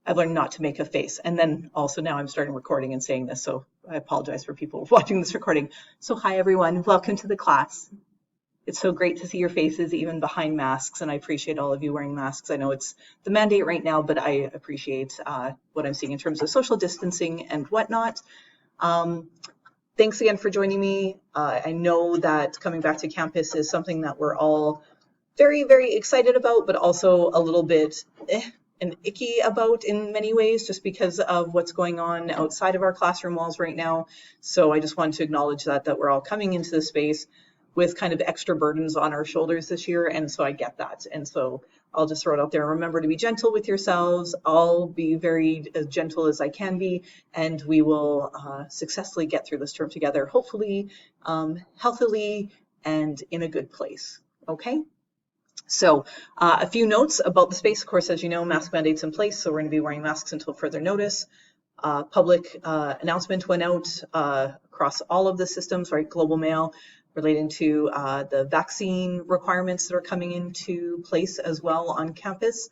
I've learned not to make a face. And then also now I'm starting recording and saying this, so I apologize for people watching this recording. So hi everyone, welcome to the class. It's so great to see your faces even behind masks, and I appreciate all of you wearing masks. I know it's the mandate right now, but I appreciate what I'm seeing in terms of social distancing and whatnot. Thanks again for joining me. I know that coming back to campus is something that we're all very, very excited about, but also a little bit and icky about in many ways, just because of what's going on outside of our classroom walls right now. So I just wanted to acknowledge that we're all coming into the space with kind of extra burdens on our shoulders this year, and so I get that. And so I'll just throw it out there. Remember to be gentle with yourselves. I'll be very as gentle as I can be, and we will successfully get through this term together, hopefully healthily and in a good place, okay? So a few notes about the space. Of course, as you know, mask mandates in place, so we're going to be wearing masks until further notice. Public announcement went out across all of the systems, right? Global mail, relating to the vaccine requirements that are coming into place as well on campus.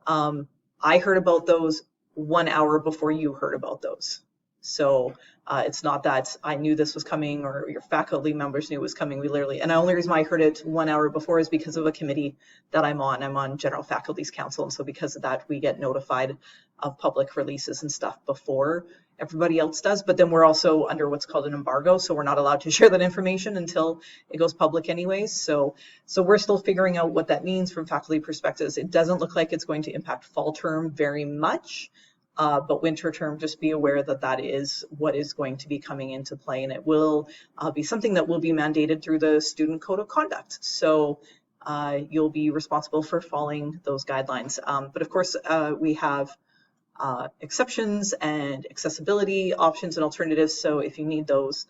I heard about those 1 hour before you heard about those. So it's not that I knew this was coming or your faculty members knew it was coming. We literally, and the only reason why I heard it 1 hour before is because of a committee that I'm on. I'm on General Faculty's Council, and so because of that, we get notified of public releases and stuff before everybody else does. But then we're also under what's called an embargo, so we're not allowed to share that information until it goes public anyways. So we're still figuring out what that means from faculty perspectives. It doesn't look like it's going to impact fall term very much. But winter term, just be aware that that is what is going to be coming into play, and it will be something that will be mandated through the Student Code of Conduct. So you'll be responsible for following those guidelines. But of course, we have exceptions and accessibility options and alternatives. So if you need those,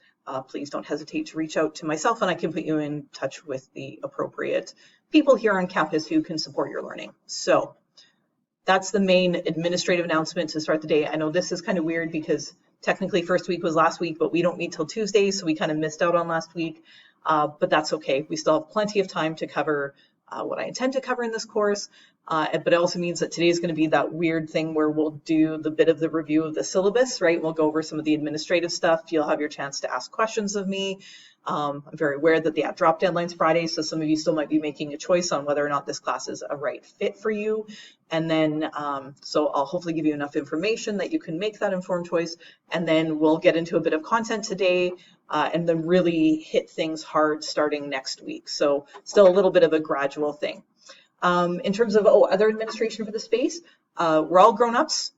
please don't hesitate to reach out to myself, and I can put you in touch with the appropriate people here on campus who can support your learning. So that's the main administrative announcement to start the day. I know this is kind of weird because technically first week was last week, but we don't meet till Tuesday, so we kind of missed out on last week, but that's okay. We still have plenty of time to cover what I intend to cover in this course, but it also means that today is going to be that weird thing where we'll do the bit of the review of the syllabus, right? We'll go over some of the administrative stuff. You'll have your chance to ask questions of me. I'm very aware that the drop deadline's Friday, so some of you still might be making a choice on whether or not this class is a right fit for you. And then, so I'll hopefully give you enough information that you can make that informed choice. And then we'll get into a bit of content today and then really hit things hard starting next week. So still a little bit of a gradual thing. In terms of other administration for the space, we're all grown-ups.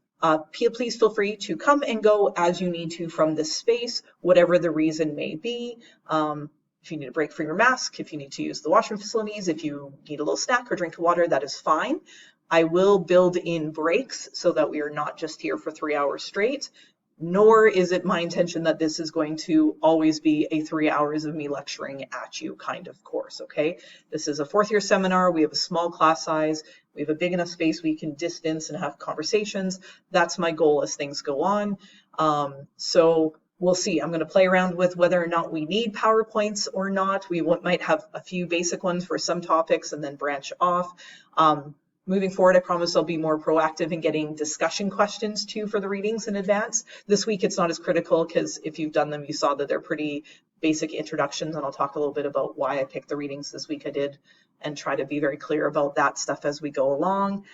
Please feel free to come and go as you need to from this space, whatever the reason may be. If you need a break for your mask, if you need to use the washroom facilities, if you need a little snack or drink of water, that is fine. I will build in breaks so that we are not just here for 3 hours straight, nor is it my intention that this is going to always be a 3 hours of me lecturing at you kind of course, okay? This is a fourth year seminar. We have a small class size. We have a big enough space we can distance and have conversations. That's my goal as things go on. So we'll see. I'm going to play around with whether or not we need PowerPoints or not. We might have a few basic ones for some topics and then branch off. Moving forward, I promise I'll be more proactive in getting discussion questions too for the readings in advance. This week it's not as critical because if you've done them, you saw that they're pretty basic introductions, and I'll talk a little bit about why I picked the readings this week I did and try to be very clear about that stuff as we go along.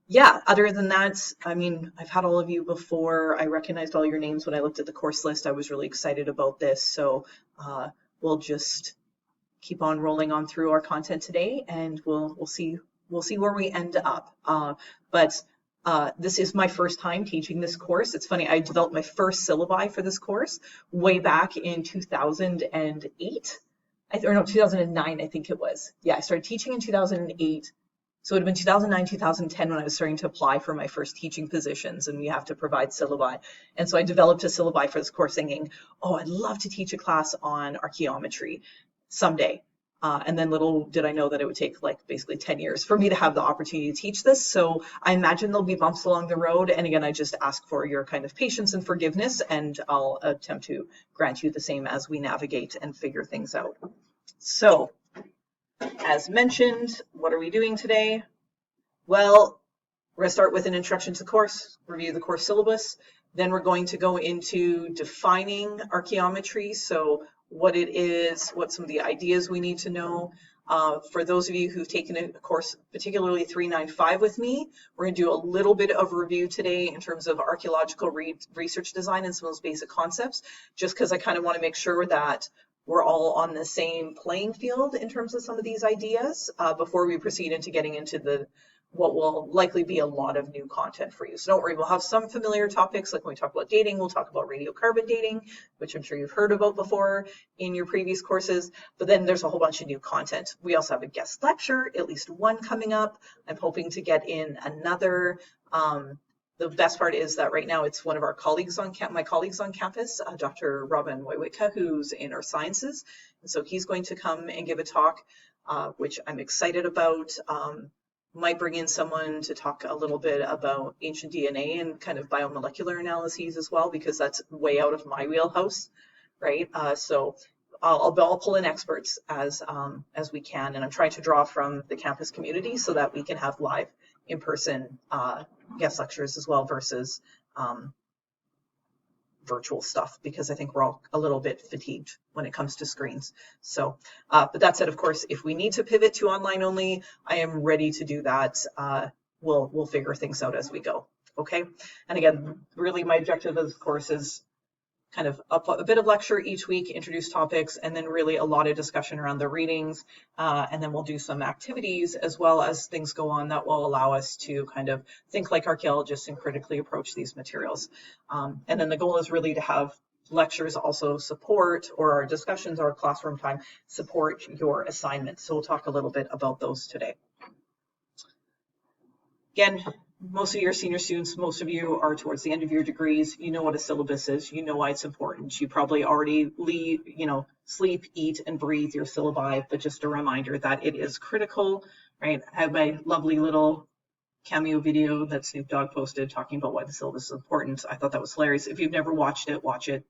Yeah, other than that, I mean, I've had all of you before. I recognized all your names when I looked at the course list. I was really excited about this, so we'll just keep on rolling on through our content today, and we'll see where we end up. But this is my first time teaching this course. It's funny, I developed my first syllabi for this course way back in 2008, or no, 2009, I think it was. Yeah, I started teaching in 2008. So it would have been 2009, 2010 when I was starting to apply for my first teaching positions, and we have to provide syllabi. And so I developed a syllabi for this course thinking, oh, I'd love to teach a class on archaeometry someday. And then little did I know that it would take like basically 10 years for me to have the opportunity to teach this. So I imagine there'll be bumps along the road. And again, I just ask for your kind of patience and forgiveness, and I'll attempt to grant you the same as we navigate and figure things out. So as mentioned, what are we doing today? Well, We're going to start with an introduction to the course, review the course syllabus. Then we're going to go into defining archaeometry, so what it is, what some of the ideas we need to know. For those of you who've taken a course, particularly 395 with me, we're going to do a little bit of review today in terms of archaeological research design and some of those basic concepts, just because I kind of want to make sure that we're all on the same playing field in terms of some of these ideas before we proceed into getting into what will likely be a lot of new content for you. So don't worry, we'll have some familiar topics, like when we talk about dating, we'll talk about radiocarbon dating, which I'm sure you've heard about before in your previous courses, but then there's a whole bunch of new content. We also have a guest lecture, at least one coming up. I'm hoping to get in another. The best part is that right now it's one of our colleagues on my colleagues on campus, Dr. Robin Wojcicka, who's in our sciences. And so he's going to come and give a talk, which I'm excited about. Might bring in someone to talk a little bit about ancient DNA and kind of biomolecular analyses as well, because that's way out of my wheelhouse, right? So I'll pull in experts as we can, and I'm trying to draw from the campus community so that we can have live in-person guest lectures as well versus virtual stuff, because I think we're all a little bit fatigued when it comes to screens. So, but that said, of course, if we need to pivot to online only, I am ready to do that. We'll figure things out as we go. Okay. And again, really my objective of this course is kind of a bit of lecture each week, introduce topics, and then really a lot of discussion around the readings. And then we'll do some activities as well as things go on that will allow us to kind of think like archaeologists and critically approach these materials. And then the goal is really to have lectures also support, or our discussions, our classroom time, support your assignments. So we'll talk a little bit about those today. Again, most of your senior students, most of you are towards the end of your degrees. You know what a syllabus is. You know why it's important. You probably already sleep, eat, and breathe your syllabi, but just a reminder that it is critical, right? I have my lovely little cameo video that Snoop Dogg posted talking about why the syllabus is important. I thought that was hilarious. If you've never watched it, watch it,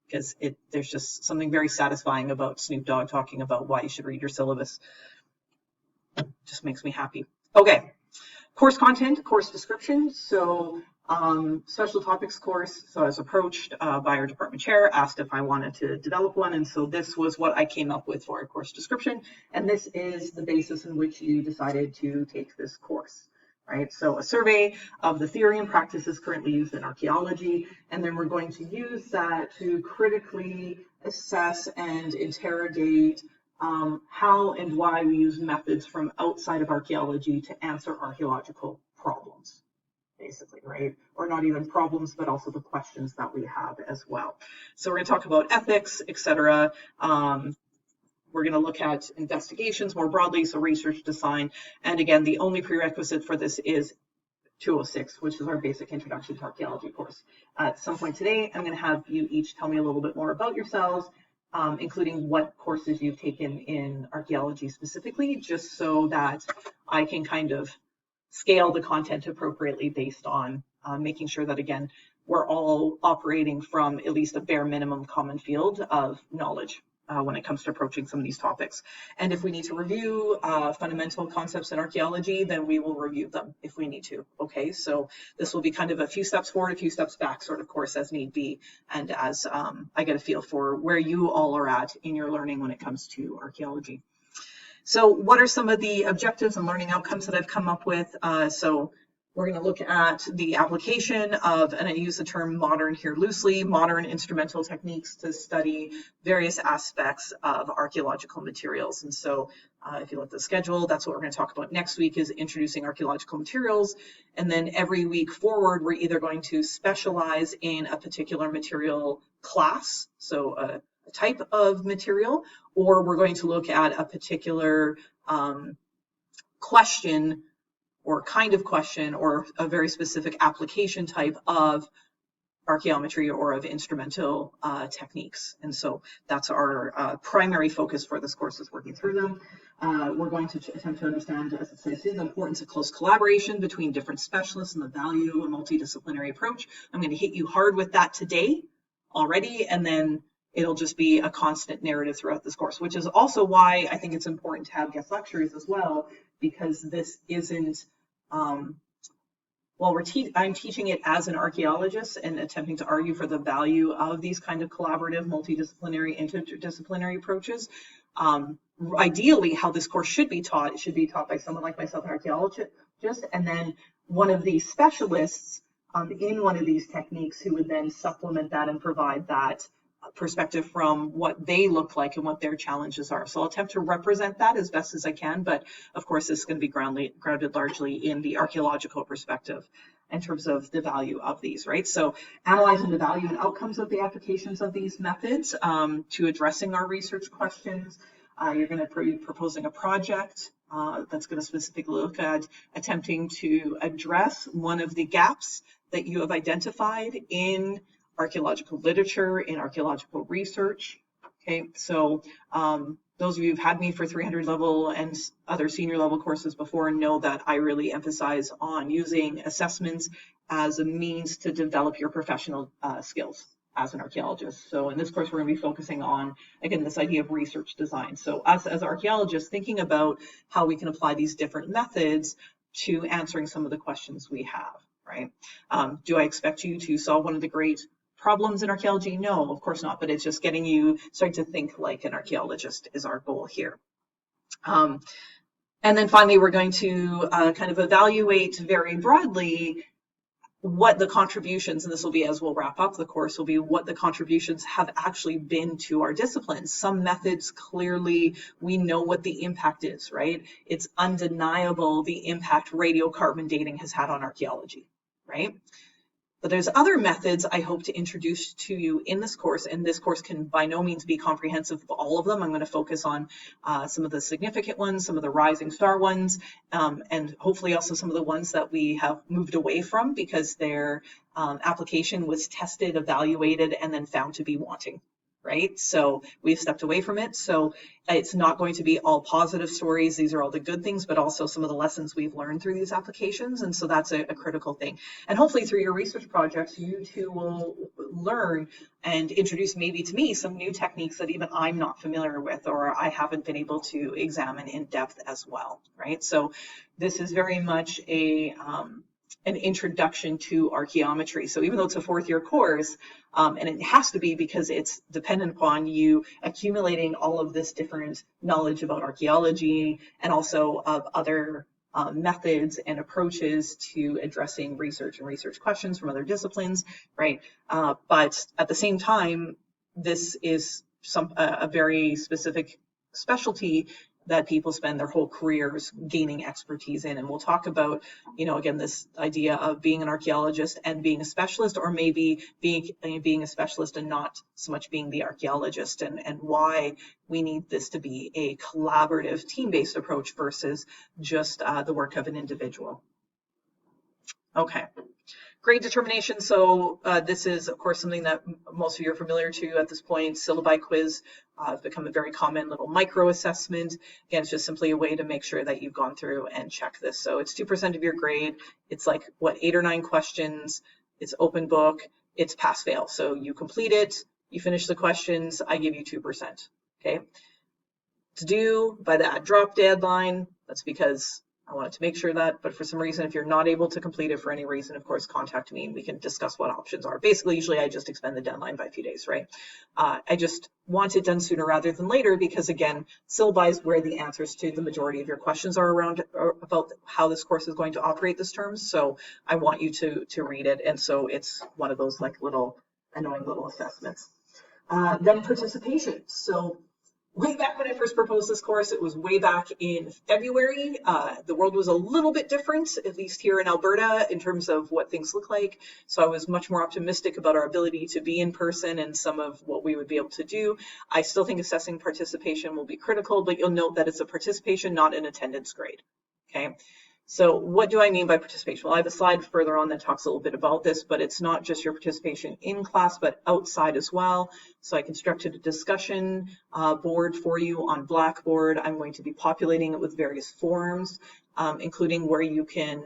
because there's just something very satisfying about Snoop Dogg talking about why you should read your syllabus. It just makes me happy. Okay. Course content, course description. So special topics course. So I was approached by our department chair, asked if I wanted to develop one. And so this was what I came up with for a course description. And this is the basis in which you decided to take this course, right? So a survey of the theory and practices currently used in archaeology. And then we're going to use that to critically assess and interrogate how and why we use methods from outside of archaeology to answer archaeological problems, basically, right? Or not even problems, but also the questions that we have as well. So we're going to talk about ethics, etc. We're going to look at investigations more broadly, so research design. And again, the only prerequisite for this is 206, which is our basic introduction to archaeology course. At some point today, I'm going to have you each tell me a little bit more about yourselves, including what courses you've taken in archaeology specifically, just so that I can kind of scale the content appropriately based on making sure that, again, we're all operating from at least a bare minimum common field of knowledge when it comes to approaching some of these topics. And if we need to review fundamental concepts in archaeology, then we will review them if we need to. Okay, so this will be kind of a few steps forward, a few steps back sort of course as need be, and as I get a feel for where you all are at in your learning when it comes to archaeology. So what are some of the objectives and learning outcomes that I've come up with? So we're going to look at the application of, and I use the term modern here loosely, modern instrumental techniques to study various aspects of archaeological materials. And so if you look at the schedule, that's what we're going to talk about next week, is introducing archaeological materials. And then every week forward, we're either going to specialize in a particular material class, so a type of material, or we're going to look at a particular question or kind of question or a very specific application type of archaeometry or of instrumental techniques. And so that's our primary focus for this course, is working through them. We're going to attempt to understand, as it says, the importance of close collaboration between different specialists and the value of a multidisciplinary approach. I'm going to hit you hard with that today already, and then it'll just be a constant narrative throughout this course, which is also why I think it's important to have guest lectures as well, because this isn't Well, I'm teaching it as an archaeologist and attempting to argue for the value of these kind of collaborative, multidisciplinary, interdisciplinary approaches. Ideally, how this course should be taught, it should be taught by someone like myself, an archaeologist, and then one of these specialists in one of these techniques who would then supplement that and provide that perspective from what they look like and what their challenges are. So I'll attempt to represent that as best as I can, but of course this is going to be grounded largely in the archaeological perspective in terms of the value of these, right? So analyzing the value and outcomes of the applications of these methods to addressing our research questions. You're going to be proposing a project that's going to specifically look at attempting to address one of the gaps that you have identified in archaeological literature, in archaeological research. Okay, so those of you who've had me for 300 level and other senior level courses before know that I really emphasize on using assessments as a means to develop your professional skills as an archaeologist. So in this course, we're going to be focusing on, again, this idea of research design. So us as archaeologists, thinking about how we can apply these different methods to answering some of the questions we have, right? Do I expect you to solve one of the great problems in archaeology? No, of course not, but it's just getting you starting to think like an archaeologist is our goal here. And then finally, we're going to kind of evaluate very broadly what the contributions, and this will be as we'll wrap up the course, will be what the contributions have actually been to our disciplines. Some methods, clearly, we know what the impact is, right? It's undeniable the impact radiocarbon dating has had on archaeology, right? But there's other methods I hope to introduce to you in this course, and this course can by no means be comprehensive of all of them. I'm going to focus on some of the significant ones, some of the rising star ones, and hopefully also some of the ones that we have moved away from because their application was tested, evaluated, and then found to be wanting. Right? So we've stepped away from it. So it's not going to be all positive stories. These are all the good things, but also some of the lessons we've learned through these applications. And so that's a critical thing. And hopefully through your research projects, you too will learn and introduce maybe to me some new techniques that even I'm not familiar with or I haven't been able to examine in depth as well. Right? So this is very much an introduction to archaeometry. So even though it's a fourth year course, and it has to be because it's dependent upon you accumulating all of this different knowledge about archaeology and also of other methods and approaches to addressing research and research questions from other disciplines, right? But at the same time, this is a very specific specialty that people spend their whole careers gaining expertise in. And we'll talk about, again, this idea of being an archaeologist and being a specialist, or maybe being a specialist and not so much being the archaeologist, and why we need this to be a collaborative team-based approach versus just the work of an individual. Okay. Grade determination. So this is, of course, something that most of you are familiar to at this point. Syllabi quiz has become a very common little micro assessment. Again, it's just simply a way to make sure that you've gone through and checked this. So it's 2% of your grade. It's like, 8 or 9 questions. It's open book. It's pass fail. So you complete it. You finish the questions. I give you 2%. Okay. To do by that drop deadline. That's because I wanted to make sure that, but for some reason, if you're not able to complete it for any reason, of course, contact me and we can discuss what options are. Basically, usually I just extend the deadline by a few days, right? I just want it done sooner rather than later because, again, syllabi is where the answers to the majority of your questions are around about how this course is going to operate this term. So I want you to read it. And so it's one of those like little annoying little assessments. Then participation. So way back when I first proposed this course, it was way back in February. The world was a little bit different, at least here in Alberta, in terms of what things look like. So I was much more optimistic about our ability to be in person and some of what we would be able to do. I still think assessing participation will be critical, but you'll note that it's a participation, not an attendance grade. Okay. So what do I mean by participation? Well, I have a slide further on that talks a little bit about this, but it's not just your participation in class, but outside as well. So I constructed a discussion board for you on Blackboard. I'm going to be populating it with various forms, including where you can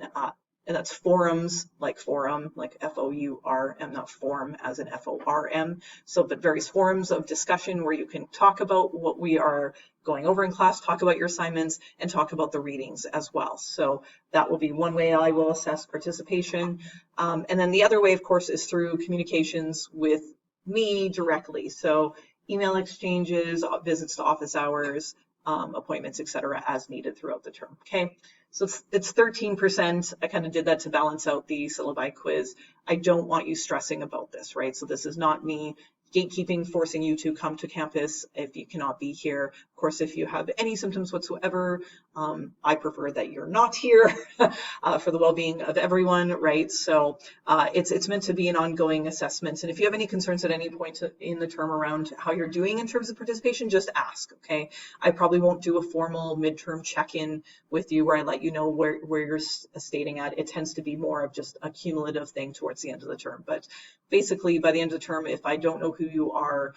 and that's forums, like forum, like F-O-U-R-M, not form as in F-O-R-M. So, but various forums of discussion where you can talk about what we are going over in class, talk about your assignments, and talk about the readings as well. So that will be one way I will assess participation. And then the other way, of course, is through communications with me directly. So email exchanges, visits to office hours, appointments, etc., as needed throughout the term. Okay, so it's 13%. I kind of did that to balance out the syllabi quiz. I don't want you stressing about this, right? So this is not me gatekeeping, forcing you to come to campus if you cannot be here. Of course, if you have any symptoms whatsoever, I prefer that you're not here for the well-being of everyone, right? So it's meant to be an ongoing assessment. And if you have any concerns at any point in the term around how you're doing in terms of participation, just ask, okay? I probably won't do a formal midterm check-in with you where I let you know where you're stating at. It tends to be more of just a cumulative thing towards the end of the term. But basically, by the end of the term, if I don't know who you are,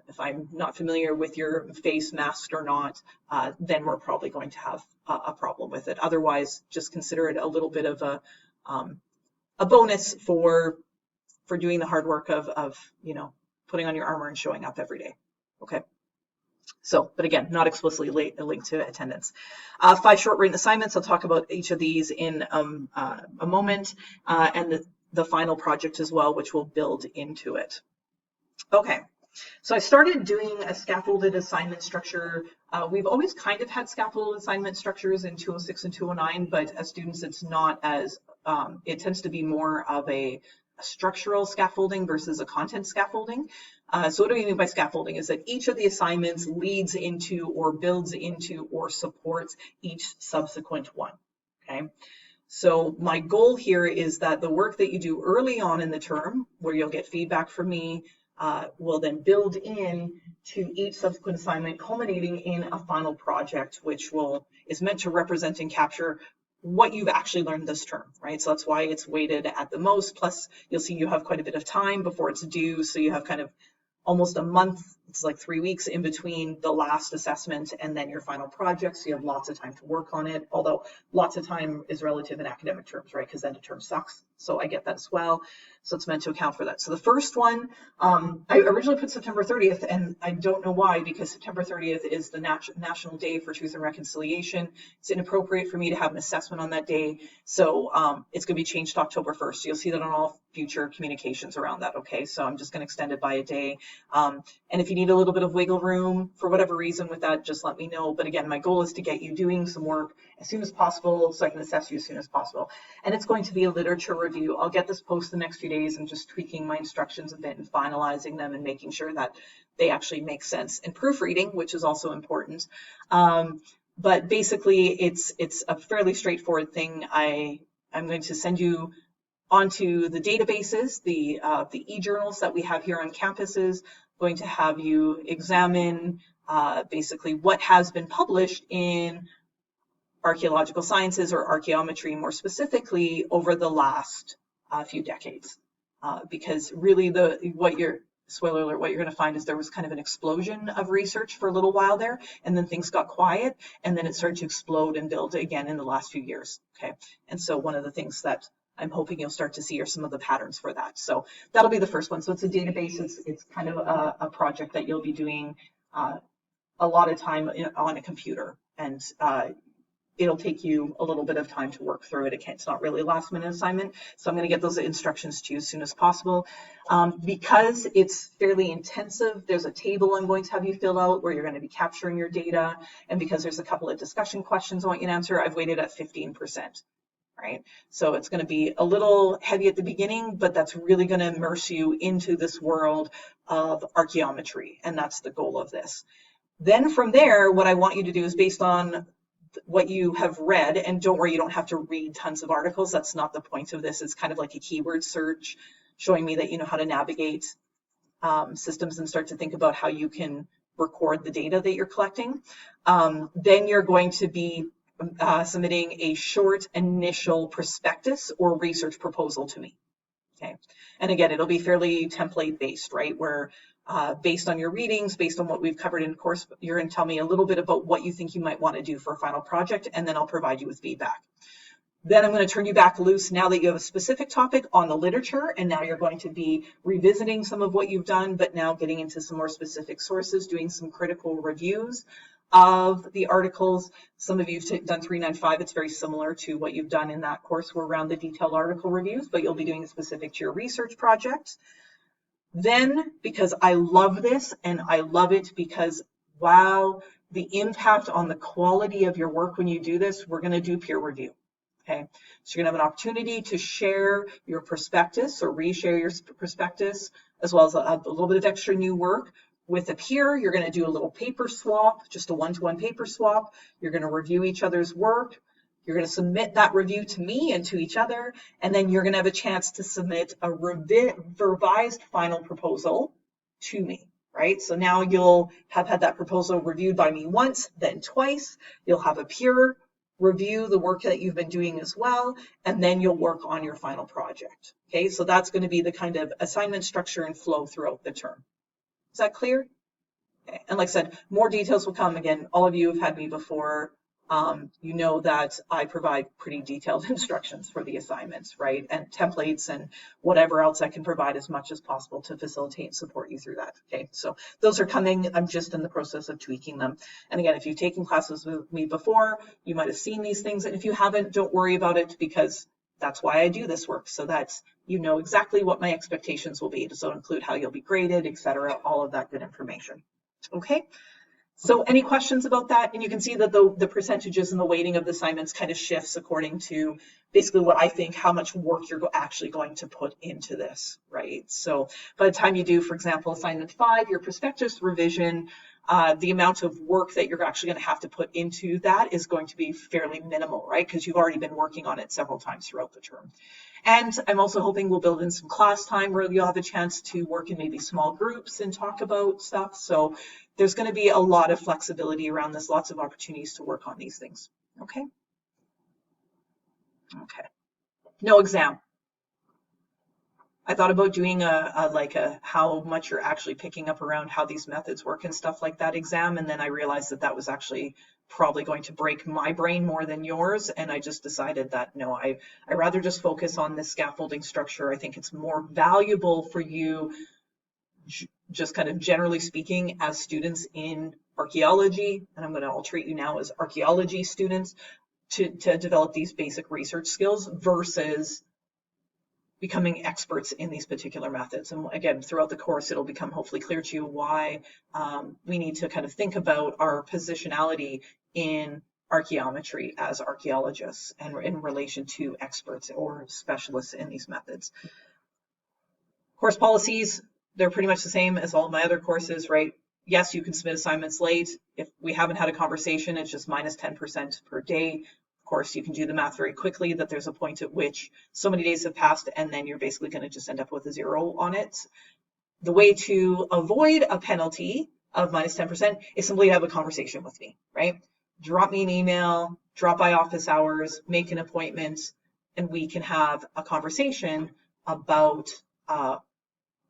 if I'm not familiar with your face, masked or not, then we're probably going to have a problem with it. Otherwise, just consider it a little bit of a bonus for doing the hard work of putting on your armor and showing up every day. Okay. So, but again, not explicitly linked to attendance. 5 short written assignments. I'll talk about each of these in a moment, and the final project as well, which will build into it. Okay, so I started doing a scaffolded assignment structure. We've always kind of had scaffolded assignment structures in 206 and 209, but as students, it's not as, it tends to be more of a structural scaffolding versus a content scaffolding. So what do we mean by scaffolding is that each of the assignments leads into or builds into or supports each subsequent one, okay? So my goal here is that the work that you do early on in the term, where you'll get feedback from me, will then build in to each subsequent assignment, culminating in a final project, which is meant to represent and capture what you've actually learned this term, right? So that's why it's weighted at the most. Plus, you'll see you have quite a bit of time before it's due. So you have kind of almost a month, it's like 3 weeks in between the last assessment and then your final project. So you have lots of time to work on it, although lots of time is relative in academic terms, right? Because end of term sucks. So I get that as well. So it's meant to account for that. So the first one, I originally put September 30th, and I don't know why, because September 30th is the National Day for Truth and Reconciliation. It's inappropriate for me to have an assessment on that day. So it's going to be changed to October 1st. So you'll see that on all future communications around that, okay? So I'm just going to extend it by a day. And if you need a little bit of wiggle room for whatever reason with that, just let me know. But again, my goal is to get you doing some work as soon as possible so I can assess you as soon as possible. And it's going to be a literature review. I'll get this post the next few days and just tweaking my instructions a bit and finalizing them and making sure that they actually make sense. And proofreading, which is also important. But basically, it's a fairly straightforward thing. I'm going to send you onto the databases, the e-journals that we have here on campuses, going to have you examine basically what has been published in archaeological sciences or archaeometry more specifically over the last few decades. Because really spoiler alert, what you're going to find is there was kind of an explosion of research for a little while there, and then things got quiet, and then it started to explode and build again in the last few years, okay? And so one of the things that I'm hoping you'll start to see are some of the patterns for that. So that'll be the first one. So it's a database. It's kind of a project that you'll be doing a lot of time on a computer, and it'll take you a little bit of time to work through it. It's not really a last minute assignment. So I'm going to get those instructions to you as soon as possible. Because it's fairly intensive, there's a table I'm going to have you fill out where you're going to be capturing your data. And because there's a couple of discussion questions I want you to answer, I've weighted at 15%. Right? So it's going to be a little heavy at the beginning, but that's really going to immerse you into this world of archaeometry. And that's the goal of this. Then from there, what I want you to do is based on what you have read, and don't worry, you don't have to read tons of articles. That's not the point of this. It's kind of like a keyword search, showing me that you know how to navigate systems and start to think about how you can record the data that you're collecting. Then you're going to be submitting a short initial prospectus or research proposal to me. Okay, and again, it'll be fairly template based, right? Where based on your readings, based on what we've covered in course, you're going to tell me a little bit about what you think you might want to do for a final project, and then I'll provide you with feedback. Then I'm going to turn you back loose now that you have a specific topic on the literature, and now you're going to be revisiting some of what you've done, but now getting into some more specific sources, doing some critical reviews of the articles. Some of you have done 395. It's very similar to what you've done in that course around the detailed article reviews, but you'll be doing it specific to your research projects. Then, because I love this, and I love it because, wow, the impact on the quality of your work when you do this, we're going to do peer review. Okay, so you're going to have an opportunity to share your prospectus or reshare your prospectus, as well as a little bit of extra new work with a peer. You're going to do a little paper swap, just a one-to-one paper swap. You're going to review each other's work. You're going to submit that review to me and to each other, and then you're going to have a chance to submit a revised final proposal to me, right? So now you'll have had that proposal reviewed by me once, then twice. You'll have a peer review the work that you've been doing as well, and then you'll work on your final project. Okay, so that's going to be the kind of assignment structure and flow throughout the term. Is that clear? Okay. And like I said, more details will come. Again, all of you have had me before. You know that I provide pretty detailed instructions for the assignments, right? And templates and whatever else I can provide as much as possible to facilitate and support you through that. Okay, so those are coming. I'm just in the process of tweaking them. And again, if you've taken classes with me before, you might have seen these things. And if you haven't, don't worry about it, because that's why I do this work, so that you know exactly what my expectations will be. So include how you'll be graded, etc., all of that good information. Okay. So any questions about that? And you can see that the percentages and the weighting of the assignments kind of shifts according to basically what I think, how much work you're actually going to put into this, right? So by the time you do, for example, assignment 5, your prospectus revision, the amount of work that you're actually going to have to put into that is going to be fairly minimal, right? Because you've already been working on it several times throughout the term. And I'm also hoping we'll build in some class time where you'll have a chance to work in maybe small groups and talk about stuff. So there's going to be a lot of flexibility around this, lots of opportunities to work on these things. Okay. Okay. No exam. I thought about doing a how much you're actually picking up around how these methods work and stuff like that exam, and then I realized that was actually probably going to break my brain more than yours, and I just decided that no, I rather just focus on this scaffolding structure. I think it's more valuable for you, just kind of generally speaking, as students in archaeology, and I'm going to all treat you now as archaeology students, to develop these basic research skills versus becoming experts in these particular methods. And again, throughout the course, it'll become hopefully clear to you why we need to kind of think about our positionality in archaeometry as archaeologists and in relation to experts or specialists in these methods. Course policies, they're pretty much the same as all my other courses, right? Yes, you can submit assignments late. If we haven't had a conversation, it's just minus 10% per day. Of course, you can do the math very quickly that there's a point at which so many days have passed and then you're basically going to just end up with a 0 on it. The way to avoid a penalty of minus 10% is simply to have a conversation with me, right? Drop me an email, drop by office hours, make an appointment, and we can have a conversation about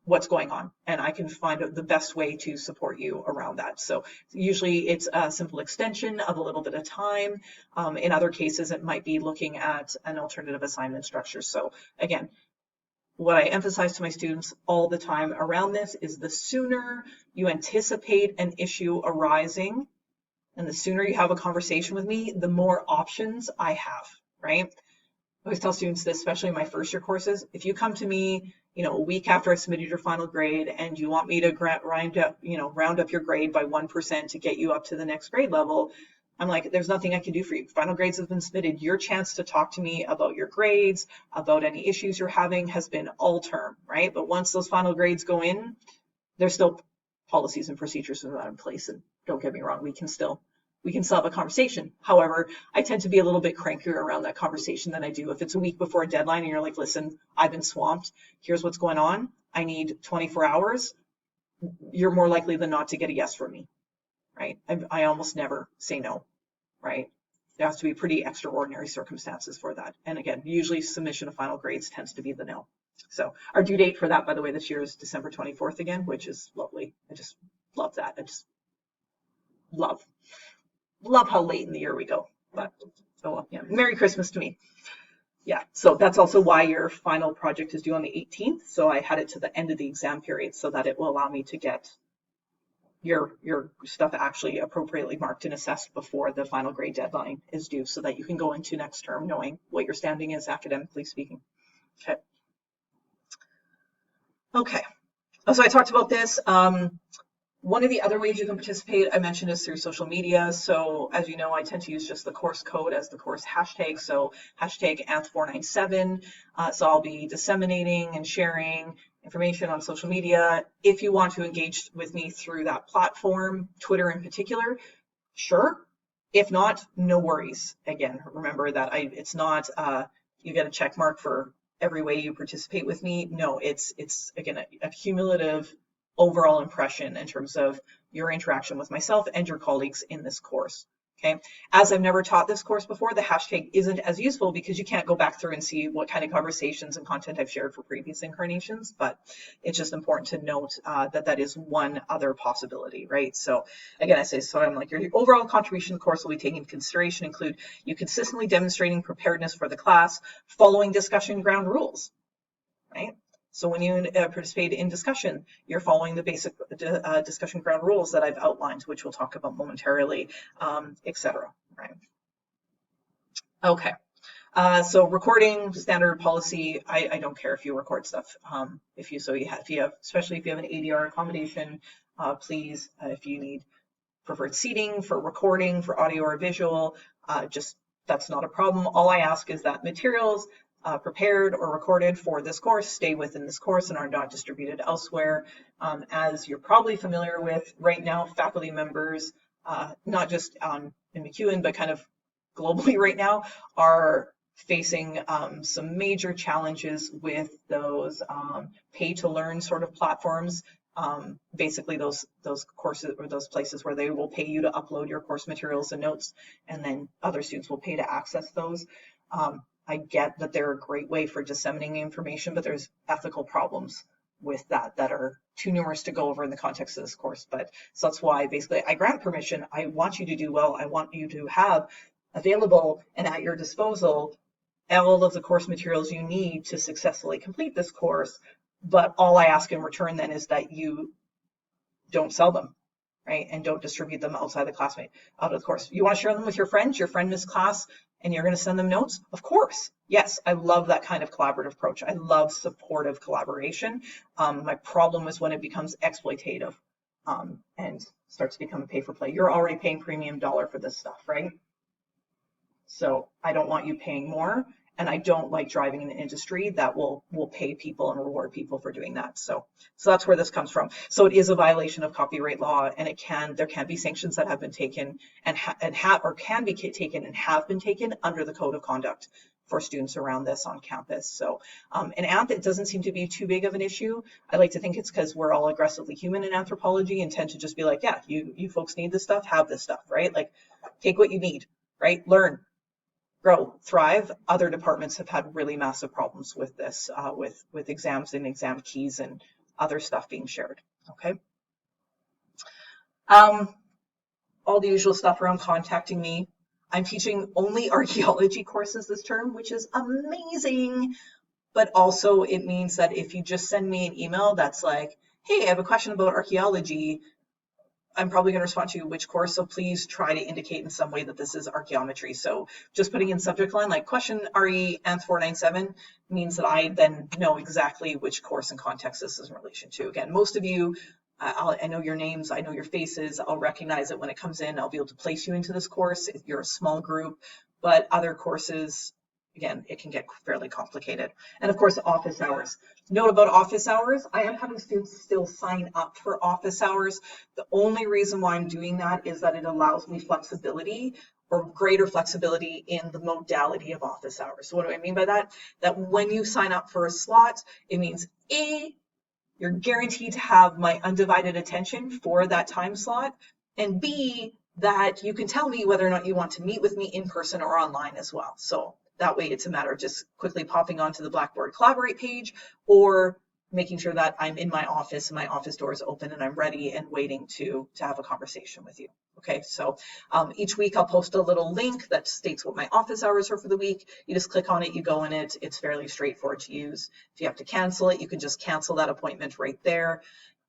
what's going on, and I can find the best way to support you around that. So usually it's a simple extension of a little bit of time. In other cases, it might be looking at an alternative assignment structure. So again, what I emphasize to my students all the time around this is the sooner you anticipate an issue arising and the sooner you have a conversation with me, the more options I have, right? I always tell students this, especially in my first year courses, if you come to me, a week after I submitted your final grade and you want me to round up your grade by 1% to get you up to the next grade level, I'm like, there's nothing I can do for you. Final grades have been submitted. Your chance to talk to me about your grades, about any issues you're having has been all term, right? But once those final grades go in, there's still policies and procedures that are in place. And don't get me wrong, we can still have a conversation. However, I tend to be a little bit crankier around that conversation than I do if it's a week before a deadline and you're like, listen, I've been swamped. Here's what's going on. I need 24 hours. You're more likely than not to get a yes from me, right? I almost never say no, right? There has to be pretty extraordinary circumstances for that. And again, usually submission of final grades tends to be the no. So our due date for that, by the way, this year is December 24th again, which is lovely. I just love that. I just love how late in the year we go. But yeah, Merry Christmas to me. Yeah, so that's also why your final project is due on the 18th. So I had it to the end of the exam period so that it will allow me to get your stuff actually appropriately marked and assessed before the final grade deadline is due, so that you can go into next term knowing what your standing is academically speaking. Okay. Okay. So I talked about this. One of the other ways you can participate, I mentioned, is through social media. So as you know, I tend to use just the course code as the course hashtag. So hashtag Anth497. So I'll be disseminating and sharing information on social media. If you want to engage with me through that platform, Twitter in particular, sure. If not, no worries. Again, remember that it's not you get a check mark for every way you participate with me. No, it's again a cumulative overall impression in terms of your interaction with myself and your colleagues in this course. Okay. As I've never taught this course before, the hashtag isn't as useful because you can't go back through and see what kind of conversations and content I've shared for previous incarnations, but it's just important to note that is one other possibility, right? So again, I say, so I'm like, your overall contribution to the course will be taken into consideration include you consistently demonstrating preparedness for the class, following discussion ground rules, right? So when you participate in discussion, you're following the basic discussion ground rules that I've outlined, which we'll talk about momentarily, etc. Right? Okay. So recording standard policy. I don't care if you record stuff. If you have, especially if you have an ADR accommodation, please, if you need preferred seating for recording, for audio or visual, just that's not a problem. All I ask is that materials prepared or recorded for this course stay within this course and are not distributed elsewhere. As you're probably familiar with right now, faculty members, not just in MacEwan, but kind of globally right now, are facing some major challenges with those pay to learn sort of platforms. Basically those courses or those places where they will pay you to upload your course materials and notes, and then other students will pay to access those. I get that they're a great way for disseminating information, but there's ethical problems with that are too numerous to go over in the context of this course. But so that's why basically I grant permission. I want you to do well. I want you to have available and at your disposal all of the course materials you need to successfully complete this course. But all I ask in return then is that you don't sell them, right? And don't distribute them outside the classmate, out of the course. You want to share them with your friends, your friend missed class, and you're going to send them notes? Of course. Yes, I love that kind of collaborative approach. I love supportive collaboration. My problem is when it becomes exploitative and starts to become a pay for play. You're already paying premium dollar for this stuff, right? So I don't want you paying more. And I don't like driving an industry that will pay people and reward people for doing that. So that's where this comes from. So it is a violation of copyright law, and there can be sanctions that have been taken and can be taken and have been taken under the code of conduct for students around this on campus. So in Anth, it doesn't seem to be too big of an issue. I like to think it's because we're all aggressively human in anthropology and tend to just be like, yeah, you folks need this stuff, have this stuff, right? Like, take what you need, right? Learn, grow, thrive. Other departments have had really massive problems with this, with exams and exam keys and other stuff being shared. Okay. All the usual stuff around contacting me. I'm teaching only archaeology courses this term, which is amazing. But also it means that if you just send me an email that's like, hey, I have a question about archaeology, I'm probably going to respond to you which course, so please try to indicate in some way that this is archaeometry. So just putting in subject line like question RE Anth497 means that I then know exactly which course and context this is in relation to. Again, most of you, I know your names, I know your faces, I'll recognize it when it comes in, I'll be able to place you into this course if you're a small group, but other courses, again, it can get fairly complicated. And of course, office hours. Note about office hours, I am having students still sign up for office hours. The only reason why I'm doing that is that it allows me flexibility or greater flexibility in the modality of office hours. So what do I mean by that? That when you sign up for a slot, it means A, you're guaranteed to have my undivided attention for that time slot, and B, that you can tell me whether or not you want to meet with me in person or online as well. So that way it's a matter of just quickly popping onto the Blackboard Collaborate page or making sure that I'm in my office and my office door is open and I'm ready and waiting to have a conversation with you. Okay, so each week I'll post a little link that states what my office hours are for the week. You just click on it, you go in it. It's fairly straightforward to use. If you have to cancel it, you can just cancel that appointment right there.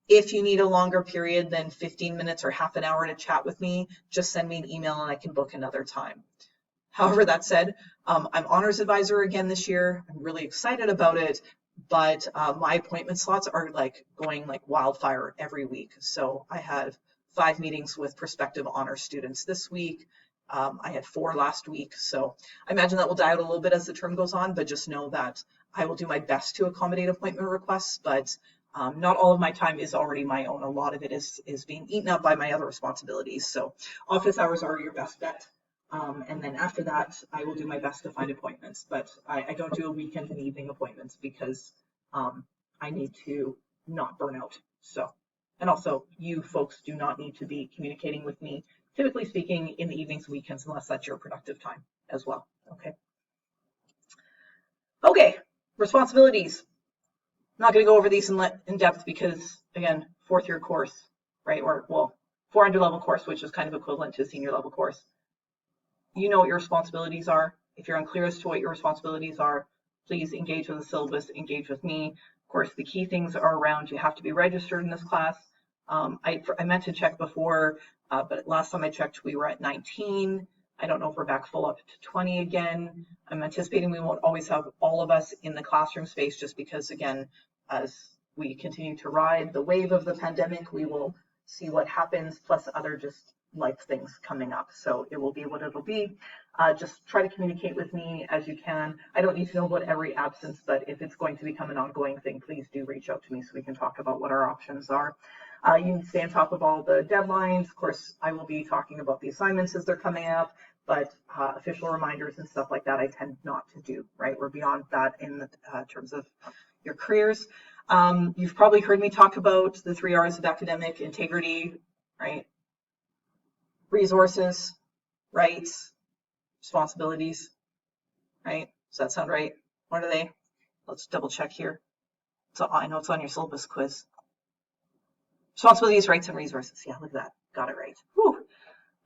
If you need a longer period than 15 minutes or half an hour to chat with me, just send me an email and I can book another time. However, that said, I'm honors advisor again this year. I'm really excited about it, but my appointment slots are like going like wildfire every week. So I had 5 meetings with prospective honor students this week. I had 4 last week. So I imagine that will die out a little bit as the term goes on, but just know that I will do my best to accommodate appointment requests, but not all of my time is already my own. A lot of it is being eaten up by my other responsibilities. So office hours are your best bet. And then after that, I will do my best to find appointments, but I don't do a weekend and evening appointments because I need to not burn out. So, and also you folks do not need to be communicating with me, typically speaking, in the evenings and weekends, unless that's your productive time as well. Okay. Okay, responsibilities. I'm not going to go over these in depth because, again, 4th year course, right? Or, well, 400 level course, which is kind of equivalent to a senior level course. You know what your responsibilities are. If you're unclear as to what your responsibilities are, please engage with the syllabus, engage with me. Of course, the key things are around you have to be registered in this class. I meant to check before, but last time I checked, we were at 19. I don't know if we're back full up to 20 again. I'm anticipating we won't always have all of us in the classroom space just because, again, as we continue to ride the wave of the pandemic, we will see what happens, plus other just life things coming up. So it will be what it'll be. Just try to communicate with me as you can. I don't need to know about every absence, but if it's going to become an ongoing thing, please do reach out to me so we can talk about what our options are. You can stay on top of all the deadlines. Of course, I will be talking about the assignments as they're coming up, but official reminders and stuff like that, I tend not to do, right? We're beyond that in terms of your careers. You've probably heard me talk about the 3 R's of academic integrity, right? Resources, rights, responsibilities, right? Does that sound right? What are they? Let's double check here. So I know it's on your syllabus quiz. Responsibilities, rights, and resources. Yeah, look at that. Got it right. Whew.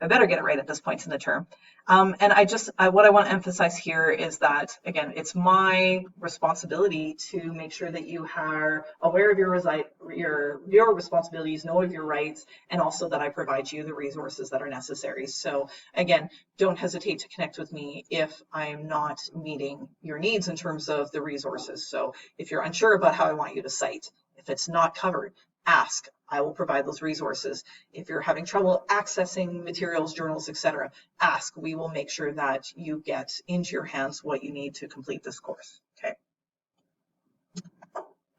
I better get it right at this point in the term. And what I want to emphasize here is that, again, it's my responsibility to make sure that you are aware of your responsibilities, know of your rights, and also that I provide you the resources that are necessary. So again, don't hesitate to connect with me if I'm not meeting your needs in terms of the resources. So if you're unsure about how I want you to cite, if it's not covered, ask. I will provide those resources. If you're having trouble accessing materials, journals, etc., ask. We will make sure that you get into your hands what you need to complete this course. Okay.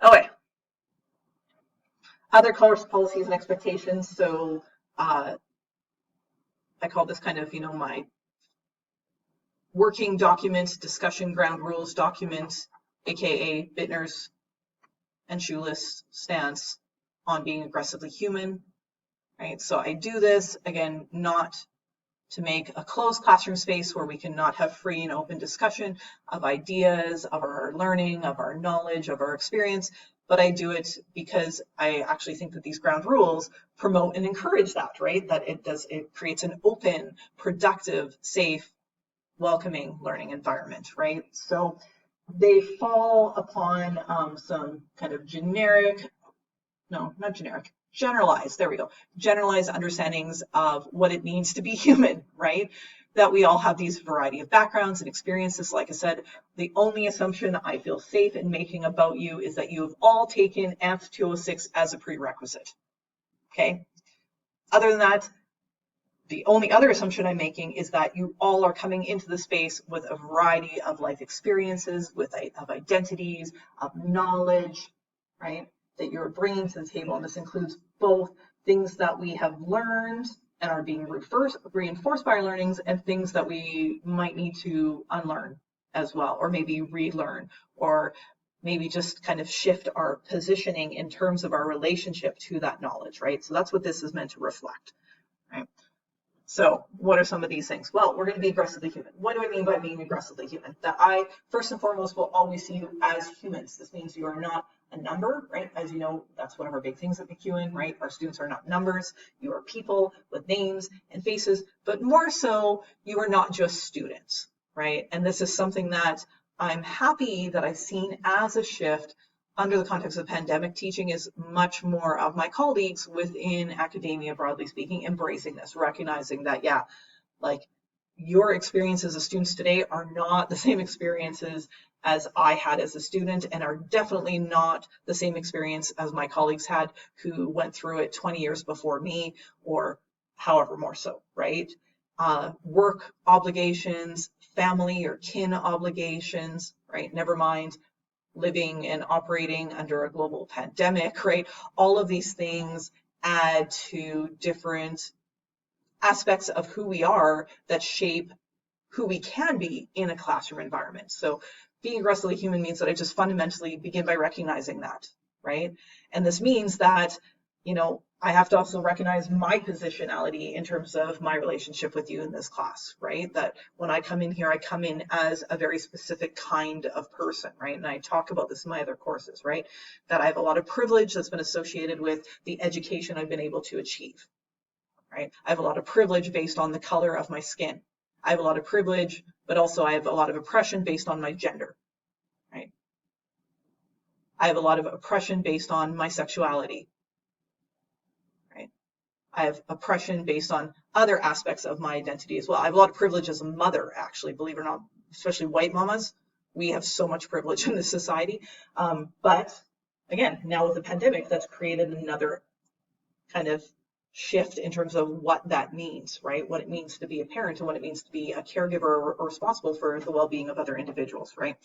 Okay. Other course policies and expectations. So I call this kind of, my working document, discussion ground rules document, aka Bittner's and Shoeless stance on being aggressively human, right? So I do this, again, not to make a closed classroom space where we cannot have free and open discussion of ideas, of our learning, of our knowledge, of our experience, but I do it because I actually think that these ground rules promote and encourage that, right? That it creates an open, productive, safe, welcoming learning environment, right? So they fall upon some kind of generalized, there we go, generalized understandings of what it means to be human, right? That we all have these variety of backgrounds and experiences. Like I said, the only assumption I feel safe in making about you is that you have all taken Anth 206 as a prerequisite, okay? Other than that, the only other assumption I'm making is that you all are coming into the space with a variety of life experiences, of identities, of knowledge, right? That you're bringing to the table. And this includes both things that we have learned and are being reinforced by our learnings and things that we might need to unlearn as well, or maybe relearn, or maybe just kind of shift our positioning in terms of our relationship to that knowledge, right? So that's what this is meant to reflect, right? So what are some of these things? Well, we're going to be aggressively human. What do I mean by being aggressively human? That I, first and foremost, will always see you as humans. This means you are not a number, right? As you know, that's one of our big things at McEwen, right? Our students are not numbers. You are people with names and faces, but more so, you are not just students, right? And this is something that I'm happy that I've seen as a shift under the context of pandemic teaching is much more of my colleagues within academia, broadly speaking, embracing this, recognizing that, yeah, like your experiences as students today are not the same experiences as I had as a student, and are definitely not the same experience as my colleagues had who went through it 20 years before me, or however more so, right? Work obligations, family or kin obligations, right? Never mind living and operating under a global pandemic, right? All of these things add to different aspects of who we are that shape who we can be in a classroom environment. So being aggressively human means that I just fundamentally begin by recognizing that, right? And this means that, I have to also recognize my positionality in terms of my relationship with you in this class, right? That when I come in here, I come in as a very specific kind of person, right? And I talk about this in my other courses, right? That I have a lot of privilege that's been associated with the education I've been able to achieve, right? I have a lot of privilege based on the color of my skin. I have a lot of privilege, but also I have a lot of oppression based on my gender, right? I have a lot of oppression based on my sexuality, right? I have oppression based on other aspects of my identity as well. I have a lot of privilege as a mother, actually, believe it or not, especially white mamas. We have so much privilege in this society. But again, now with the pandemic, that's created another kind of shift in terms of what that means, right? What it means to be a parent and what it means to be a caregiver or responsible for the well-being of other individuals, right?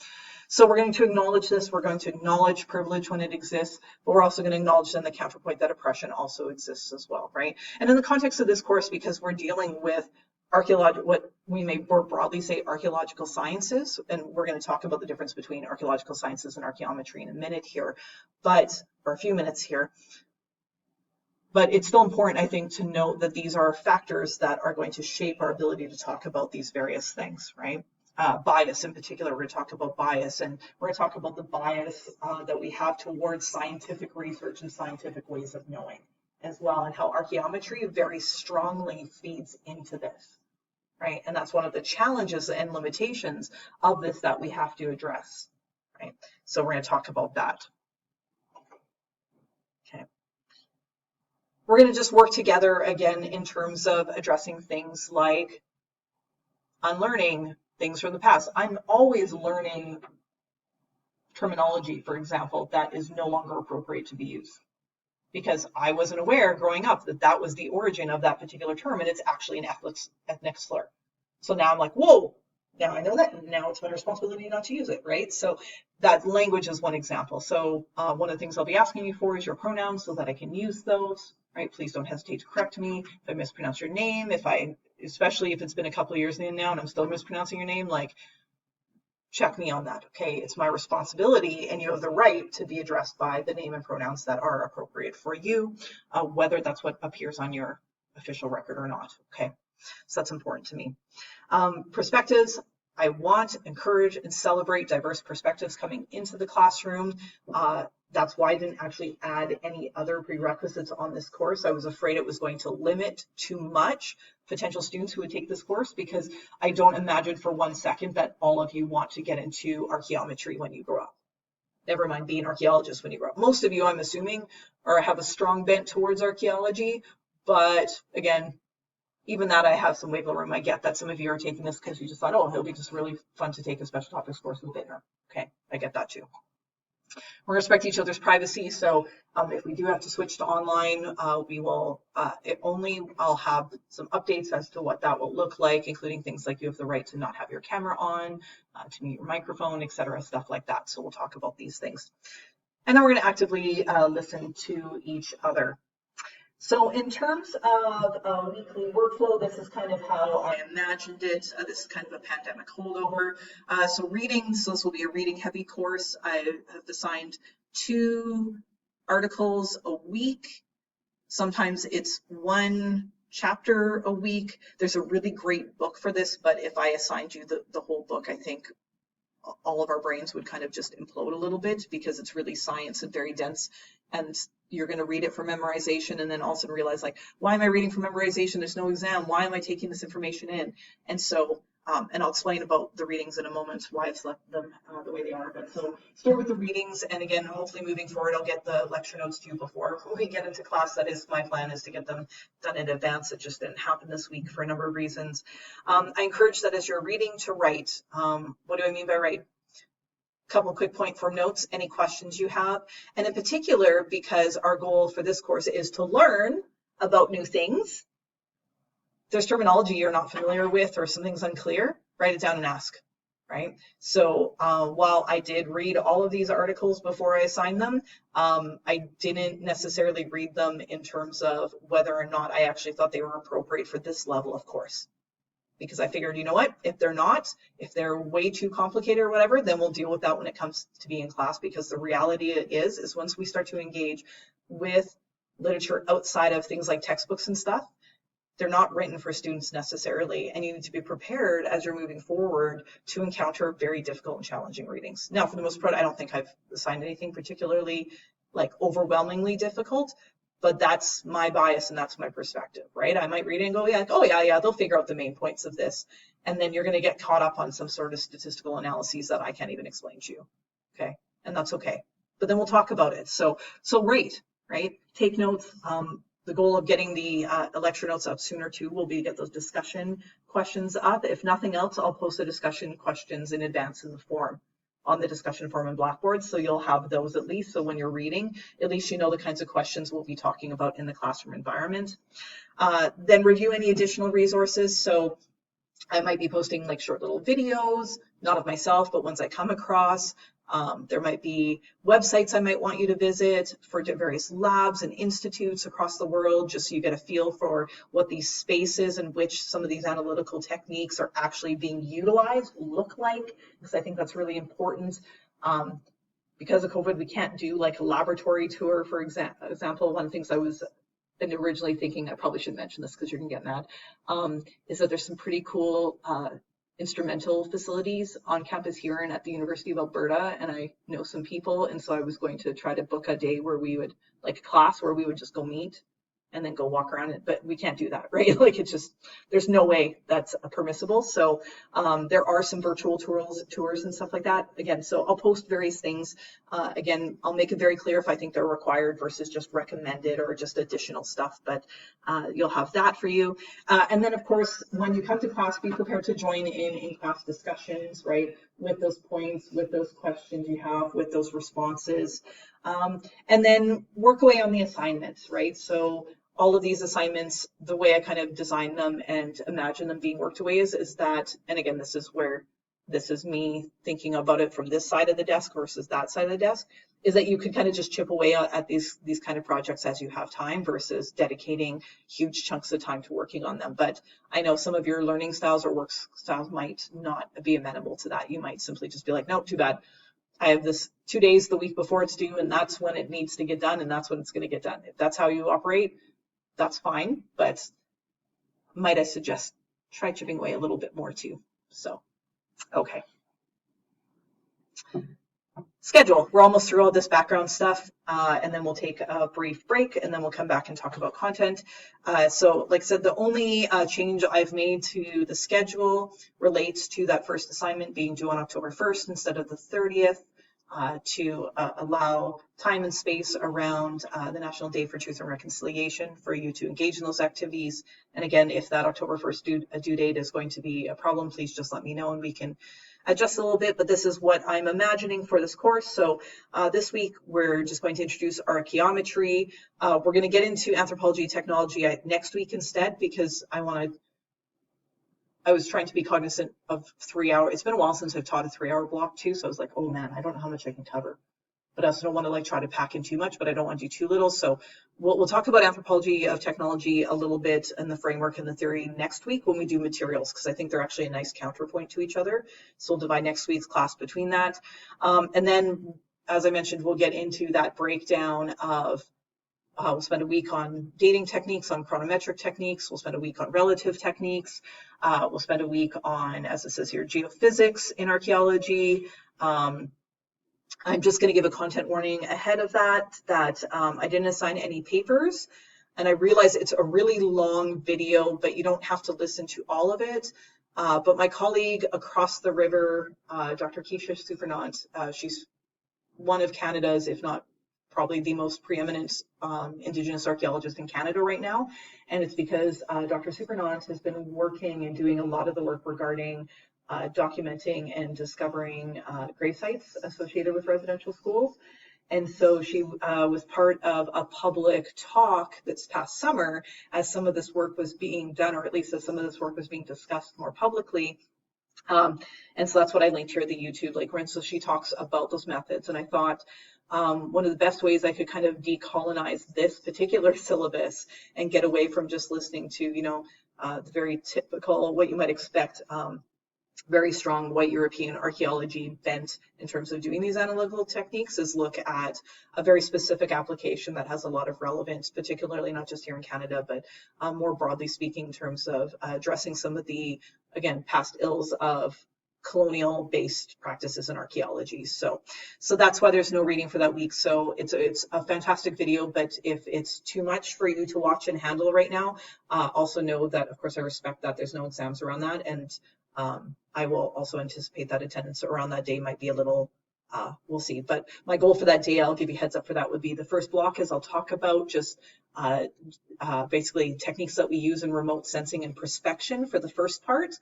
So we're going to acknowledge this. We're going to acknowledge privilege when it exists, but we're also going to acknowledge then the counterpoint that oppression also exists as well, right? And in the context of this course, because we're dealing with what we may more broadly say archaeological sciences, and we're going to talk about the difference between archaeological sciences and archaeometry in a minute here, or a few minutes here. But it's still important, I think, to note that these are factors that are going to shape our ability to talk about these various things, right? Bias in particular, we're going to talk about bias, and we're going to talk about the bias that we have towards scientific research and scientific ways of knowing as well, and how archaeometry very strongly feeds into this, right? And that's one of the challenges and limitations of this that we have to address, right? So we're going to talk about that. Okay. We're going to just work together again in terms of addressing things like unlearning things from the past. I'm always learning terminology, for example, that is no longer appropriate to be used because I wasn't aware growing up that that was the origin of that particular term, and it's actually an ethnic slur. So now I'm like, whoa, now I know that, and now it's my responsibility not to use it, right? So that language is one example. So one of the things I'll be asking you for is your pronouns so that I can use those, right? Please don't hesitate to correct me if I mispronounce your name, especially if it's been a couple of years in now and I'm still mispronouncing your name, like check me on that, okay? It's my responsibility, and you have the right to be addressed by the name and pronouns that are appropriate for you, whether that's what appears on your official record or not, okay? So that's important to me. Perspectives. I want, encourage, and celebrate diverse perspectives coming into the classroom. That's why I didn't actually add any other prerequisites on this course. I was afraid it was going to limit too much potential students who would take this course, because I don't imagine for 1 second that all of you want to get into archaeometry when you grow up. Never mind being archaeologists when you grow up. Most of you, I'm assuming, have a strong bent towards archaeology, but again, even that I have some wiggle room. I get that some of you are taking this because you just thought, oh, it'll be just really fun to take a special topics course with Bittner. Okay, I get that too. We're going to respect each other's privacy. So if we do have to switch to online, we will, I'll have some updates as to what that will look like, including things like you have the right to not have your camera on, to mute your microphone, etc., stuff like that. So we'll talk about these things. And then we're going to actively listen to each other. So in terms of a weekly workflow, this is kind of how I imagined it. This is kind of a pandemic holdover. So reading, so this will be a reading heavy course. I have assigned 2 articles a week. Sometimes it's 1 chapter a week. There's a really great book for this, but if I assigned you the whole book, I think all of our brains would kind of just implode a little bit, because it's really science and very dense, and you're going to read it for memorization and then all of a sudden realize, like, why am I reading for memorization? There's no exam. Why am I taking this information in? And so, and I'll explain about the readings in a moment, why I've selected them the way they are. But so start with the readings, and again, hopefully moving forward, I'll get the lecture notes to you before we get into class. That is my plan, is to get them done in advance. It just didn't happen this week for a number of reasons. I encourage that as you're reading to write. What do I mean by write? Couple quick point form notes, any questions you have, and in particular, because our goal for this course is to learn about new things. There's terminology you're not familiar with or something's unclear, write it down and ask, right? So while I did read all of these articles before I assigned them, I didn't necessarily read them in terms of whether or not I actually thought they were appropriate for this level of course. Because I figured, you know what, if they're not, if they're way too complicated or whatever, then we'll deal with that when it comes to being in class. Because the reality is once we start to engage with literature outside of things like textbooks and stuff, they're not written for students necessarily, and you need to be prepared as you're moving forward to encounter very difficult and challenging readings. Now, for the most part, I don't think I've assigned anything particularly like overwhelmingly difficult, but that's my bias and that's my perspective, right? I might read it and go, yeah, oh yeah, they'll figure out the main points of this. And then you're going to get caught up on some sort of statistical analyses that I can't even explain to you, okay? And that's okay. But then we'll talk about it. So rate, right? Take notes. The goal of getting the lecture notes up sooner too will be to get those discussion questions up. If nothing else, I'll post the discussion questions in advance in the form, on the discussion forum in Blackboard, so you'll have those at least. So when you're reading, at least you know the kinds of questions we'll be talking about in the classroom environment. Then review any additional resources. So I might be posting like short little videos, not of myself, but ones I come across. There might be websites I might want you to visit for various labs and institutes across the world, just so you get a feel for what these spaces in which some of these analytical techniques are actually being utilized look like, because I think that's really important. Because of COVID, we can't do like a laboratory tour, for example. One of the things I was originally thinking, I probably should mention this because you're gonna get mad, is that there's some pretty cool instrumental facilities on campus here and at the University of Alberta, and I know some people, and so I was going to try to book a day where we would, like a class where we would just go meet and then go walk around it, but we can't do that, right? Like it's just, there's no way that's permissible. So there are some virtual tours and stuff like that. Again, so I'll post various things. Again, I'll make it very clear if I think they're required versus just recommended or just additional stuff, but you'll have that for you. And then of course, when you come to class, be prepared to join in class discussions, right? With those points, with those questions you have, with those responses. And then work away on the assignments, right? So all of these assignments, the way I kind of design them and imagine them being worked away is that, and again, this is me thinking about it from this side of the desk versus that side of the desk, is that you could kind of just chip away at these kind of projects as you have time versus dedicating huge chunks of time to working on them. But I know some of your learning styles or work styles might not be amenable to that. You might simply just be like, nope, too bad. I have this 2 days the week before it's due, and that's when it needs to get done, and that's when it's going to get done. If that's how you operate, that's fine, but might I suggest try chipping away a little bit more too. So, okay. Schedule. We're almost through all this background stuff, and then we'll take a brief break, and then we'll come back and talk about content. So, like I said, the only change I've made to the schedule relates to that first assignment being due on October 1st instead of the 30th. To allow time and space around the National Day for Truth and Reconciliation for you to engage in those activities. And again, if that October 1st due date is going to be a problem, please just let me know and we can adjust a little bit, but this is what I'm imagining for this course. So this week, we're just going to introduce archaeometry. We're going to get into anthropology technology next week instead, because I was trying to be cognizant of 3 hours. It's been a while since I've taught a 3-hour block too. So I was like, oh man, I don't know how much I can cover. But I also don't want to like try to pack in too much, but I don't want to do too little. So we'll talk about anthropology of technology a little bit and the framework and the theory next week when we do materials, because I think they're actually a nice counterpoint to each other. So we'll divide next week's class between that. And then, as I mentioned, we'll get into that breakdown of We'll spend a week on dating techniques, on chronometric techniques. We'll spend a week on relative techniques. We'll spend a week on, as it says here, geophysics in archaeology. I'm just going to give a content warning ahead of that I didn't assign any papers. And I realize it's a really long video, but you don't have to listen to all of it. But my colleague across the river, Dr. Keisha Supernant, she's one of Canada's, if not probably the most preeminent Indigenous archaeologist in Canada right now. And it's because Dr. Supernant has been working and doing a lot of the work regarding documenting and discovering grave sites associated with residential schools. And so she was part of a public talk this past summer as some of this work was being done, or at least as some of this work was being discussed more publicly. And so that's what I linked here, the YouTube link, and so she talks about those methods. And I thought one of the best ways I could kind of decolonize this particular syllabus and get away from just listening to, the very typical, what you might expect, very strong white European archaeology bent in terms of doing these analytical techniques is look at a very specific application that has a lot of relevance, particularly not just here in Canada, but more broadly speaking in terms of addressing some of the, again, past ills of colonial-based practices in archaeology. So that's why there's no reading for that week. So it's a fantastic video, but if it's too much for you to watch and handle right now, also know that, of course, I respect that there's no exams around that, and I will also anticipate that attendance around that day might be a little, we'll see. But my goal for that day, I'll give you heads up for that, would be the first block is I'll talk about just basically techniques that we use in remote sensing and prospection for the first part.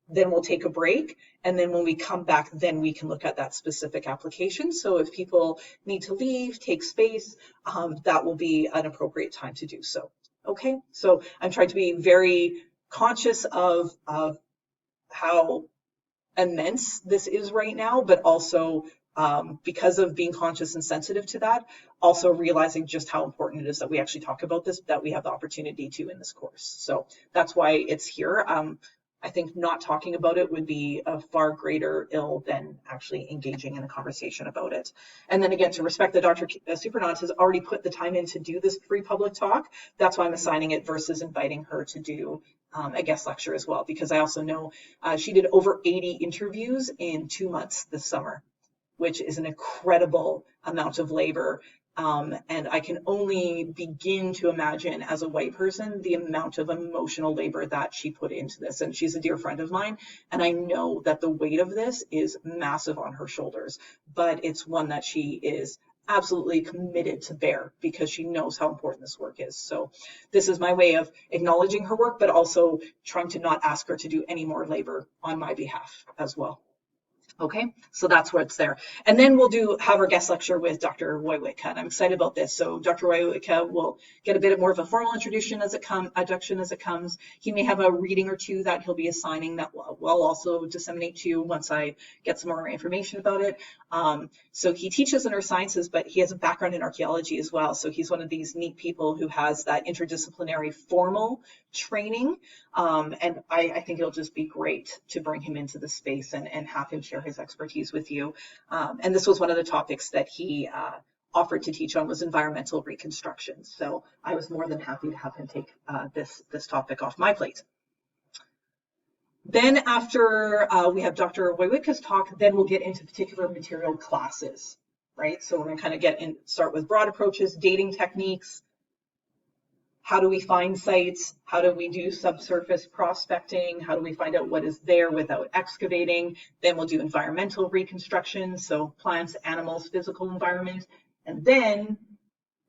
Then we'll take a break. And then when we come back, then we can look at that specific application. So if people need to leave, take space, that will be an appropriate time to do so. Okay, so I'm trying to be very conscious of how immense this is right now, but also because of being conscious and sensitive to that, also realizing just how important it is that we actually talk about this, that we have the opportunity to in this course. So that's why it's here. I think not talking about it would be a far greater ill than actually engaging in a conversation about it. And then again, to respect that Dr. Supernant has already put the time in to do this free public talk, that's why I'm assigning it versus inviting her to do a guest lecture as well, because I also know she did over 80 interviews in 2 months this summer, which is an incredible amount of labor. And I can only begin to imagine as a white person the amount of emotional labor that she put into this. And she's a dear friend of mine, and I know that the weight of this is massive on her shoulders, but it's one that she is absolutely committed to bear because she knows how important this work is. So this is my way of acknowledging her work, but also trying to not ask her to do any more labor on my behalf as well. Okay, so that's what's there. And then we'll have our guest lecture with Dr. Woywitka, and I'm excited about this. So Dr. Woywitka will get a bit more of a formal introduction as it comes. He may have a reading or two that he'll be assigning that we'll also disseminate to you once I get some more information about it. So he teaches in earth sciences, but he has a background in archaeology as well. So he's one of these neat people who has that interdisciplinary formal training. And I think it'll just be great to bring him into the space and have him share his expertise with you. And this was one of the topics that he offered to teach on, was environmental reconstruction. So I was more than happy to have him take this topic off my plate. Then after we have Dr. Woywitka's talk, then we'll get into particular material classes, right? So we're going to kind of start with broad approaches, dating techniques. How do we find sites? How do we do subsurface prospecting? How do we find out what is there without excavating? Then we'll do environmental reconstruction, so plants, animals, physical environment. And then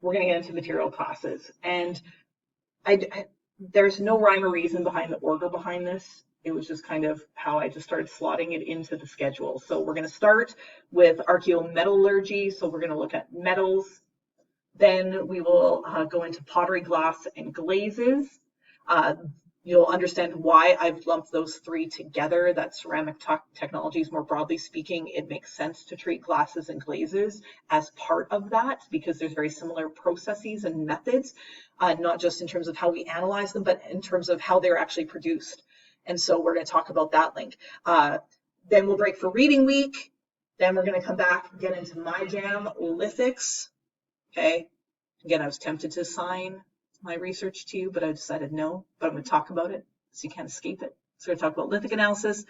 we're going to get into material classes. And there's no rhyme or reason behind the order behind this. It was just kind of how I just started slotting it into the schedule. So we're going to start with archaeometallurgy. So we're going to look at metals. Then we will go into pottery, glass, and glazes. You'll understand why I've lumped those three together. That ceramic technologies, more broadly speaking, it makes sense to treat glasses and glazes as part of that because there's very similar processes and methods, not just in terms of how we analyze them, but in terms of how they're actually produced. And so we're going to talk about that link. Then we'll break for reading week. Then we're going to come back and get into my jam, lithics. Okay, Again, I was tempted to assign my research to you, but I decided no, but I'm going to talk about it, so you can't escape it. So we're going to talk about lithic analysis,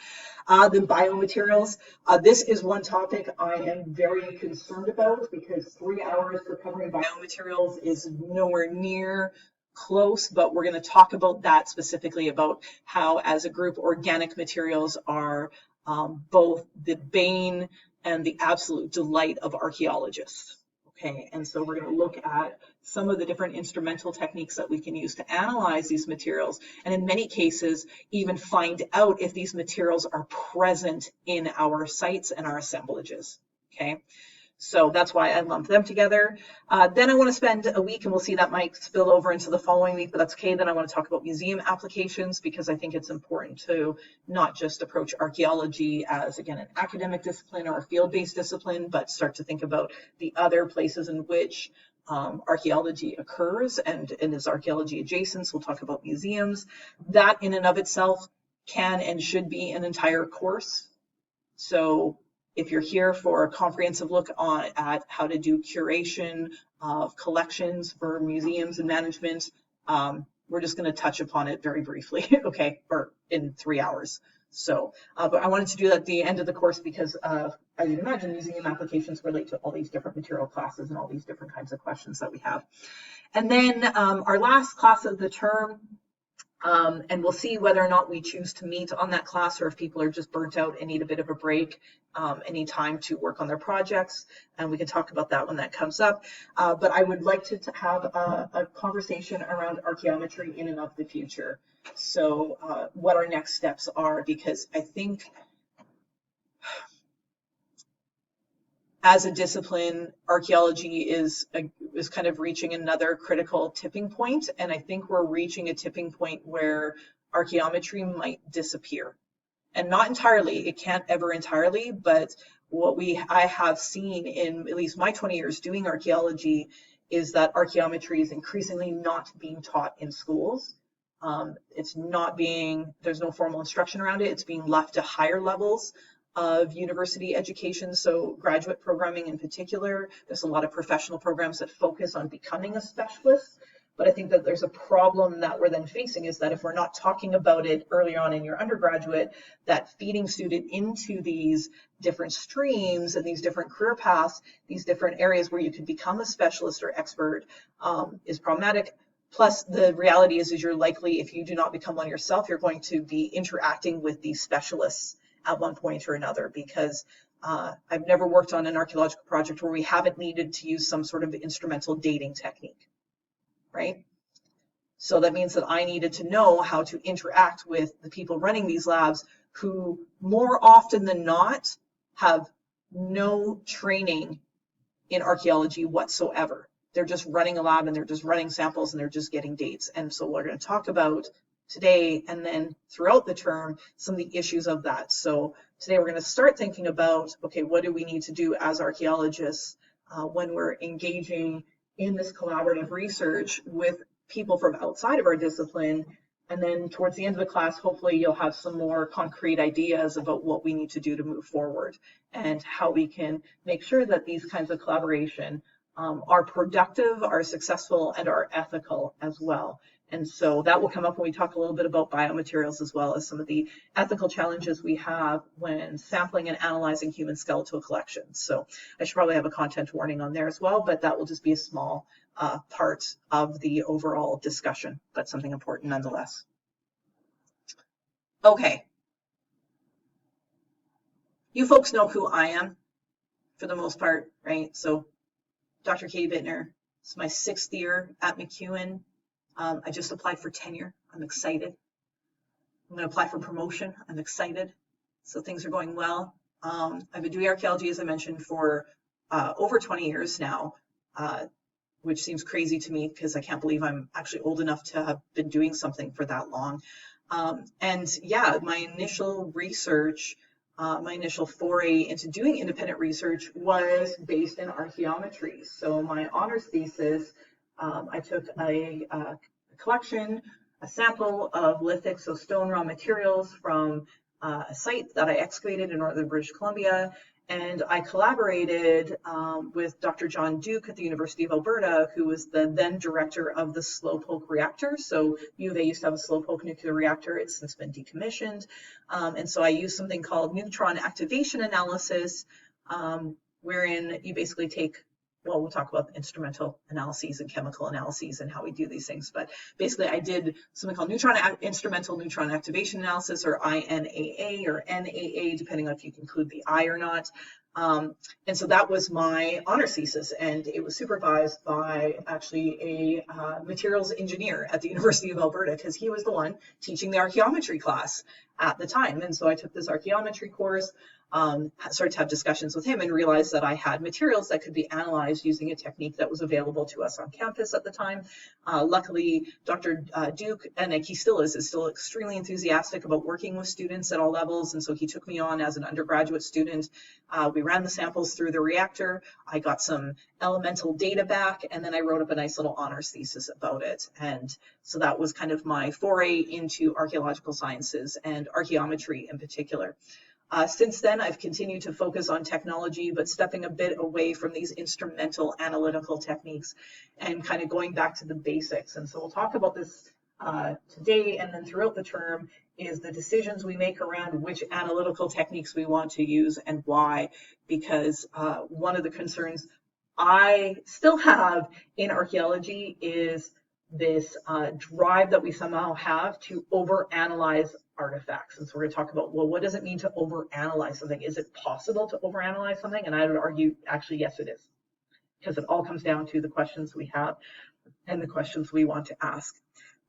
then biomaterials. This is one topic I am very concerned about, because 3 hours for covering biomaterials is nowhere near close, but we're going to talk about that specifically, about how as a group organic materials are both the bane and the absolute delight of archaeologists. Okay, and so we're going to look at some of the different instrumental techniques that we can use to analyze these materials, and in many cases even find out if these materials are present in our sites and our assemblages. Okay, so that's why I lumped them together. Then I want to spend a week, and we'll see that might spill over into the following week, but that's okay. Then I want to talk about museum applications, because I think it's important to not just approach archaeology as, again, an academic discipline or a field-based discipline, but start to think about the other places in which archaeology occurs and is archaeology adjacent. So we'll talk about museums. That in and of itself can and should be an entire course. So if you're here for a comprehensive look at how to do curation of collections for museums and management, we're just going to touch upon it very briefly, okay, or in 3 hours. So, but I wanted to do that at the end of the course because, as you can imagine, museum applications relate to all these different material classes and all these different kinds of questions that we have. And then our last class of the term, and we'll see whether or not we choose to meet on that class, or if people are just burnt out and need a bit of a break, any time to work on their projects, and we can talk about that when that comes up. But I would like to have a conversation around archaeometry in and of the future. So what our next steps are, because I think as a discipline, archaeology is kind of reaching another critical tipping point, and I think we're reaching a tipping point where archaeometry might disappear. And not entirely, it can't ever entirely, but what I have seen in at least my 20 years doing archaeology is that archaeometry is increasingly not being taught in schools. It's not being, there's no formal instruction around it. It's being left to higher levels of university education, so graduate programming in particular. There's a lot of professional programs that focus on becoming a specialist, but I think that there's a problem that we're then facing, is that if we're not talking about it early on in your undergraduate, that feeding student into these different streams and these different career paths, these different areas where you could become a specialist or expert, is problematic. Plus, the reality is you're likely, if you do not become one yourself, you're going to be interacting with these specialists at one point or another, because I've never worked on an archaeological project where we haven't needed to use some sort of instrumental dating technique, right? So that means that I needed to know how to interact with the people running these labs, who more often than not have no training in archaeology whatsoever. They're just running a lab and they're just running samples and they're just getting dates. And so we're going to talk about today and then throughout the term some of the issues of that. So today we're going to start thinking about, okay, what do we need to do as archaeologists when we're engaging in this collaborative research with people from outside of our discipline. And then towards the end of the class, hopefully you'll have some more concrete ideas about what we need to do to move forward and how we can make sure that these kinds of collaboration are productive, are successful, and are ethical as well. And so that will come up when we talk a little bit about biomaterials, as well as some of the ethical challenges we have when sampling and analyzing human skeletal collections. So I should probably have a content warning on there as well, but that will just be a small part of the overall discussion, but something important nonetheless. Okay. You folks know who I am for the most part, right? So Dr. Katie Bittner, it's my 6th year at MacEwan. I just applied for tenure. I'm excited. I'm going to apply for promotion. I'm excited. So things are going well. I've been doing archaeology, as I mentioned, for over 20 years now, which seems crazy to me because I can't believe I'm actually old enough to have been doing something for that long. And yeah, my initial research, my initial foray into doing independent research was based in archaeometry. So my honors thesis, I took a collection, a sample of lithic, so stone raw materials from a site that I excavated in northern British Columbia, And I collaborated with Dr. John Duke at the University of Alberta, who was the then director of the slowpoke reactor. So U of A used to have a slowpoke nuclear reactor. It's since been decommissioned. And so I used something called neutron activation analysis, wherein you basically take, well, we'll talk about instrumental analyses and chemical analyses and how we do these things. But basically, I did something called instrumental neutron activation analysis, or INAA or NAA, depending on if you include the I or not. And so that was my honors thesis, and it was supervised by actually a materials engineer at the University of Alberta, because he was the one teaching the archaeometry class at the time. And so I took this archaeometry course, started to have discussions with him, and realized that I had materials that could be analyzed using a technique that was available to us on campus at the time. Luckily, Dr. Duke, and he still is still extremely enthusiastic about working with students at all levels, and so he took me on as an undergraduate student. We ran the samples through the reactor. I got some elemental data back, and then I wrote up a nice little honors thesis about it. And so that was kind of my foray into archaeological sciences and archaeometry in particular. Since then, I've continued to focus on technology, but stepping a bit away from these instrumental analytical techniques and kind of going back to the basics. And so we'll talk about this today, and then throughout the term, is the decisions we make around which analytical techniques we want to use and why. Because one of the concerns I still have in archaeology is this drive that we somehow have to overanalyze artifacts. And so we're going to talk about, well, what does it mean to overanalyze something? Is it possible to overanalyze something? And I would argue, actually, yes, it is, because it all comes down to the questions we have and the questions we want to ask.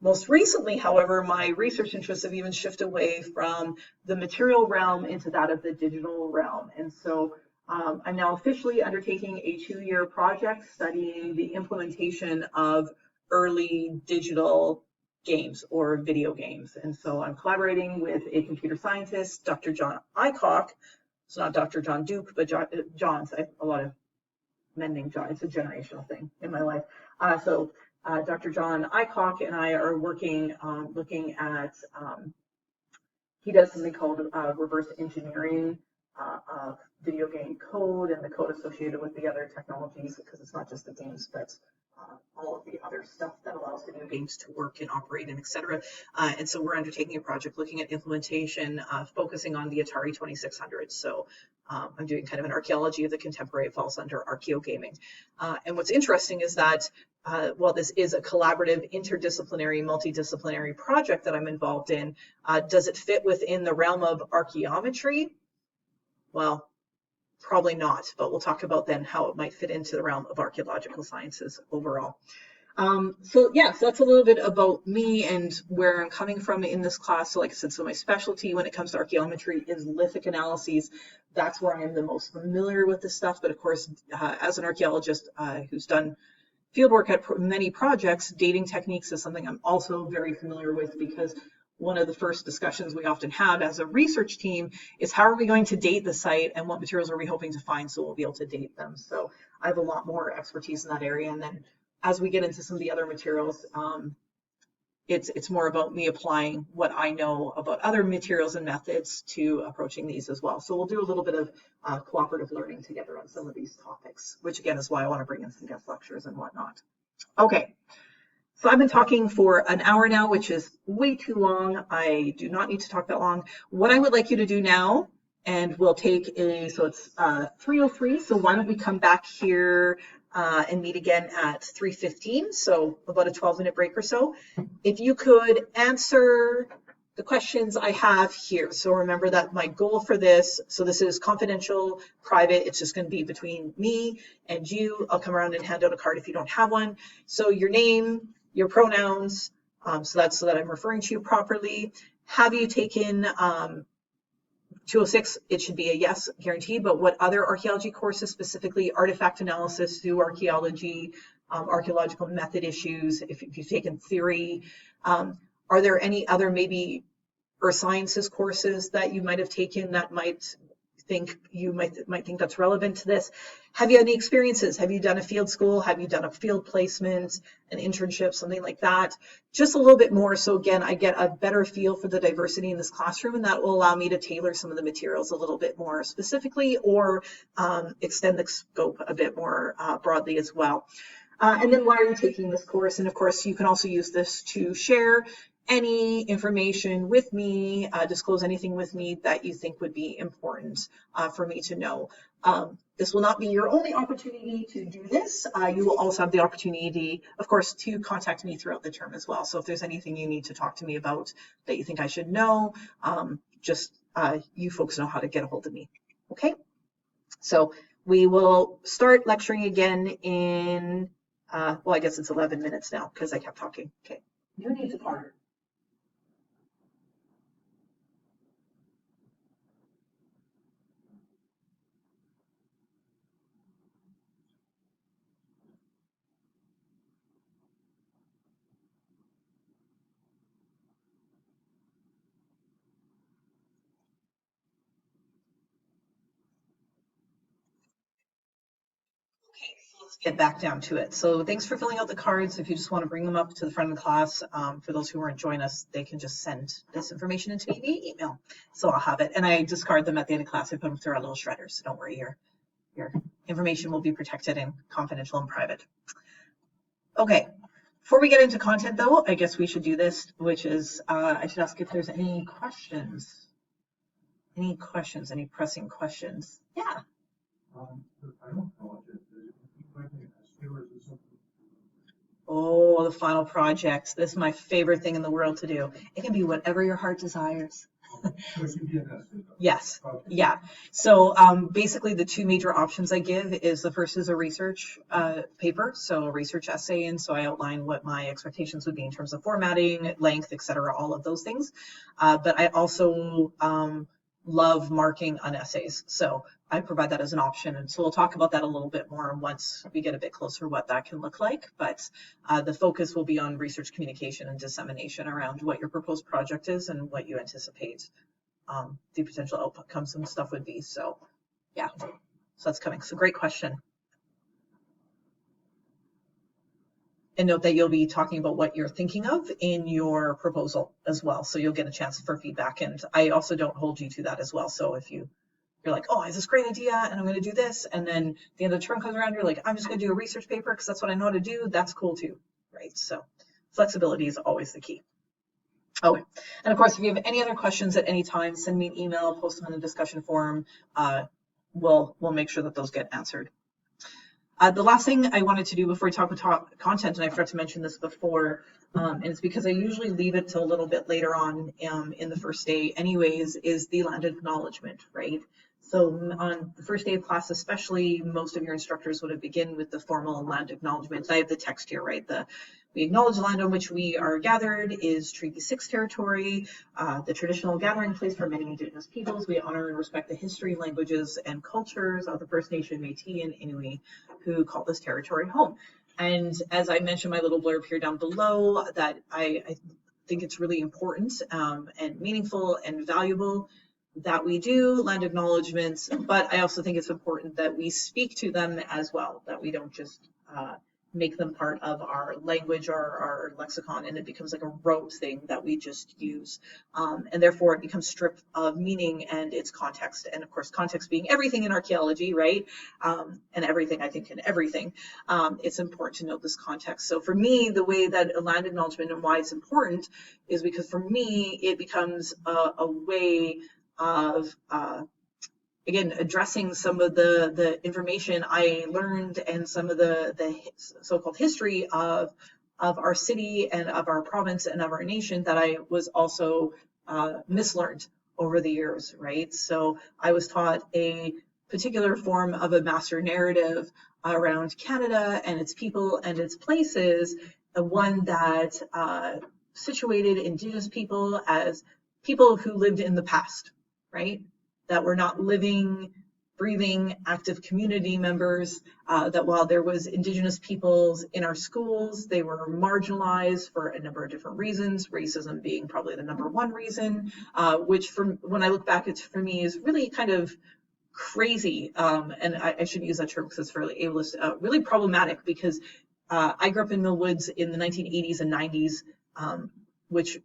Most recently, however, my research interests have even shifted away from the material realm into that of the digital realm. And so I'm now officially undertaking a 2-year project studying the implementation of early digital games or video games. And so I'm collaborating with a computer scientist, Dr. John Aycock. It's not Dr. John Duke, but John's. I have a lot of men named John. It's a generational thing in my life. Dr. John Aycock and I are working, looking at, he does something called reverse engineering of video game code and the code associated with the other technologies, because it's not just the games, but all of the other stuff that allows video games to work and operate and etc. And so we're undertaking a project looking at implementation, focusing on the Atari 2600. So I'm doing kind of an archaeology of the contemporary. It falls under archaeogaming. And what's interesting is that while this is a collaborative, interdisciplinary, multidisciplinary project that I'm involved in, does it fit within the realm of archaeometry? Well, probably not, but we'll talk about then how it might fit into the realm of archaeological sciences overall. So that's a little bit about me and where I'm coming from in this class. So like I said, so my specialty when it comes to archaeometry is lithic analyses. That's where I am the most familiar with this stuff. But of course, as an archaeologist who's done fieldwork at many projects, dating techniques is something I'm also very familiar with, because one of the first discussions we often have as a research team is how are we going to date the site and what materials are we hoping to find so we'll be able to date them. So I have a lot more expertise in that area. And then as we get into some of the other materials, it's more about me applying what I know about other materials and methods to approaching these as well. So we'll do a little bit of cooperative learning together on some of these topics, which again is why I want to bring in some guest lectures and whatnot. Okay. So I've been talking for an hour now, which is way too long. I do not need to talk that long. What I would like you to do now, and we'll take so it's 3:03, so why don't we come back here and meet again at 3:15, so about a 12-minute break or so. If you could answer the questions I have here. So remember that my goal for this, so this is confidential, private, it's just going to be between me and you. I'll come around and hand out a card if you don't have one. So your name, your pronouns, so that's so that I'm referring to you properly. Have you taken 206? It should be a yes, guaranteed, but what other archaeology courses, specifically artifact analysis, zoo archaeology, archaeological method issues, if you've taken theory, are there any other maybe earth sciences courses that you might have taken that might think you might think that's relevant to this. Have you had any experiences? Have you done a field school? Have you done a field placement, an internship, something like that? Just a little bit more. So again, I get a better feel for the diversity in this classroom, and that will allow me to tailor some of the materials a little bit more specifically, or extend the scope a bit more broadly as well. And then why are you taking this course? And of course, you can also use this to share any information with me, disclose anything with me that you think would be important for me to know. This will not be your only opportunity to do this. You will also have the opportunity, of course, to contact me throughout the term as well. So if there's anything you need to talk to me about that you think I should know, you folks know how to get a hold of me. Okay, so we will start lecturing again in, well, I guess it's 11 minutes now because I kept talking. Okay, who needs a card? Okay, so let's get back down to it. So thanks for filling out the cards. If you just want to bring them up to the front of the class, for those who weren't joining us, they can just send this information into me via email. So I'll have it. And I discard them at the end of class. I put them through our little shredders. So don't worry, your information will be protected and confidential and private. Okay, before we get into content though, I guess we should do this, which is, I should ask if there's any questions. Any questions, any pressing questions? Yeah. I don't know if Oh, the final project. This is my favorite thing in the world to do. It can be whatever your heart desires. Yes. Yeah. So basically the two major options I give is the first is a research paper, so a research essay. And so I outline what my expectations would be in terms of formatting, length, et cetera, all of those things. But I also love marking on essays. So I provide that as an option. And so we'll talk about that a little bit more once we get a bit closer what that can look like. But the focus will be on research communication and dissemination around what your proposed project is and what you anticipate the potential outcomes and stuff would be. So yeah, so that's coming. So great question. And note that you'll be talking about what you're thinking of in your proposal as well. So you'll get a chance for feedback. And I also don't hold you to that as well. So if you're like, oh, I have this great idea and I'm going to do this. And then the end of the term comes around, you're like, I'm just going to do a research paper because that's what I know how to do. That's cool too, right? So flexibility is always the key. Okay. And of course, if you have any other questions at any time, send me an email, post them in the discussion forum. We'll make sure that those get answered. The last thing I wanted to do before we talk about content, and I forgot to mention this before, and it's because I usually leave it till a little bit later on in the first day anyways, is the land acknowledgement, right? So on the first day of class especially, most of your instructors would begin with the formal land acknowledgement. I have the text here, right? We acknowledge the land on which we are gathered is Treaty 6 territory, the traditional gathering place for many Indigenous peoples. We honor and respect the history, languages, and cultures of the First Nation, Métis, and Inuit who call this territory home. And as I mentioned my little blurb here down below, that I think it's really important and meaningful and valuable that we do land acknowledgements, but I also think it's important that we speak to them as well, that we don't just make them part of our language or our lexicon and it becomes like a rote thing that we just use. And therefore it becomes stripped of meaning and its context. And of course, context being everything in archaeology, right? And everything, I think in everything, it's important to know this context. So for me, the way that a land acknowledgement and why it's important is because for me, it becomes a way of again addressing some of the information I learned and some of the so-called history of our city and of our province and of our nation that I was also mislearned over the years, right? So I was taught a particular form of a master narrative around Canada and its people and its places, one that situated Indigenous people as people who lived in the past, right? That were not living, breathing, active community members, that while there was Indigenous peoples in our schools, they were marginalized for a number of different reasons, racism being probably the number one reason, which when I look back, it's for me is really kind of crazy, and I shouldn't use that term because it's fairly ableist, really problematic, because I grew up in Mill Woods in the 1980s and 90s, which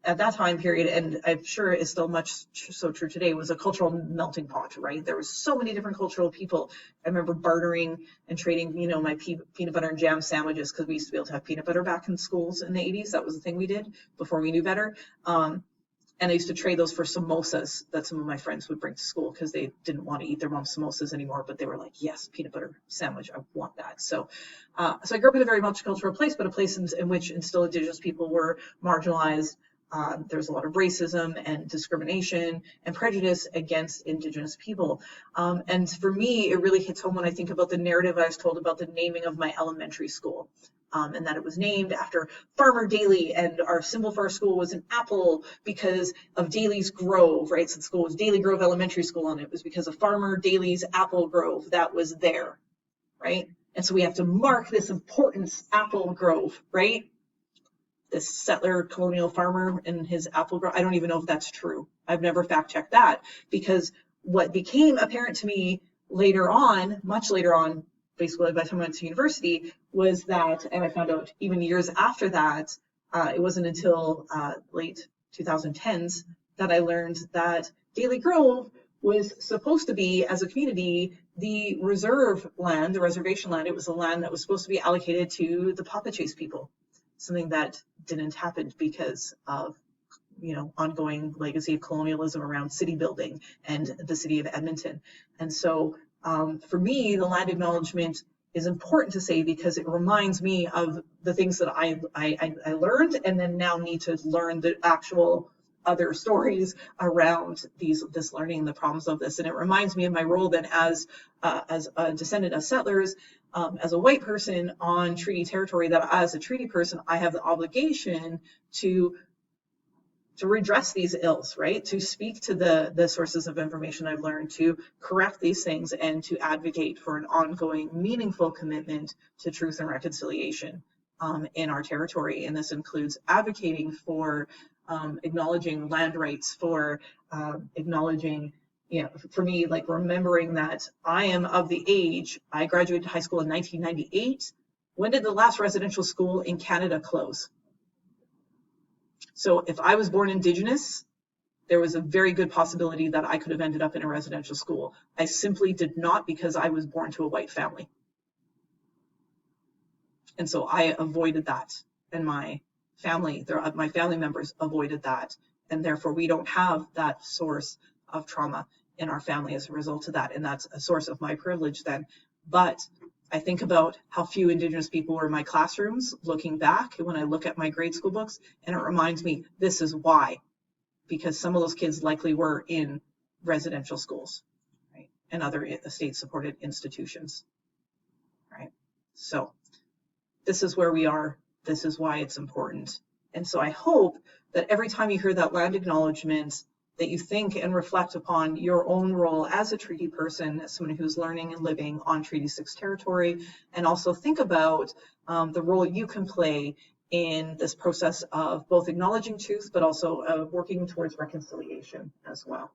at that time period, and I'm sure is still much so true today, was a cultural melting pot, right? There was so many different cultural people. I remember bartering and trading, my peanut butter and jam sandwiches, because we used to be able to have peanut butter back in schools in the 80s. That was the thing we did before we knew better. And I used to trade those for samosas that some of my friends would bring to school, because they didn't want to eat their mom's samosas anymore, but they were like, yes, peanut butter sandwich, I want that. So I grew up in a very multicultural place, but a place in which still Indigenous people were marginalized. There's a lot of racism and discrimination and prejudice against Indigenous people. And for me, it really hits home when I think about the narrative I was told about the naming of my elementary school. And that it was named after Farmer Daly, and our symbol for our school was an apple because of Daly's Grove, right? So the school was Daly Grove Elementary School, and it was because of Farmer Daly's apple grove that was there, right? And so we have to mark this importance, apple grove, right? This settler colonial farmer and his apple grove. I don't even know if that's true. I've never fact checked that, because what became apparent to me later on, much later on, basically by the time I went to university, was that, and I found out even years after that, it wasn't until late 2010s that I learned that Daly Grove was supposed to be, as a community, the reserve land, the reservation land. It was the land that was supposed to be allocated to the Papachase people, something that didn't happen because of ongoing legacy of colonialism around city building and the city of Edmonton. And so for me, the land acknowledgement is important to say, because it reminds me of the things that I learned, and then now need to learn the actual other stories around this learning, the problems of this. And it reminds me of my role then as a descendant of settlers, as a white person on treaty territory, that as a treaty person, I have the obligation to redress these ills, right? To speak to the sources of information I've learned, to correct these things, and to advocate for an ongoing, meaningful commitment to truth and reconciliation in our territory. And this includes advocating for acknowledging land rights, for acknowledging, for me, like remembering that I am of the age, I graduated high school in 1998. When did the last residential school in Canada close? So if I was born Indigenous, there was a very good possibility that I could have ended up in a residential school. I simply did not, because I was born to a white family. And so I avoided that, and my family members avoided that. And therefore we don't have that source of trauma in our family as a result of that. And that's a source of my privilege then. But I think about how few Indigenous people were in my classrooms looking back when I look at my grade school books, and it reminds me this is why, because some of those kids likely were in residential schools, right, and other state-supported institutions, right? So this is where we are. This is why it's important. And so I hope that every time you hear that land acknowledgement, that you think and reflect upon your own role as a treaty person, as someone who's learning and living on Treaty 6 territory, and also think about the role you can play in this process of both acknowledging truth, but also working towards reconciliation as well.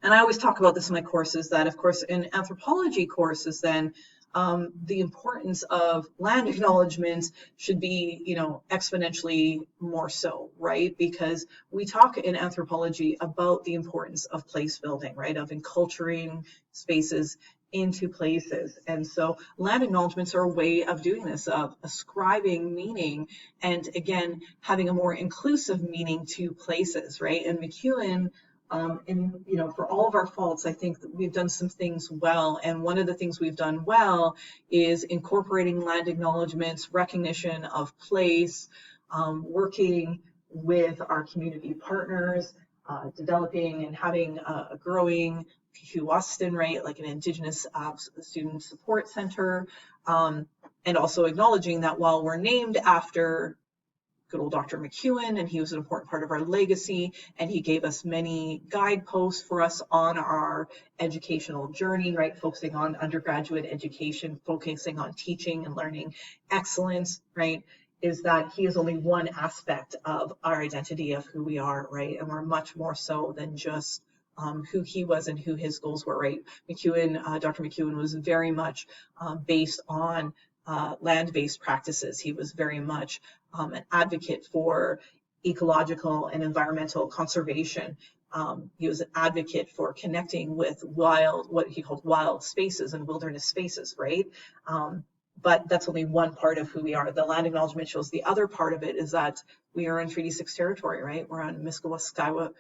And I always talk about this in my courses, that of course in anthropology courses then, the importance of land acknowledgements should be, exponentially more so, right? Because we talk in anthropology about the importance of place building, right? Of enculturating spaces into places. And so land acknowledgements are a way of doing this, of ascribing meaning, and again, having a more inclusive meaning to places, right? And McEwen, for all of our faults, I think that we've done some things well. And one of the things we've done well is incorporating land acknowledgements, recognition of place, working with our community partners, developing and having a growing Wuston, right, like an Indigenous student support center, and also acknowledging that while we're named after good old Dr. McEwen, and he was an important part of our legacy, and he gave us many guideposts for us on our educational journey, right, focusing on undergraduate education, focusing on teaching and learning excellence, right, is that he is only one aspect of our identity of who we are, right, and we're much more so than just who he was and who his goals were, right? Dr. McEwen was very much based on land-based practices. He was very much an advocate for ecological and environmental conservation. He was an advocate for connecting with what he called wild spaces and wilderness spaces, right? But that's only one part of who we are. The land acknowledgement shows the other part of it is that we are in Treaty 6 territory, right? We're on Miskawaskywakan.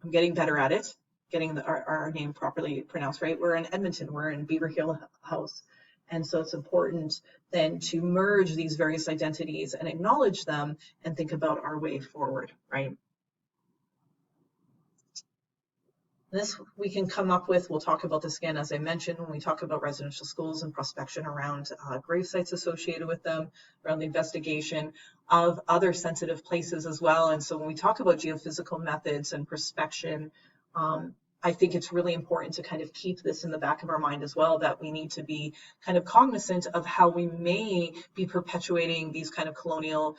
I'm getting better at it, getting our name properly pronounced, right? We're in Edmonton, we're in Beaver Hill House. And so it's important then to merge these various identities and acknowledge them and think about our way forward, right? This we can come up with, we'll talk about this again, as I mentioned, when we talk about residential schools and prospection around grave sites associated with them, around the investigation of other sensitive places as well. And so when we talk about geophysical methods and prospection, I think it's really important to kind of keep this in the back of our mind as well, that we need to be kind of cognizant of how we may be perpetuating these kind of colonial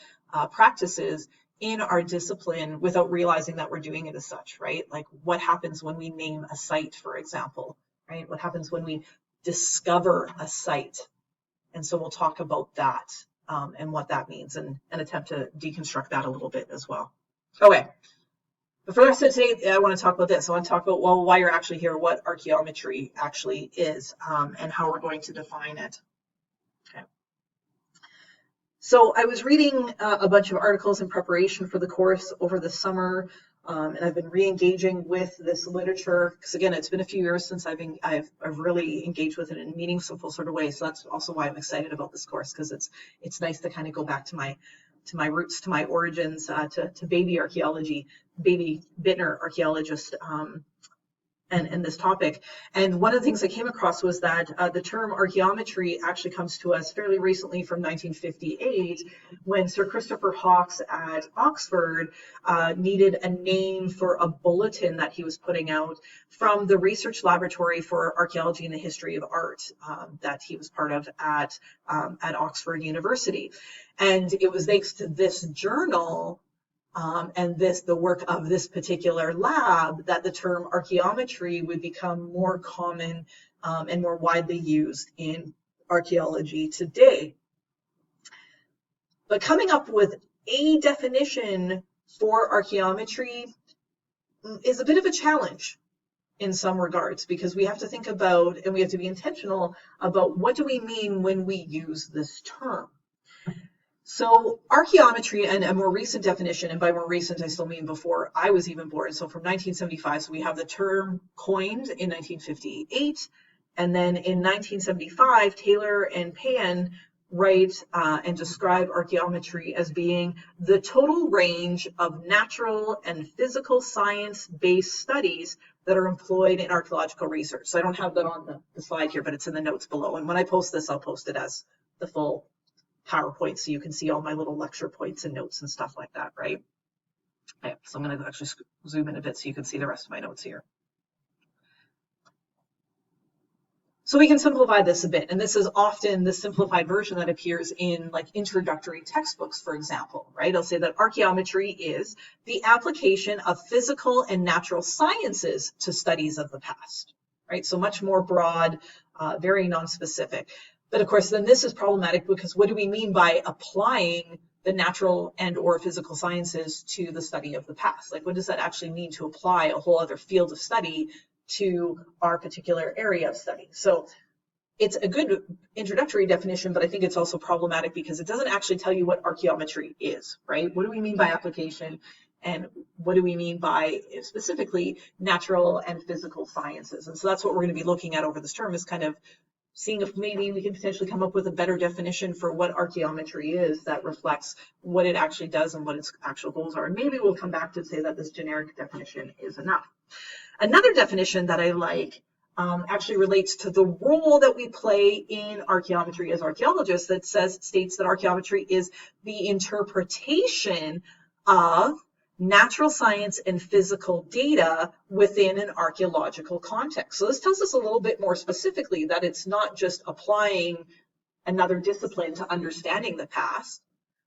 practices in our discipline without realizing that we're doing it as such, right? Like what happens when we name a site, for example, right? What happens when we discover a site? And so we'll talk about that and what that means and attempt to deconstruct that a little bit as well. Okay. But for the rest of today, I want to talk about this. I want to talk about, well, why you're actually here, what archaeometry actually is, and how we're going to define it. Okay. So I was reading a bunch of articles in preparation for the course over the summer, and I've been re-engaging with this literature because, again, it's been a few years since I've really engaged with it in a meaningful sort of way. So that's also why I'm excited about this course, because it's nice to kind of go back to my roots, to my origins, to baby archaeology, baby Bittner archaeologist, and this topic. And one of the things I came across was that the term archaeometry actually comes to us fairly recently from 1958, when Sir Christopher Hawkes at Oxford needed a name for a bulletin that he was putting out from the Research Laboratory for Archaeology and the History of Art that he was part of at Oxford University. And it was thanks to this journal and the work of this particular lab that the term archaeometry would become more common and more widely used in archaeology today. But coming up with a definition for archaeometry is a bit of a challenge in some regards, because we have to think about, and we have to be intentional about, what do we mean when we use this term? So archaeometry, and a more recent definition, and by more recent I still mean before I was even born, so from 1975, so we have the term coined in 1958, and then in 1975 Taylor and Pan write and describe archaeometry as being the total range of natural and physical science-based studies that are employed in archaeological research. So I don't have that on the slide here, but it's in the notes below, and when I post this, I'll post it as the full PowerPoint so you can see all my little lecture points and notes and stuff like that, right? Okay, so I'm going to actually zoom in a bit so you can see the rest of my notes here. So we can simplify this a bit, and this is often the simplified version that appears in like introductory textbooks, for example, right? I'll say that archaeometry is the application of physical and natural sciences to studies of the past, right? So much more broad, very non-specific. But of course, then this is problematic, because what do we mean by applying the natural and or physical sciences to the study of the past? Like, what does that actually mean to apply a whole other field of study to our particular area of study? So it's a good introductory definition, but I think it's also problematic because it doesn't actually tell you what archaeometry is, right? What do we mean by application? And what do we mean by specifically natural and physical sciences? And so that's what we're going to be looking at over this term, is kind of seeing if maybe we can potentially come up with a better definition for what archaeometry is that reflects what it actually does and what its actual goals are. And maybe we'll come back to say that this generic definition is enough. Another definition that I like actually relates to the role that we play in archaeometry as archaeologists, that states that archaeometry is the interpretation of natural science and physical data within an archaeological context. So this tells us a little bit more specifically that it's not just applying another discipline to understanding the past,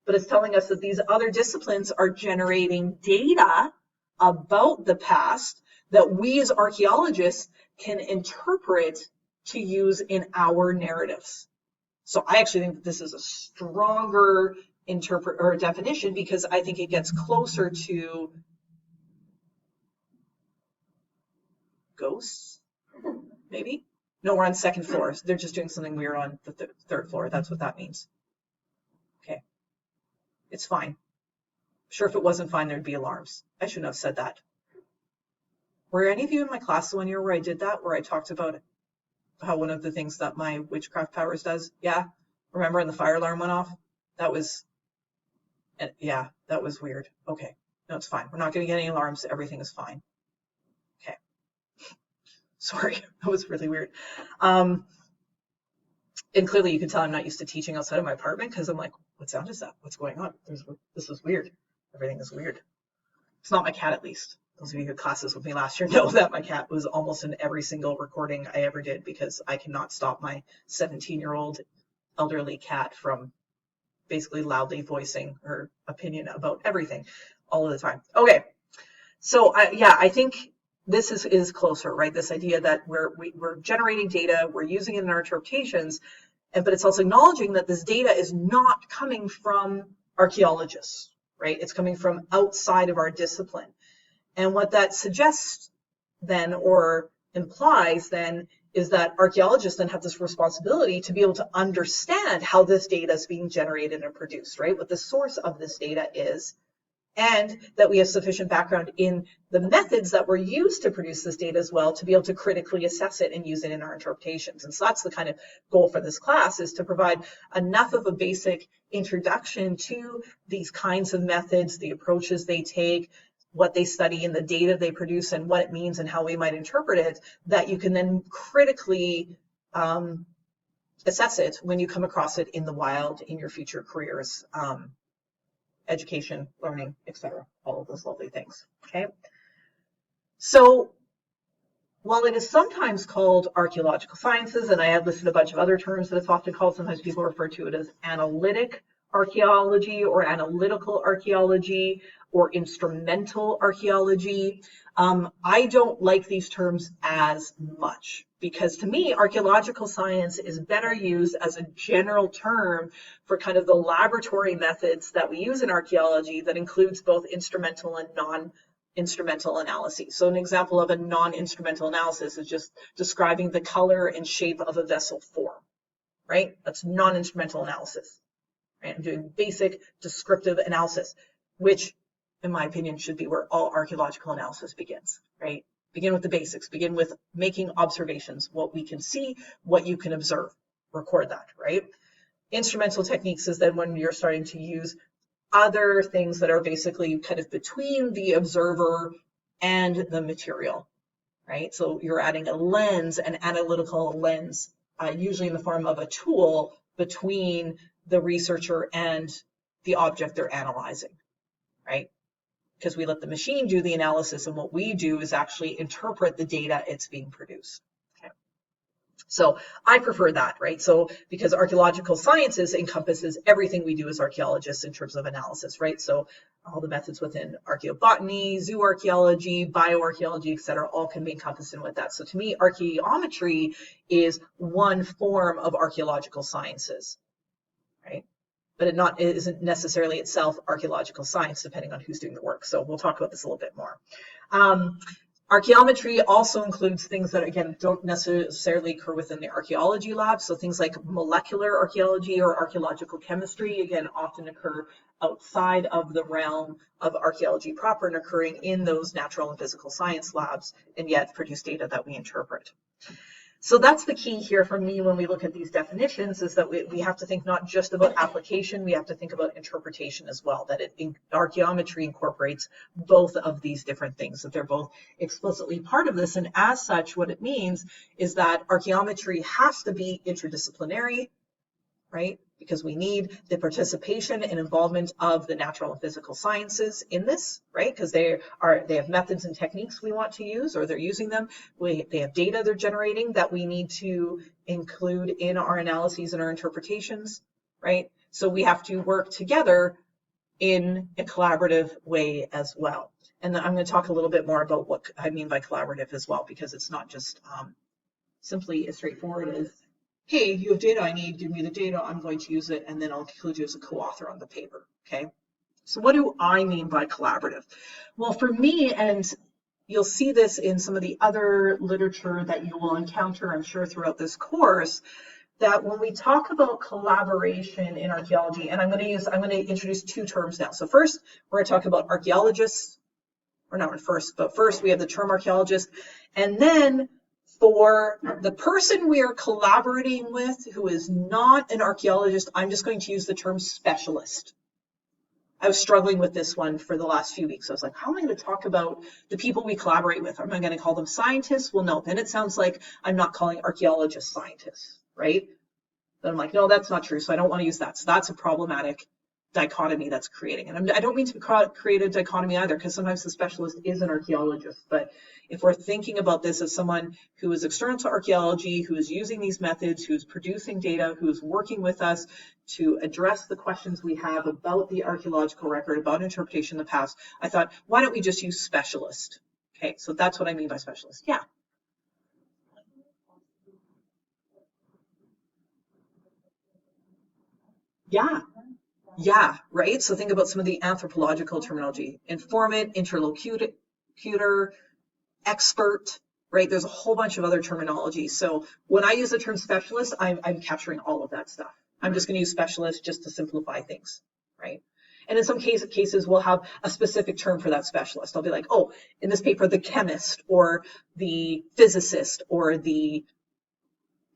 but it's telling us that these other disciplines are generating data about the past that we as archaeologists can interpret to use in our narratives. So I actually think that this is a stronger definition, because I think it gets closer to ghosts, maybe? No, we're on second floor. They're just doing something weird on the third floor. That's what that means. Okay. It's fine. Sure, if it wasn't fine, there'd be alarms. I shouldn't have said that. Were any of you in my class the 1 year where I did that, where I talked about how one of the things that my witchcraft powers does? Yeah. Remember, and the fire alarm went off? That was, yeah, that was weird. Okay. No, it's fine. We're not going to get any alarms. Everything is fine. Okay. Sorry, that was really weird. And clearly you can tell I'm not used to teaching outside of my apartment, because I'm like, what sound is that? What's going on? This is weird. Everything is weird. It's not my cat, at least. Those of you who had classes with me last year know that my cat was almost in every single recording I ever did, because I cannot stop my 17-year-old elderly cat from basically loudly voicing her opinion about everything all of the time. Okay, so yeah, I think this is closer, right? This idea that we're generating data, we're using it in our interpretations, but it's also acknowledging that this data is not coming from archaeologists, right? It's coming from outside of our discipline. And what that suggests then, or implies then, is that archaeologists then have this responsibility to be able to understand how this data is being generated and produced, right? What the source of this data is, and that we have sufficient background in the methods that were used to produce this data as well, to be able to critically assess it and use it in our interpretations. And so that's the kind of goal for this class, is to provide enough of a basic introduction to these kinds of methods, the approaches they take, what they study, and the data they produce, and what it means and how we might interpret it, that you can then critically assess it when you come across it in the wild, in your future careers, education, learning, etc., all of those lovely things. Okay. So while it is sometimes called archaeological sciences, and I have listed a bunch of other terms that it's often called, sometimes people refer to it as analytic archaeology or analytical archaeology or instrumental archaeology. I don't like these terms as much, because to me, archaeological science is better used as a general term for kind of the laboratory methods that we use in archaeology that includes both instrumental and non-instrumental analyses. So an example of a non-instrumental analysis is just describing the color and shape of a vessel form, right? That's non-instrumental analysis, right? I'm doing basic descriptive analysis, which in my opinion should be where all archaeological analysis begins, right? Begin with the basics, begin with making observations, what we can see, what you can observe, record that, right? Instrumental techniques is then when you're starting to use other things that are basically kind of between the observer and the material, right? So you're adding a lens, an analytical lens, usually in the form of a tool between the researcher and the object they're analyzing, right? Because we let the machine do the analysis, and what we do is actually interpret the data it's being produced. Okay. So I prefer that, right? So because archaeological sciences encompasses everything we do as archaeologists in terms of analysis, right? So all the methods within archaeobotany, zoo archaeology, bioarchaeology, et cetera, all can be encompassed in with that. So to me, archaeometry is one form of archaeological sciences, right? But it isn't necessarily itself archaeological science, depending on who's doing the work. So we'll talk about this a little bit more. Archaeometry also includes things that, again, don't necessarily occur within the archaeology lab. So things like molecular archaeology or archaeological chemistry, again, often occur outside of the realm of archaeology proper and occurring in those natural and physical science labs, and yet produce data that we interpret. So that's the key here for me when we look at these definitions, is that we have to think not just about application, we have to think about interpretation as well, that archaeometry incorporates both of these different things, that they're both explicitly part of this. And as such, what it means is that archaeometry has to be interdisciplinary, right? Because we need the participation and involvement of the natural and physical sciences in this, right? Because they have methods and techniques we want to use, or they're using them. They have data they're generating that we need to include in our analyses and our interpretations, right? So we have to work together in a collaborative way as well. And I'm going to talk a little bit more about what I mean by collaborative as well, because it's not just simply as straightforward as, hey, you have data I need, give me the data, I'm going to use it, and then I'll include you as a co-author on the paper, okay? So what do I mean by collaborative? Well, for me, and you'll see this in some of the other literature that you will encounter, I'm sure, throughout this course, that when we talk about collaboration in archaeology, and I'm going to introduce two terms now. So first, we're going to talk about archaeologists, or not first, but first we have the term archaeologist, and then for the person we are collaborating with who is not an archaeologist, I'm just going to use the term specialist. I was struggling with this one for the last few weeks. I was like, how am I going to talk about the people we collaborate with? Am I going to call them scientists? Well, no, then it sounds like I'm not calling archaeologists scientists, right? Then I'm like, no, that's not true. So I don't want to use that. So that's a problematic dichotomy that's creating. And I don't mean to create a dichotomy either, because sometimes the specialist is an archaeologist. But if we're thinking about this as someone who is external to archaeology, who is using these methods, who's producing data, who's working with us to address the questions we have about the archaeological record, about interpretation in the past, I thought, why don't we just use specialist? Okay, so that's what I mean by specialist. Yeah. Yeah, right? So think about some of the anthropological terminology: informant, interlocutor, expert, right? There's a whole bunch of other terminology. So when I use the term specialist, I'm capturing all of that stuff. I'm just going to use specialist just to simplify things, right? And in some cases, we'll have a specific term for that specialist. I'll be like, oh, in this paper, the chemist or the physicist or the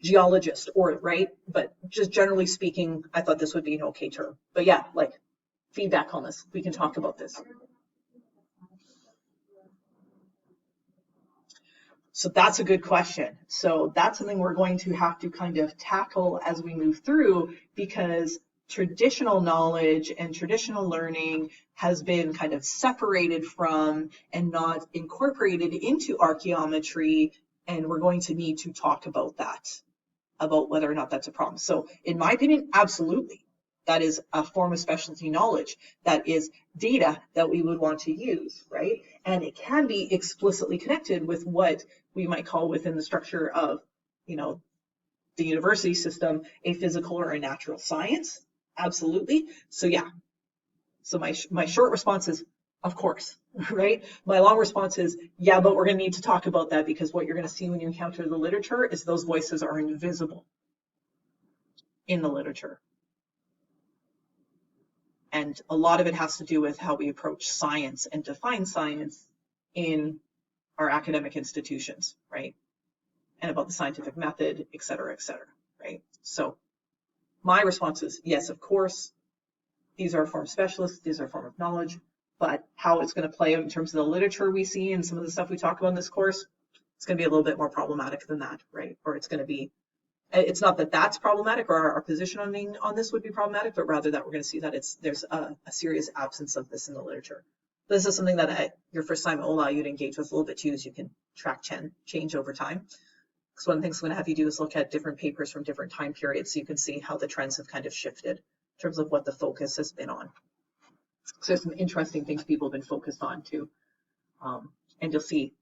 geologist, or right? But just generally speaking, I thought this would be an okay term. But yeah, like feedback on this. We can talk about this. So that's a good question. So that's something we're going to have to kind of tackle as we move through, because traditional knowledge and traditional learning has been kind of separated from and not incorporated into archaeometry, and we're going to need to talk about that, about whether or not that's a problem. So in my opinion, absolutely. That is a form of specialty knowledge. That is data that we would want to use, right? And it can be explicitly connected with what we might call within the structure of, the university system, a physical or a natural science. Absolutely. So yeah. So my short response is, of course, right? My long response is, yeah, but we're going to need to talk about that, because what you're going to see when you encounter the literature is those voices are invisible in the literature. And a lot of it has to do with how we approach science and define science in our academic institutions, right? And about the scientific method, et cetera, right? So my response is, yes, of course, these are a form of specialists, these are a form of knowledge, but how it's going to play out in terms of the literature we see and some of the stuff we talk about in this course, it's going to be a little bit more problematic than that, right? Or it's going to be, it's not that that's problematic or our position on this would be problematic, but rather that we're going to see that there's a serious absence of this in the literature. This is something that your first time will allow you to engage with a little bit too, as you can track change over time. Because one of the things I'm going to have you do is look at different papers from different time periods, so you can see how the trends have kind of shifted in terms of what the focus has been on. So there's some interesting things people have been focused on too. And you'll see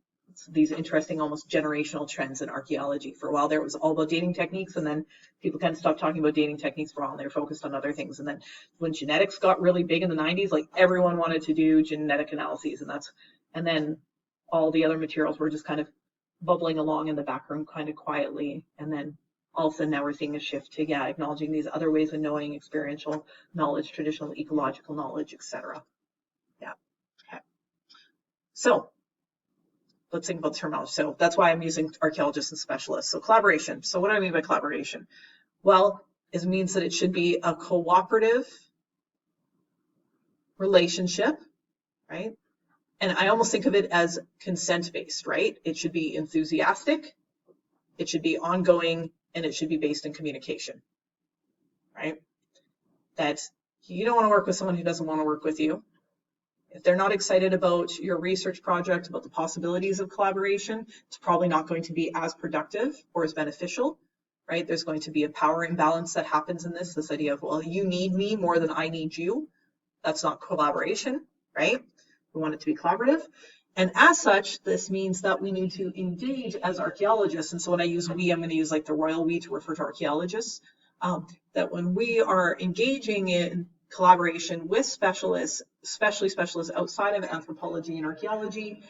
these interesting, almost generational trends in archaeology. For a while there, it was all about dating techniques, and then people kind of stopped talking about dating techniques for a while, and they were focused on other things. And then when genetics got really big in the 90s, like everyone wanted to do genetic analyses, and then all the other materials were just kind of bubbling along in the background kind of quietly. And then all of a sudden now we're seeing a shift to, acknowledging these other ways of knowing, experiential knowledge, traditional ecological knowledge, etc. Yeah. Okay. So let's think about terminology. So that's why I'm using archaeologists and specialists. So collaboration. So what do I mean by collaboration? Well, it means that it should be a cooperative relationship, right? And I almost think of it as consent-based, right? It should be enthusiastic, it should be ongoing, and it should be based in communication, right? That you don't want to work with someone who doesn't want to work with you. If they're not excited about your research project, about the possibilities of collaboration, it's probably not going to be as productive or as beneficial, right? There's going to be a power imbalance that happens in this idea of, well, you need me more than I need you. That's not collaboration, right? We want it to be collaborative. And as such, this means that we need to engage as archaeologists. And so when I use we, I'm going to use like the royal we to refer to archaeologists. That when we are engaging in collaboration with specialists, especially specialists outside of anthropology and archaeology,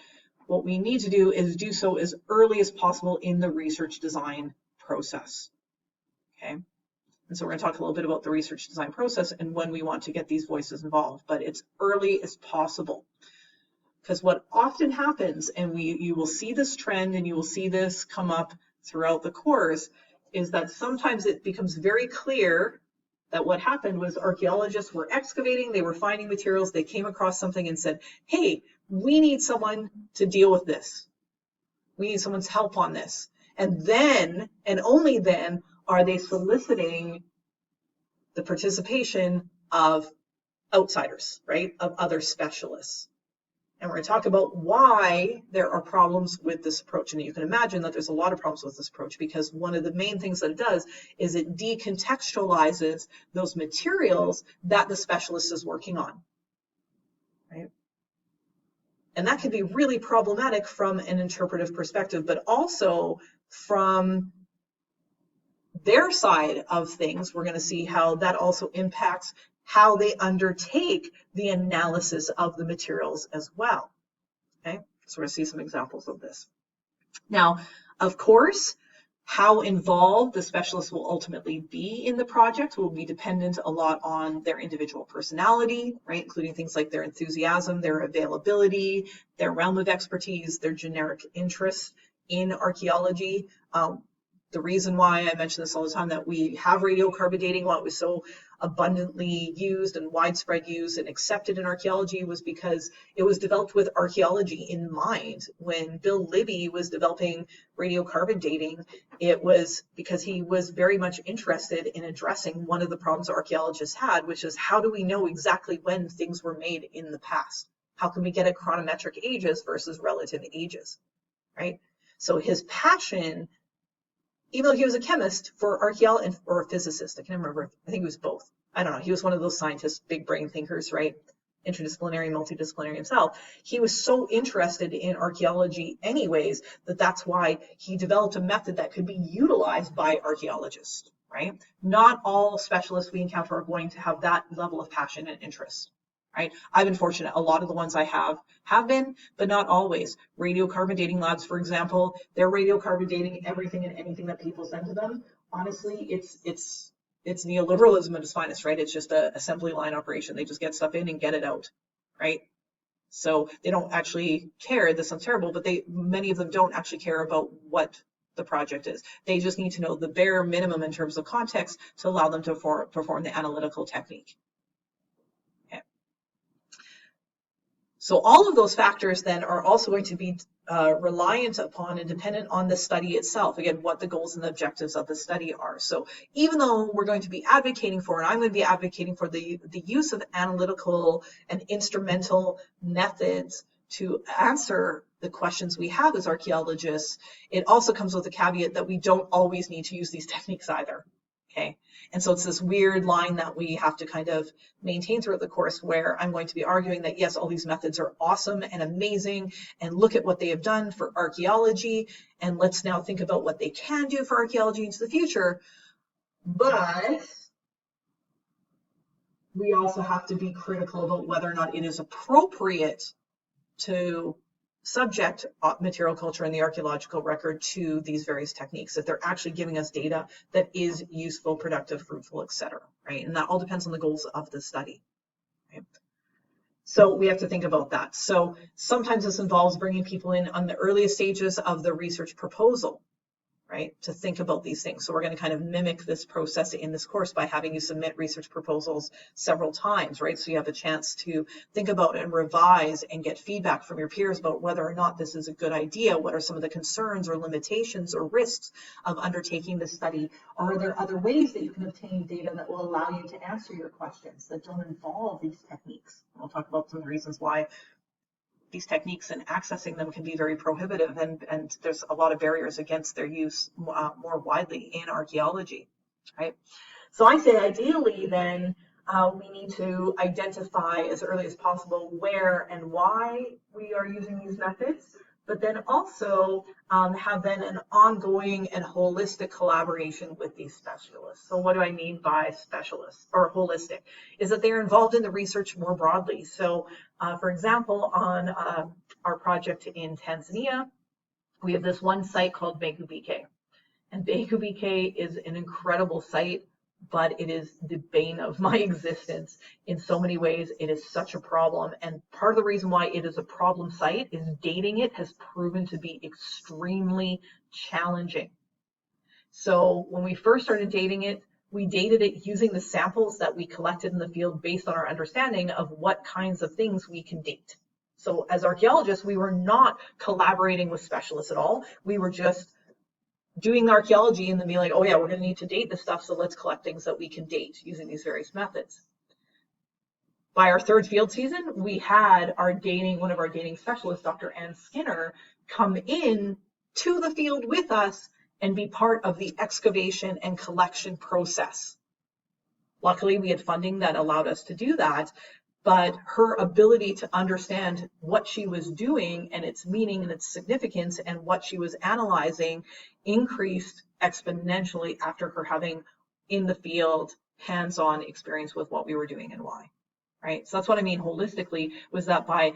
what we need to do is do so as early as possible in the research design process. Okay. And so we're going to talk a little bit about the research design process and when we want to get these voices involved, but it's early as possible. Because what often happens, and you will see this trend and you will see this come up throughout the course, is that sometimes it becomes very clear that what happened was archaeologists were excavating, they were finding materials, they came across something and said, hey, we need someone to deal with this. We need someone's help on this. And then, and only then, are they soliciting the participation of outsiders, right, of other specialists. And we're going to talk about why there are problems with this approach. And you can imagine that there's a lot of problems with this approach because one of the main things that it does is it decontextualizes those materials that the specialist is working on, right? And that can be really problematic from an interpretive perspective, but also from their side of things, we're going to see how that also impacts how they undertake the analysis of the materials as well. Okay, so we're going to see some examples of this. Now, of course, how involved the specialist will ultimately be in the project will be dependent a lot on their individual personality, right, including things like their enthusiasm, their availability, their realm of expertise, their generic interest in archaeology. The reason why I mention this all the time, that we have radiocarbon dating, why it was so abundantly used and widespread used and accepted in archaeology, was because it was developed with archaeology in mind. When Bill Libby was developing radiocarbon dating, it was because he was very much interested in addressing one of the problems archaeologists had, which is how do we know exactly when things were made in the past? How can we get at chronometric ages versus relative ages, right? So his passion, even though he was a chemist, for archaeology or a physicist, I can't remember. I think he was both. I don't know. He was one of those scientists, big brain thinkers, right? Interdisciplinary, multidisciplinary himself. He was so interested in archaeology anyways, that's why he developed a method that could be utilized by archaeologists, right? Not all specialists we encounter are going to have that level of passion and interest. Right? I've been fortunate. A lot of the ones I have been, but not always. Radiocarbon dating labs, for example, they're radiocarbon dating everything and anything that people send to them. Honestly, it's neoliberalism at its finest, right? It's just an assembly line operation. They just get stuff in and get it out, right? So they don't actually care. This sounds terrible, but many of them don't actually care about what the project is. They just need to know the bare minimum in terms of context to allow them to perform the analytical technique. So all of those factors then are also going to be reliant upon and dependent on the study itself. Again, what the goals and the objectives of the study are. So even though we're going to be advocating for, and I'm going to be advocating for the use of analytical and instrumental methods to answer the questions we have as archaeologists, it also comes with a caveat that we don't always need to use these techniques either. Okay. And so it's this weird line that we have to kind of maintain throughout the course, where I'm going to be arguing that, yes, all these methods are awesome and amazing, and look at what they have done for archaeology, and let's now think about what they can do for archaeology into the future. But we also have to be critical about whether or not it is appropriate to subject material culture and the archaeological record to these various techniques, if they're actually giving us data that is useful, productive, fruitful, etc. Right? And that all depends on the goals of the study. Right? So we have to think about that. So sometimes this involves bringing people in on the earliest stages of the research proposal, right, to think about these things. So we're going to kind of mimic this process in this course by having you submit research proposals several times, right? So you have a chance to think about and revise and get feedback from your peers about whether or not this is a good idea. What are some of the concerns or limitations or risks of undertaking this study? Or are there other ways that you can obtain data that will allow you to answer your questions that don't involve these techniques? We'll talk about some of the reasons why these techniques and accessing them can be very prohibitive, and there's a lot of barriers against their use more widely in archaeology, right? So I say ideally then We need to identify as early as possible where and why we are using these methods, but then also have then an ongoing and holistic collaboration with these specialists. So what do I mean by specialists or holistic? Is that they're involved in the research more broadly. So for example, on our project in Tanzania, we have this one site called Begu BK. And Begu BK is an incredible site, but it is the bane of my existence in so many ways. It is such a problem. And part of the reason why it is a problem site is dating it has proven to be extremely challenging. So when we first started dating it, we dated it using the samples that we collected in the field based on our understanding of what kinds of things we can date. So as archaeologists, we were not collaborating with specialists at all. We were just doing the archaeology and then being like, oh yeah, we're going to need to date this stuff, so let's collect things that we can date using these various methods. By our third field season, we had one of our dating specialists, Dr. Anth Skinner, come in to the field with us and be part of the excavation and collection process. Luckily, we had funding that allowed us to do that, but her ability to understand what she was doing and its meaning and its significance and what she was analyzing increased exponentially after her having in the field hands-on experience with what we were doing and why. Right? So that's what I mean holistically, was that by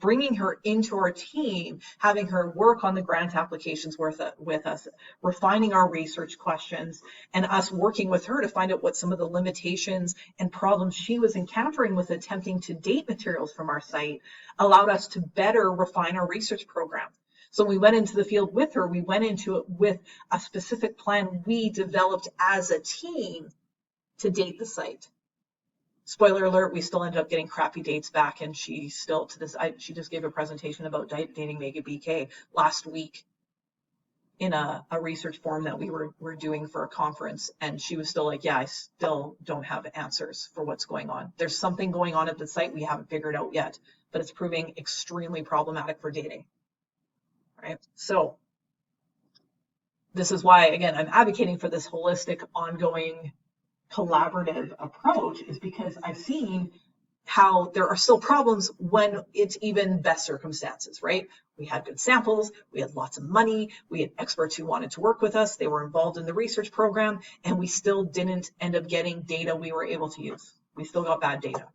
bringing her into our team, having her work on the grant applications with us, refining our research questions, and us working with her to find out what some of the limitations and problems she was encountering with attempting to date materials from our site allowed us to better refine our research program. So we went into the field with her, we went into it with a specific plan we developed as a team to date the site. Spoiler alert, we still ended up getting crappy dates back, and she still she just gave a presentation about dating Begu BK last week in a research forum that we were doing for a conference, and she was still like, yeah, I still don't have answers for what's going on. There's something going on at the site we haven't figured out yet, but it's proving extremely problematic for dating, right? So this is why, again, I'm advocating for this holistic, ongoing, collaborative approach, is because I've seen how there are still problems when it's even best circumstances, right? We had good samples, we had lots of money, we had experts who wanted to work with us, they were involved in the research program, and we still didn't end up getting data we were able to use. We still got bad data.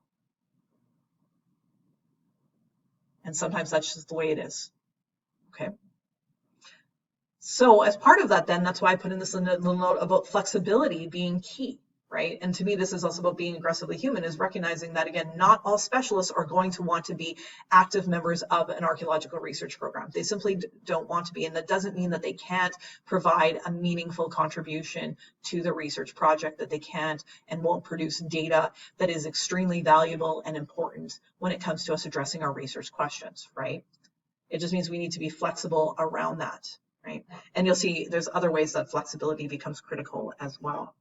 And sometimes that's just the way it is, okay? So as part of that then, that's why I put in this little note about flexibility being key. Right? And to me, this is also about being aggressively human, is recognizing that, again, not all specialists are going to want to be active members of an archaeological research program. They simply don't want to be. And that doesn't mean that they can't provide a meaningful contribution to the research project, that they can't and won't produce data that is extremely valuable and important when it comes to us addressing our research questions, right? It just means we need to be flexible around that, right? And you'll see there's other ways that flexibility becomes critical as well.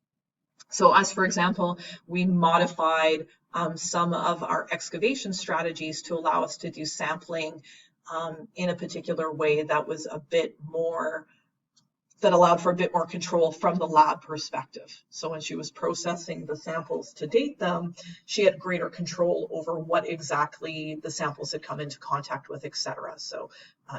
So us, for example, we modified some of our excavation strategies to allow us to do sampling in a particular way that was a bit more, that allowed for a bit more control from the lab perspective. So when she was processing the samples to date them, she had greater control over what exactly the samples had come into contact with, etc. So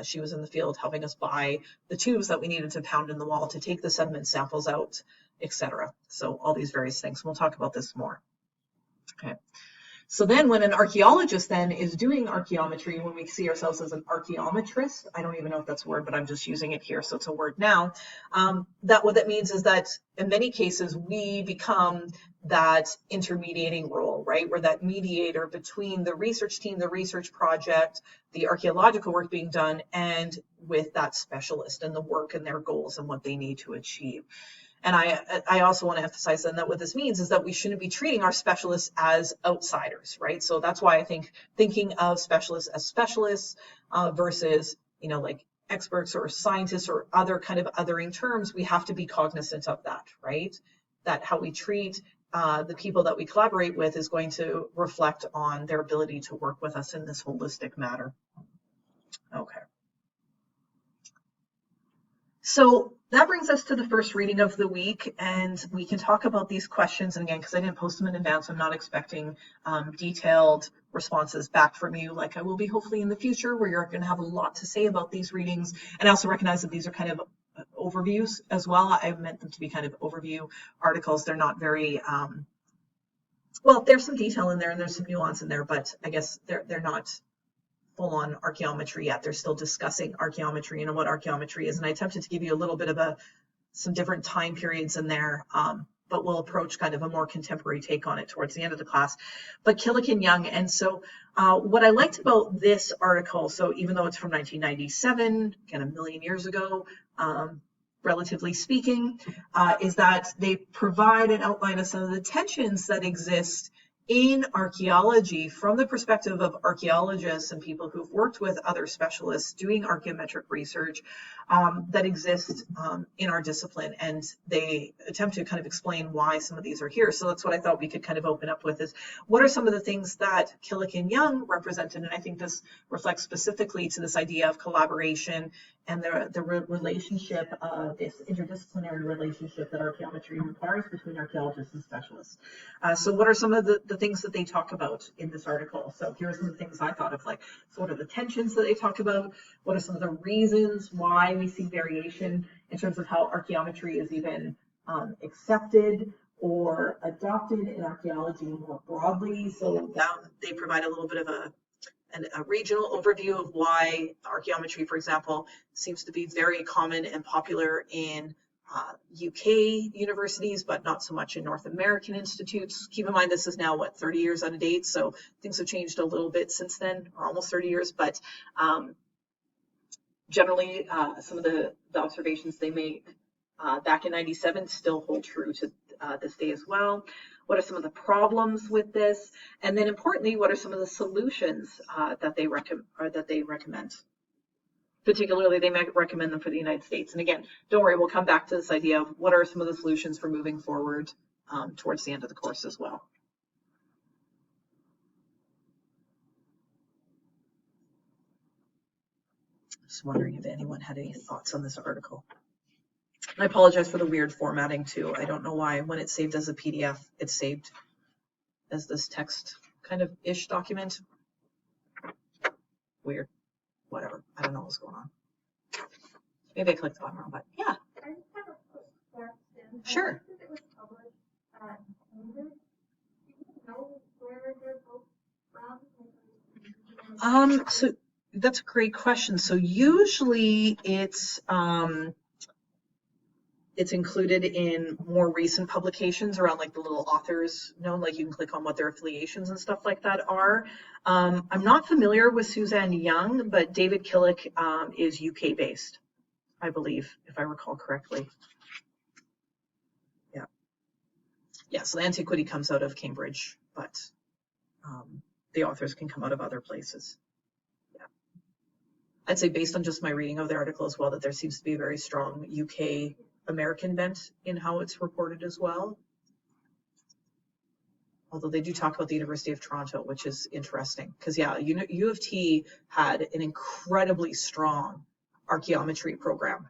she was in the field helping us buy the tubes that we needed to pound in the wall to take the sediment samples out, etc. So all these various things. We'll talk about this more. Okay. So then when an archaeologist then is doing archaeometry, when we see ourselves as an archaeometrist, I don't even know if that's a word, but I'm just using it here, so it's a word now, that what that means is that in many cases we become that intermediating role, right? We're that mediator between the research team, the research project, the archaeological work being done, and with that specialist and the work and their goals and what they need to achieve. And I also want to emphasize then that what this means is that we shouldn't be treating our specialists as outsiders, right? So that's why I think thinking of specialists as specialists versus, like experts or scientists or other kind of othering terms, we have to be cognizant of that, right? That how we treat the people that we collaborate with is going to reflect on their ability to work with us in this holistic manner. Okay. So that brings us to the first reading of the week, and we can talk about these questions. And again, because I didn't post them in advance, I'm not expecting detailed responses back from you like I will be hopefully in the future, where you're going to have a lot to say about these readings. And I also recognize that these are kind of overviews as well. I meant them to be kind of overview articles. They're not very, well, there's some detail in there and there's some nuance in there, but I guess they're not full-on archaeometry yet. They're still discussing archaeometry and what archaeometry is. And I attempted to give you a little bit of some different time periods in there, but we'll approach kind of a more contemporary take on it towards the end of the class. But Killick and Young, and so what I liked about this article, so even though it's from 1997, again, a million years ago, relatively speaking, is that they provide an outline of some of the tensions that exist in archaeology from the perspective of archaeologists and people who've worked with other specialists doing archaeometric research that exist in our discipline. And they attempt to kind of explain why some of these are here. So that's what I thought we could kind of open up with, is what are some of the things that Killick and Young represented? And I think this reflects specifically to this idea of collaboration and the relationship, this interdisciplinary relationship that archaeometry requires between archaeologists and specialists. So what are some of the things that they talk about in this article? So here are some of the things I thought of, like, so what are the tensions that they talk about? What are some of the reasons why we see variation in terms of how archaeometry is even accepted or adopted in archaeology more broadly? So that they provide a little bit of a regional overview of why archaeometry, for example, seems to be very common and popular in UK universities, but not so much in North American institutes. Keep in mind, this is now, 30 years out of date, so things have changed a little bit since then, or almost 30 years, but generally, some of the observations they make back in 97 still hold true to this day as well. What are some of the problems with this? And then importantly, what are some of the solutions that they recommend? Particularly, they might recommend them for the United States. And again, don't worry, we'll come back to this idea of what are some of the solutions for moving forward towards the end of the course as well. Just wondering if anyone had any thoughts on this article. I apologize for the weird formatting too. I don't know why when it's saved as a PDF, it's saved as this text kind of ish document. Weird. Whatever. I don't know what's going on. Maybe I clicked the button wrong, but yeah. I just have a quick question. Sure. It was published at Cambridge. Do you know where they're both from? So that's a great question. So usually it's included in more recent publications around, like, the little authors, like you can click on what their affiliations and stuff like that are. I'm not familiar with Suzanne Young, but David Killick is UK based, I believe, if I recall correctly. Yeah, so the antiquity comes out of Cambridge, but the authors can come out of other places. Yeah, I'd say based on just my reading of the article as well, that there seems to be a very strong UK American bent in how it's reported as well. Although they do talk about the University of Toronto, which is interesting, because yeah, U of T had an incredibly strong archaeometry program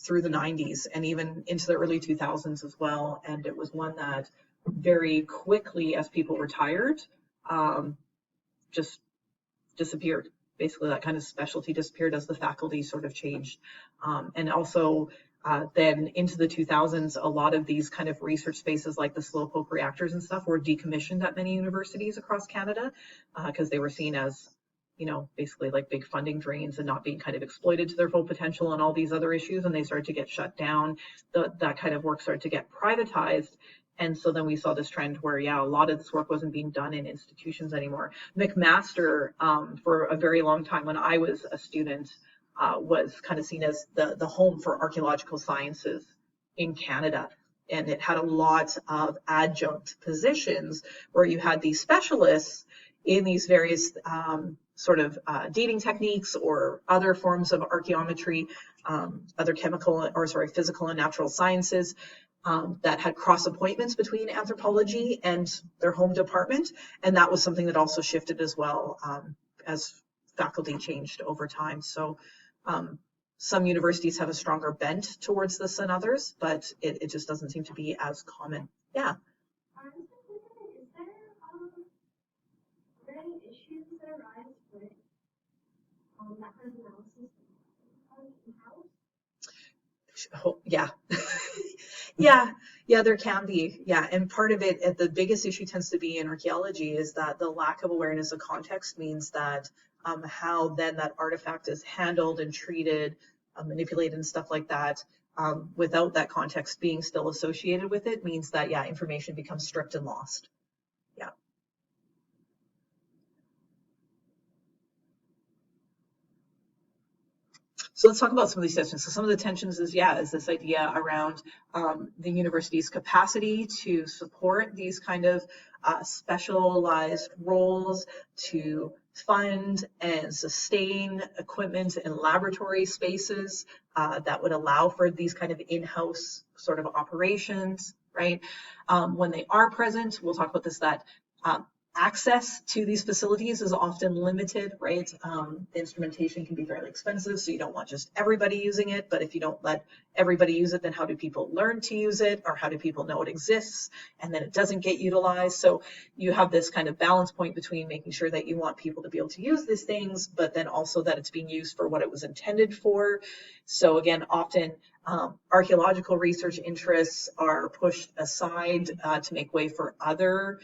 through the 90s and even into the early 2000s as well. And it was one that very quickly, as people retired, just disappeared. Basically, that kind of specialty disappeared as the faculty sort of changed. And also then into the 2000s, a lot of these kind of research spaces like the slowpoke reactors and stuff were decommissioned at many universities across Canada because they were seen as, basically like big funding drains and not being kind of exploited to their full potential and all these other issues. And they started to get shut down. That kind of work started to get privatized. And so then we saw this trend where, yeah, a lot of this work wasn't being done in institutions anymore. McMaster, for a very long time when I was a student, was kind of seen as the home for archaeological sciences in Canada. And it had a lot of adjunct positions where you had these specialists in these various dating techniques or other forms of archaeometry, other physical and natural sciences, that had cross appointments between anthropology and their home department. And that was something that also shifted as well as faculty changed over time. So some universities have a stronger bent towards this than others, but it just doesn't seem to be as common. Yeah. Is there any issues that arise with that kind of analysis in-house? Yeah. Yeah, there can be. Yeah, and part of it, the biggest issue tends to be in archaeology is that the lack of awareness of context means that how then that artifact is handled and treated, manipulated and stuff like that, without that context being still associated with it means that, yeah, information becomes stripped and lost. Yeah. So let's talk about some of these tensions. So some of the tensions is this idea around the university's capacity to support these kind of specialized roles, to fund and sustain equipment and laboratory spaces that would allow for these kind of in-house sort of operations, right? When they are present, we'll talk about this, that access to these facilities is often limited, right? The instrumentation can be fairly expensive, so you don't want just everybody using it, but if you don't let everybody use it, then how do people learn to use it, or how do people know it exists, and then it doesn't get utilized? So you have this kind of balance point between making sure that you want people to be able to use these things, but then also that it's being used for what it was intended for. So again, often archaeological research interests are pushed aside to make way for other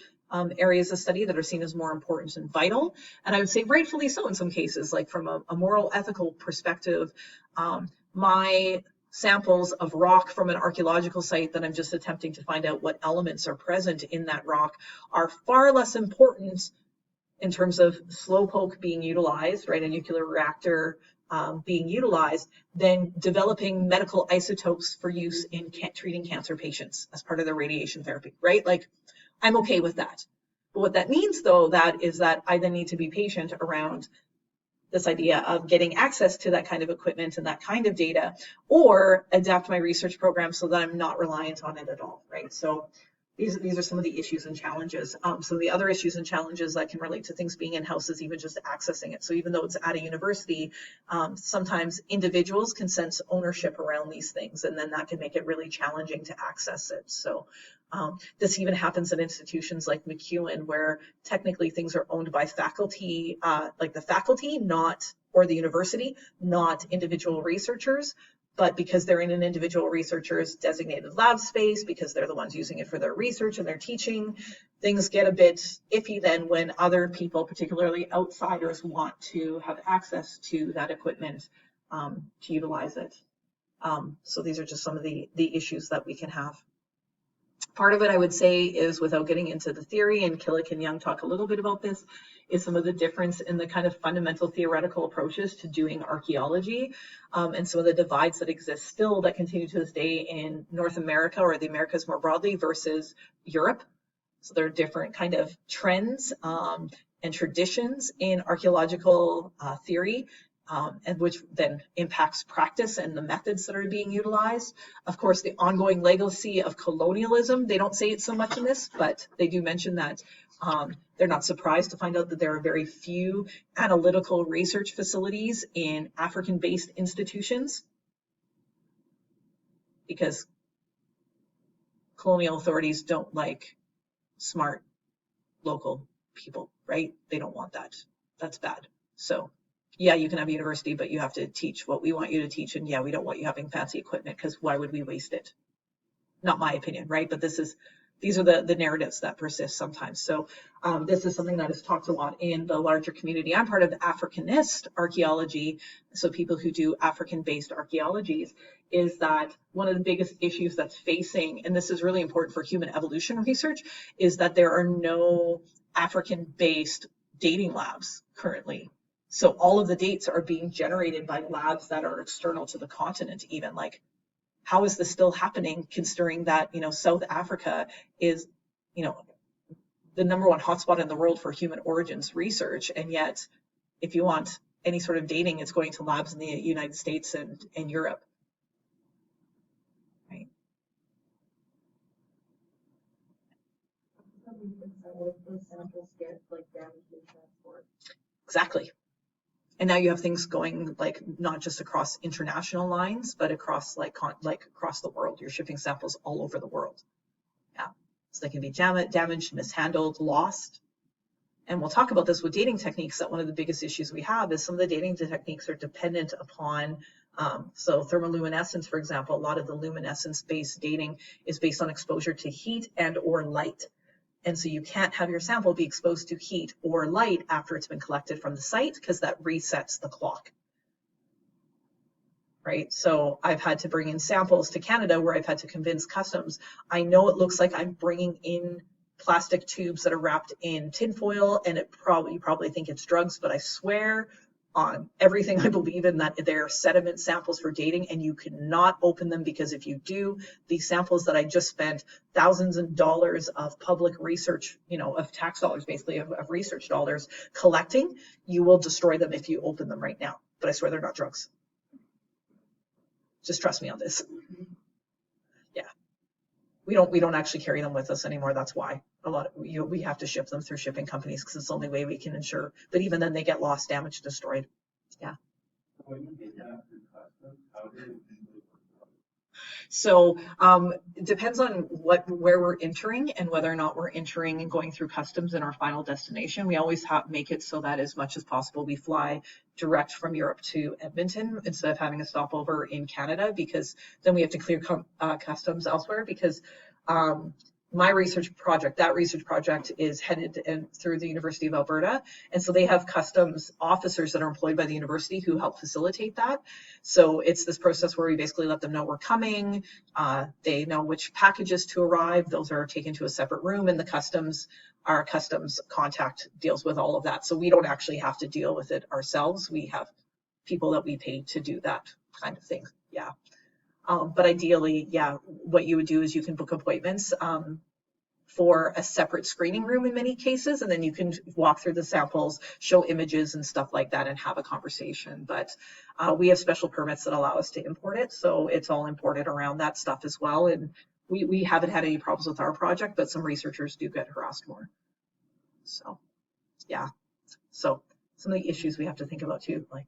areas of study that are seen as more important and vital. And I would say rightfully so in some cases, like from a moral ethical perspective, my samples of rock from an archaeological site that I'm just attempting to find out what elements are present in that rock are far less important in terms of slowpoke being utilized, right, a nuclear reactor being utilized, than developing medical isotopes for use in treating cancer patients as part of their radiation therapy, right? Like, I'm okay with that. But what that means, though, that is that I then need to be patient around this idea of getting access to that kind of equipment and that kind of data, or adapt my research program so that I'm not reliant on it at all, right? So these are some of the issues and challenges. Some of the other issues and challenges that can relate to things being in-house is even just accessing it. So even though it's at a university, sometimes individuals can sense ownership around these things, and then that can make it really challenging to access it. So this even happens at institutions like MacEwan, where technically things are owned by faculty, like the faculty, or the university, not individual researchers. But because they're in an individual researcher's designated lab space, because they're the ones using it for their research and their teaching, things get a bit iffy then when other people, particularly outsiders, want to have access to that equipment to utilize it. So these are just some of the issues that we can have. Part of it, I would say, is, without getting into the theory, and Killick and Young talk a little bit about this, is some of the difference in the kind of fundamental theoretical approaches to doing archaeology, and some of the divides that exist still that continue to this day in North America, or the Americas more broadly, versus Europe. So there are different kind of trends and traditions in archaeological theory, and which then impacts practice and the methods that are being utilized. Of course, the ongoing legacy of colonialism, they don't say it so much in this, but they do mention that they're not surprised to find out that there are very few analytical research facilities in African-based institutions, because colonial authorities don't like smart local people, right? They don't want that. That's bad. So yeah, you can have a university, but you have to teach what we want you to teach. And yeah, we don't want you having fancy equipment, because why would we waste it? Not my opinion, right? But these are the narratives that persist sometimes. So this is something that is talked a lot in the larger community. I'm part of the Africanist archaeology, so people who do African-based archaeologies, is that one of the biggest issues that's facing, and this is really important for human evolution research, is that there are no African-based dating labs currently. So all of the dates are being generated by labs that are external to the continent even. Like, how is this still happening, considering that, South Africa is, the #1 hotspot in the world for human origins research, and yet if you want any sort of dating, it's going to labs in the United States and Europe, right? Those samples get like damaged in transport. Exactly. And now you have things going like not just across international lines, but across like across the world. You're shipping samples all over the world. Yeah, so they can be damaged, mishandled, lost. And we'll talk about this with dating techniques, that one of the biggest issues we have is some of the dating techniques are dependent upon, so thermoluminescence, for example, a lot of the luminescence-based dating is based on exposure to heat and or light. And so you can't have your sample be exposed to heat or light after it's been collected from the site, because that resets the clock. Right? So I've had to bring in samples to Canada where I've had to convince customs. I know it looks like I'm bringing in plastic tubes that are wrapped in tinfoil, and you probably think it's drugs, but I swear on everything I believe in that they're sediment samples for dating, and you cannot open them, because if you do, these samples that I just spent thousands of dollars of public research, of tax dollars, basically of research dollars collecting, you will destroy them if you open them right now. But I swear they're not drugs. Just trust me on this. Yeah. We don't actually carry them with us anymore. That's why we have to ship them through shipping companies, because it's the only way we can ensure. But even then, they get lost, damaged, destroyed. Yeah. When you get that through customs, how do you? So it depends on where we're entering and whether or not we're entering and going through customs in our final destination. We always make it so that as much as possible we fly direct from Europe to Edmonton instead of having a stopover in Canada, because then we have to clear customs elsewhere, because that research project is headed through the University of Alberta. And so they have customs officers that are employed by the university who help facilitate that. So it's this process where we basically let them know we're coming. They know which packages to arrive. Those are taken to a separate room, and our customs contact deals with all of that. So we don't actually have to deal with it ourselves. We have people that we pay to do that kind of thing. Yeah. But ideally, yeah, what you would do is you can book appointments for a separate screening room in many cases, and then you can walk through the samples, show images and stuff like that, and have a conversation. But we have special permits that allow us to import it, so it's all imported around that stuff as well. And we haven't had any problems with our project, but some researchers do get harassed more. So, yeah. So some of the issues we have to think about too, like,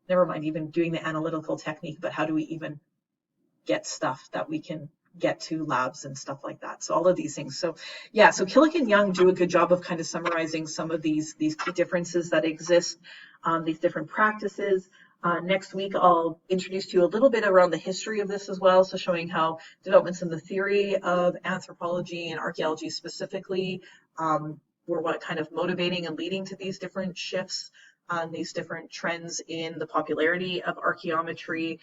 never mind even doing the analytical technique, but how do we even get stuff that we can get to labs and stuff like that. So all of these things. So yeah, so Killick and Young do a good job of kind of summarizing some of these key differences that exist, these different practices. Next week, I'll introduce to you a little bit around the history of this as well. So showing how developments in the theory of anthropology and archaeology specifically were what kind of motivating and leading to these different shifts, these different trends in the popularity of archaeometry.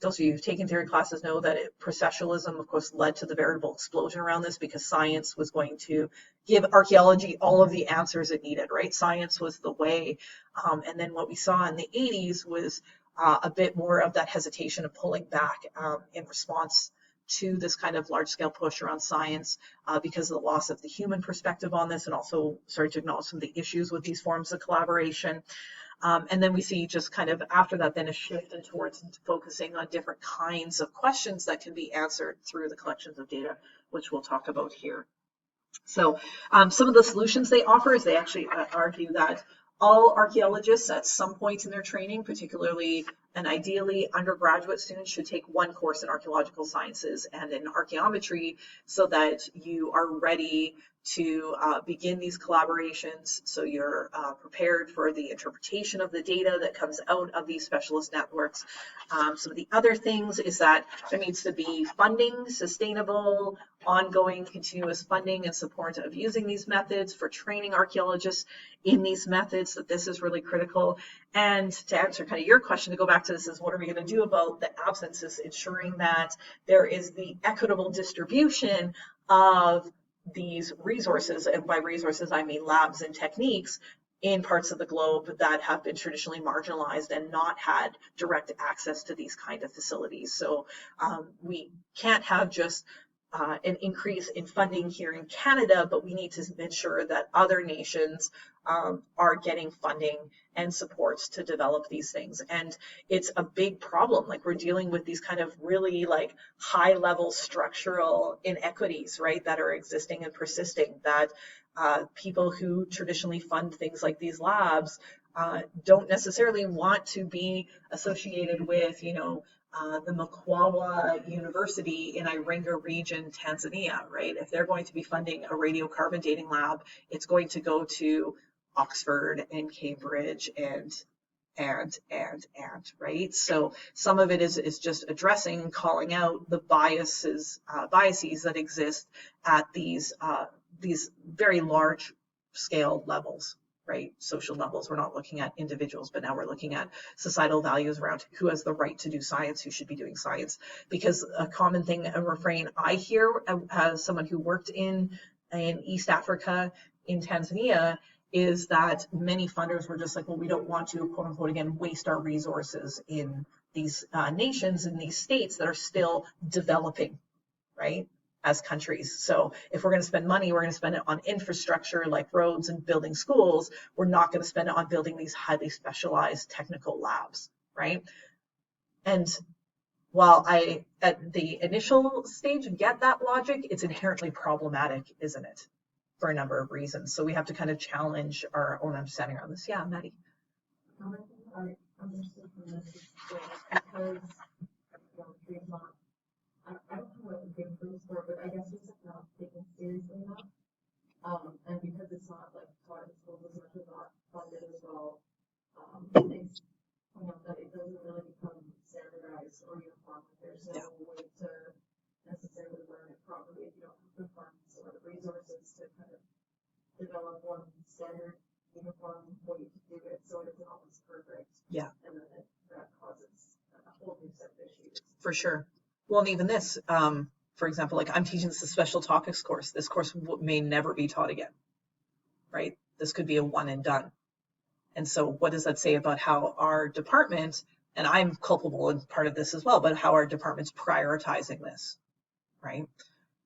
Those of you who've taken theory classes know that processualism, of course, led to the veritable explosion around this, because science was going to give archaeology all of the answers it needed, right? Science was the way. And then what we saw in the 80s was a bit more of that hesitation of pulling back in response to this kind of large-scale push around science because of the loss of the human perspective on this, and also started to acknowledge some of the issues with these forms of collaboration. And then we see just kind of after that, then a shift towards focusing on different kinds of questions that can be answered through the collections of data, which we'll talk about here. So some of the solutions they offer is they actually argue that all archaeologists at some point in their training, particularly and ideally undergraduate students, should take one course in archaeological sciences and in archaeometry, so that you are ready to begin these collaborations, so you're prepared for the interpretation of the data that comes out of these specialist networks. Some of the other things is that there needs to be funding, sustainable, ongoing, continuous funding and support of using these methods for training archaeologists in these methods, that this is really critical. And to answer kind of your question, to go back to this, is what are we going to do about the absences, ensuring that there is the equitable distribution of these resources, and by resources I mean labs and techniques, in parts of the globe that have been traditionally marginalized and not had direct access to these kind of facilities. So we can't have just an increase in funding here in Canada, but we need to ensure that other nations are getting funding and supports to develop these things. And it's a big problem. Like, we're dealing with these kind of really like high level structural inequities, right, that are existing and persisting, that people who traditionally fund things like these labs don't necessarily want to be associated with, the Mkwawa University in Iringa region, Tanzania, right? If they're going to be funding a radiocarbon dating lab, it's going to go to Oxford and Cambridge and right. So some of it is just addressing and calling out the biases that exist at these very large scale levels, right? Social levels. We're not looking at individuals, but now we're looking at societal values around who has the right to do science, who should be doing science. Because a common thing, a refrain I hear as someone who worked in East Africa, in Tanzania, is that many funders were just like, well, we don't want to, quote unquote, again, waste our resources in these nations, in these states that are still developing, right, as countries. So if we're going to spend money, we're going to spend it on infrastructure like roads and building schools. We're not going to spend it on building these highly specialized technical labs, right? And while I, at the initial stage, get that logic, it's inherently problematic, isn't it? For a number of reasons. So we have to kind of challenge our own understanding around this. Yeah, Maddie. I think I understood from this is because archaeometry is not, I don't know what the big proofs for, but I guess it's not taken seriously enough. And because it's not like taught in schools as much as not funded as well, things point out that it doesn't really become standardized or uniform. There's no way to necessarily learn it properly if you don't have the funds or the resources to kind of develop one standard uniform way to do it, so it isn't always perfect. Yeah. And then that causes a whole new set of issues. For sure. Well, and even this, for example, like I'm teaching this a special topics course. This course may never be taught again, right? This could be a one and done. And so what does that say about how our department, and I'm culpable in part of this as well, but how our department's prioritizing this, right?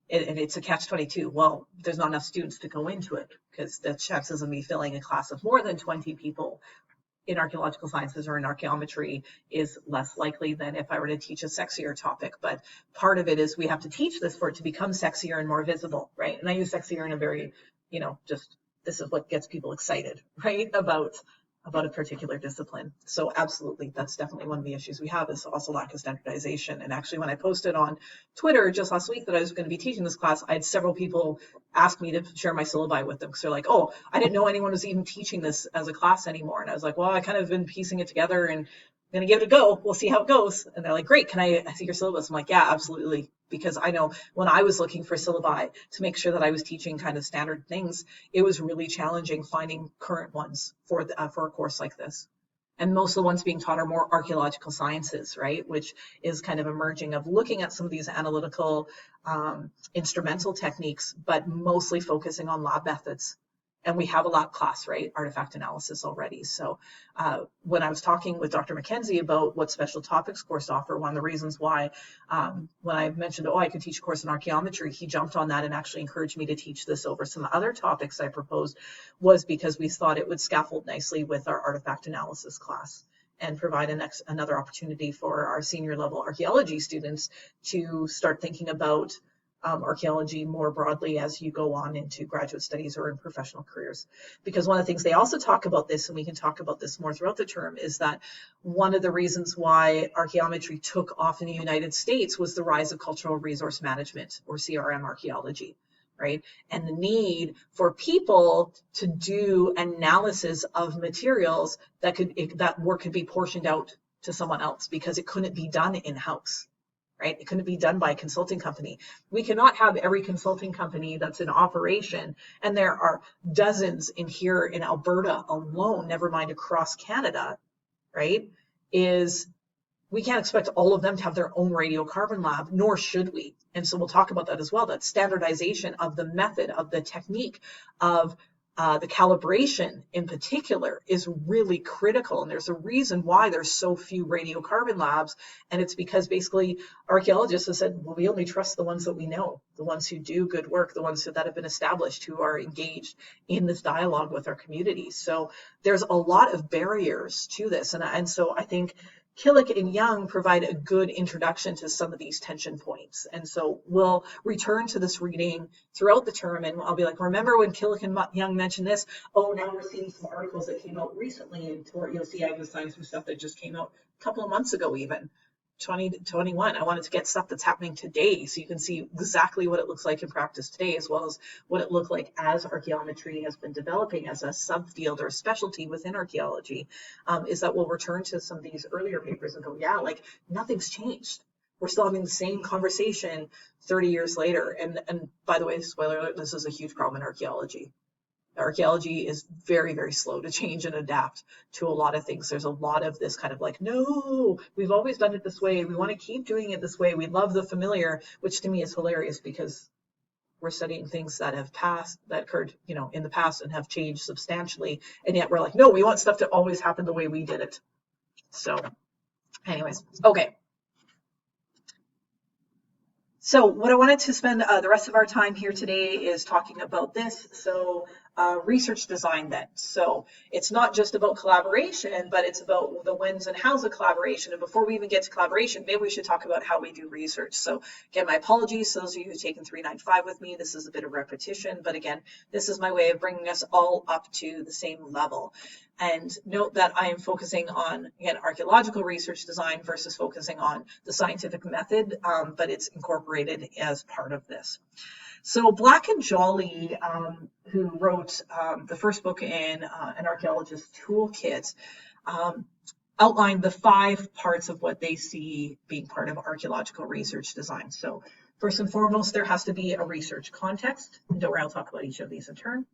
And it's a catch-22. Well, there's not enough students to go into it because the chances of me filling a class of more than 20 people in archaeological sciences or in archaeometry is less likely than if I were to teach a sexier topic. But part of it is we have to teach this for it to become sexier and more visible, right? And I use sexier in a very, just this is what gets people excited, right? About a particular discipline. So absolutely, that's definitely one of the issues we have is also lack of standardization. And actually, when I posted on Twitter just last week that I was going to be teaching this class, I had several people ask me to share my syllabi with them because they're like, oh, I didn't know anyone was even teaching this as a class anymore. And I was like, well, I kind of been piecing it together and I'm going to give it a go. We'll see how it goes. And they're like, great, can I see your syllabus? I'm like, yeah, absolutely. Because I know when I was looking for syllabi to make sure that I was teaching kind of standard things, it was really challenging finding current ones for a course like this. And most of the ones being taught are more archaeological sciences, right? Which is kind of emerging of looking at some of these analytical instrumental techniques, but mostly focusing on lab methods. And we have a lab class, right? Artifact analysis already. So when I was talking with Dr. McKenzie about what special topics course offer, one of the reasons why when I mentioned, I could teach a course in archaeometry, he jumped on that and actually encouraged me to teach this over some other topics I proposed was because we thought it would scaffold nicely with our artifact analysis class and provide another opportunity for our senior level archaeology students to start thinking about archaeology more broadly as you go on into graduate studies or in professional careers. Because one of the things they also talk about this, and we can talk about this more throughout the term, is that one of the reasons why archaeometry took off in the United States was the rise of cultural resource management, or CRM archaeology, right? And the need for people to do analysis of materials that work could be portioned out to someone else because it couldn't be done in-house. Right? It couldn't be done by a consulting company. We cannot have every consulting company that's in operation, and there are dozens in here in Alberta alone, never mind across Canada, right? We can't expect all of them to have their own radiocarbon lab, nor should we. And so we'll talk about that as well, that standardization of the method, of the technique, of the calibration in particular is really critical. And there's a reason why there's so few radiocarbon labs. And it's because basically archaeologists have said, well, we only trust the ones that we know, the ones who do good work, the ones that have been established, who are engaged in this dialogue with our communities. So there's a lot of barriers to this. And so I think Killick and Young provide a good introduction to some of these tension points. And so we'll return to this reading throughout the term, and I'll be like, remember when Killick and Young mentioned this? Oh, now we're seeing some articles that came out recently, and you'll see Ag and Science and stuff that just came out a couple of months ago even. 2021. I wanted to get stuff that's happening today so you can see exactly what it looks like in practice today, as well as what it looked like as archaeometry has been developing as a subfield or a specialty within archaeology. Is that we'll return to some of these earlier papers and go, yeah, like nothing's changed. We're still having the same conversation 30 years later. And by the way, spoiler alert, this is a huge problem in archaeology. Archaeology is very, very slow to change and adapt to a lot of things. There's a lot of this kind of like, no, we've always done it this way. We want to keep doing it this way. We love the familiar, which to me is hilarious because we're studying things that have passed, that occurred, in the past and have changed substantially. And yet we're like, no, we want stuff to always happen the way we did it. So anyways, okay. So what I wanted to spend the rest of our time here today is talking about this. So research design then. So it's not just about collaboration, but it's about the whens and hows of collaboration. And before we even get to collaboration, maybe we should talk about how we do research. So again, my apologies to those of you who've taken 395 with me. This is a bit of repetition, but again, this is my way of bringing us all up to the same level. And note that I am focusing on, again, archaeological research design versus focusing on the scientific method, but it's incorporated as part of this. So Black and Jolly, who wrote the first book in An Archaeologist's Toolkit, outlined the 5 parts of what they see being part of archaeological research design. So first and foremost, there has to be a research context. And don't worry, I'll talk about each of these in turn.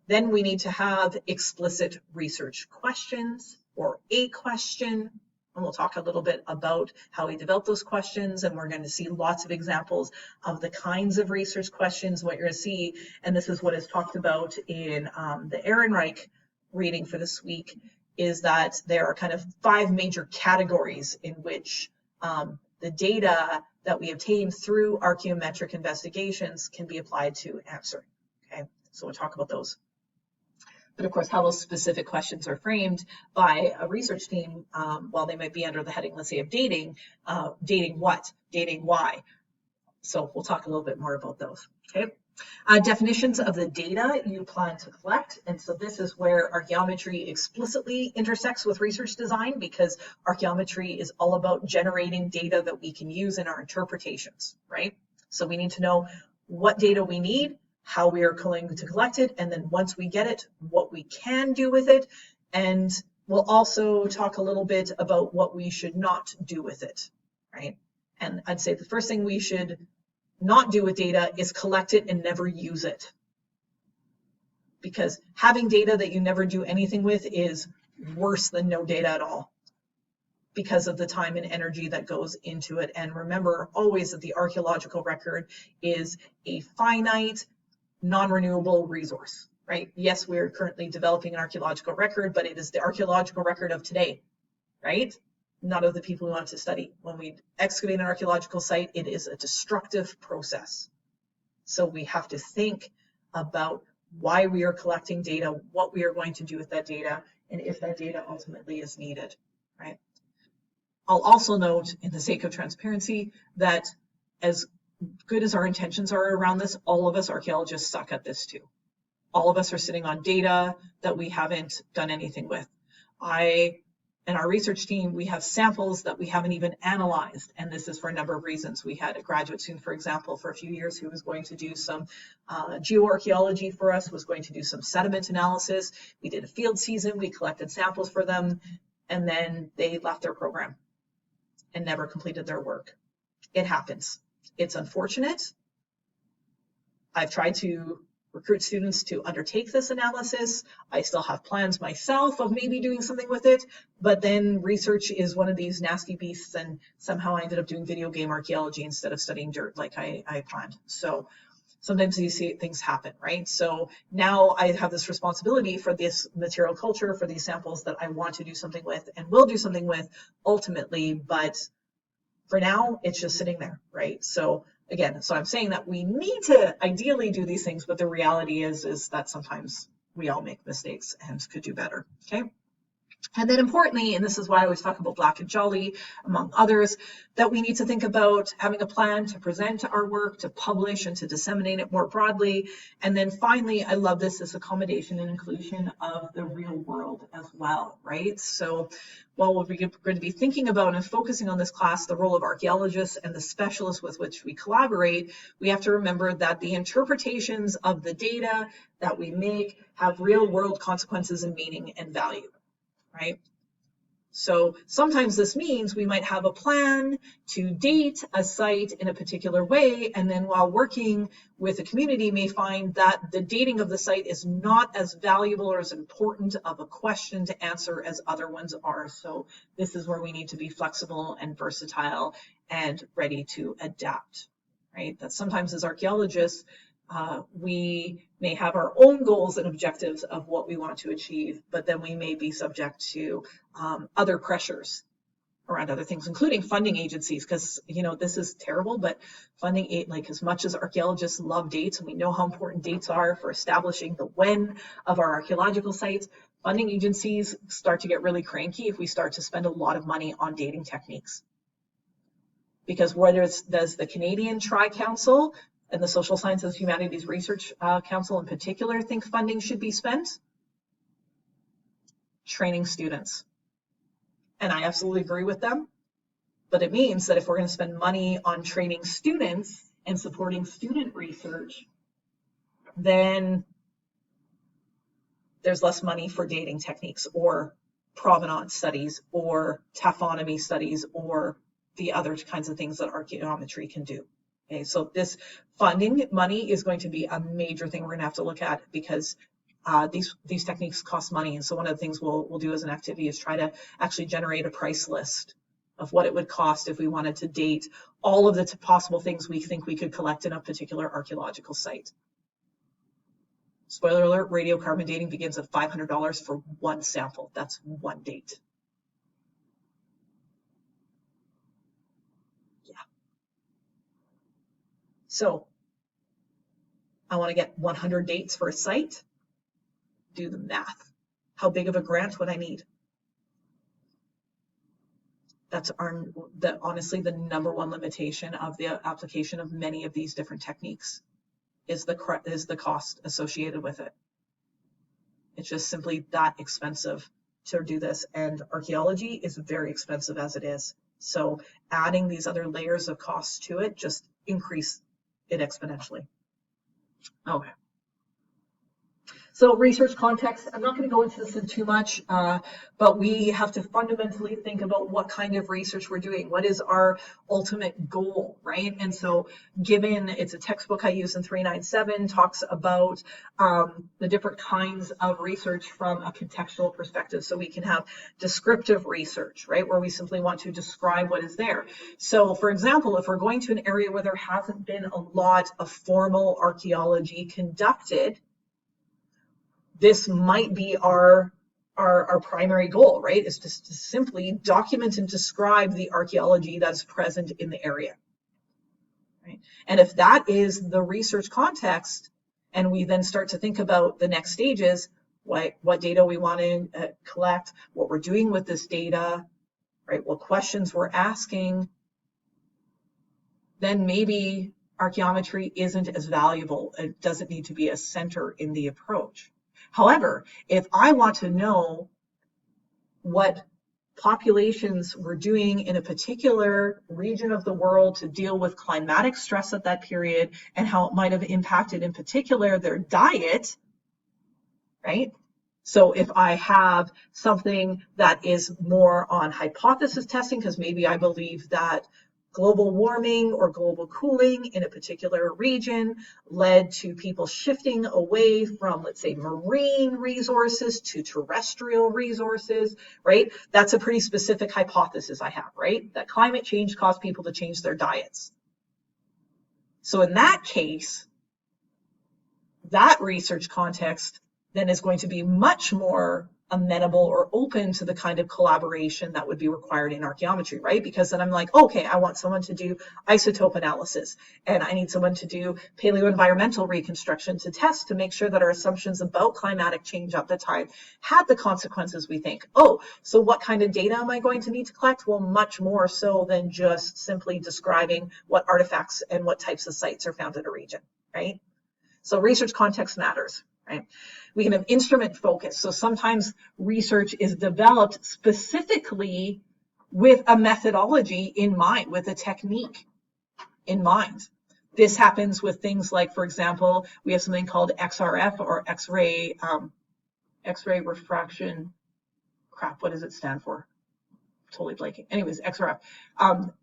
Then we need to have explicit research questions or a question. And we'll talk a little bit about how we develop those questions. And we're going to see lots of examples of the kinds of research questions, what you're going to see. And this is what is talked about in the Ehrenreich reading for this week, is that there are kind of 5 major categories in which the data that we obtain through archaeometric investigations can be applied to answering. Okay, so we'll talk about those. But of course, how those specific questions are framed by a research team, while they might be under the heading, let's say, of dating, dating what, dating why. So we'll talk a little bit more about those. Okay. Definitions of the data you plan to collect. And so this is where archaeometry explicitly intersects with research design, because archaeometry is all about generating data that we can use in our interpretations, right? So we need to know what data we need, how we are going to collect it, and then once we get it, what we can do with it. And we'll also talk a little bit about what we should not do with it, right? And I'd say the first thing we should not do with data is collect it and never use it. Because having data that you never do anything with is worse than no data at all, because of the time and energy that goes into it. And remember always that the archaeological record is a finite, non-renewable resource, right? Yes, we're currently developing an archaeological record, but it is the archaeological record of today, right? Not of the people we want to study. When we excavate an archaeological site, it is a destructive process. So we have to think about why we are collecting data, what we are going to do with that data, and if that data ultimately is needed, right? I'll also note, in the sake of transparency, that as good as our intentions are around this, all of us archaeologists suck at this too. All of us are sitting on data that we haven't done anything with. I and our research team, we have samples that we haven't even analyzed, and this is for a number of reasons. We had a graduate student, for example, for a few years who was going to do some geoarchaeology for us, was going to do some sediment analysis. We did a field season, we collected samples for them, and then they left their program and never completed their work. It happens. It's unfortunate. I've tried to recruit students to undertake this analysis. I still have plans myself of maybe doing something with it, but then research is one of these nasty beasts, and somehow I ended up doing video game archaeology instead of studying dirt like I planned. So sometimes these things happen, right? So now I have this responsibility for this material culture, for these samples that I want to do something with and will do something with ultimately, but for now, it's just sitting there, right? So again, so I'm saying that we need to ideally do these things, but the reality is that sometimes we all make mistakes and could do better, okay? And then importantly, and this is why I always talk about Black and Jolly, among others, that we need to think about having a plan to present our work, to publish, and to disseminate it more broadly. And then finally, I love this accommodation and inclusion of the real world as well, right? So while we're going to be thinking about and focusing on this class, the role of archaeologists and the specialists with which we collaborate, we have to remember that the interpretations of the data that we make have real world consequences and meaning and value. Right? So sometimes this means we might have a plan to date a site in a particular way, and then while working with a community may find that the dating of the site is not as valuable or as important of a question to answer as other ones are. So this is where we need to be flexible and versatile and ready to adapt, right? That sometimes as archaeologists, we may have our own goals and objectives of what we want to achieve, but then we may be subject to other pressures around other things, including funding agencies, because, you know, this is terrible, but funding, like as much as archaeologists love dates, and we know how important dates are for establishing the when of our archaeological sites, funding agencies start to get really cranky if we start to spend a lot of money on dating techniques. Because does the Canadian Tri-Council and the Social Sciences Humanities Research Council in particular think funding should be spent? Training students. And I absolutely agree with them. But it means that if we're going to spend money on training students and supporting student research, then there's less money for dating techniques or provenance studies or taphonomy studies or the other kinds of things that archaeometry can do. Okay, so this funding money is going to be a major thing we're going to have to look at, because these techniques cost money. And so one of the things we'll do as an activity is try to actually generate a price list of what it would cost if we wanted to date all of the possible things we think we could collect in a particular archaeological site. Spoiler alert, radiocarbon dating begins at $500 for one sample. That's one date. So I want to get 100 dates for a site. Do the math. How big of a grant would I need? That's honestly the number one limitation of the application of many of these different techniques is the cost associated with it. It's just simply that expensive to do this, and archaeology is very expensive as it is. So adding these other layers of costs to it just increase it exponentially. Okay. So research context, I'm not going to go into this in too much, but we have to fundamentally think about what kind of research we're doing. What is our ultimate goal, right? And so given, it's a textbook I use in 397, talks about the different kinds of research from a contextual perspective. So we can have descriptive research, right, where we simply want to describe what is there. So for example, if we're going to an area where there hasn't been a lot of formal archaeology conducted, this might be our primary goal, right? Is to simply document and describe the archaeology that's present in the area, right? And if that is the research context, and we then start to think about the next stages, what data we want to collect, what we're doing with this data, right? What questions we're asking, then maybe archaeometry isn't as valuable. It doesn't need to be a center in the approach. However, if I want to know what populations were doing in a particular region of the world to deal with climatic stress at that period and how it might have impacted in particular their diet, right? So if I have something that is more on hypothesis testing, because maybe I believe that global warming or global cooling in a particular region led to people shifting away from, let's say, marine resources to terrestrial resources, right? That's a pretty specific hypothesis I have, right? That climate change caused people to change their diets. So in that case, that research context then is going to be much more amenable or open to the kind of collaboration that would be required in archaeometry, right? Because then I'm like, okay, I want someone to do isotope analysis, and I need someone to do paleoenvironmental reconstruction to test to make sure that our assumptions about climatic change at the time had the consequences we think. Oh, so what kind of data am I going to need to collect? Well, much more so than just simply describing what artifacts and what types of sites are found in a region, right? So research context matters, right? We can have instrument focus. So sometimes research is developed specifically with a methodology in mind, with a technique in mind. This happens with things like, for example, we have something called XRF, or X-ray refraction. Crap, what does it stand for? Totally blanking. Anyways, XRF.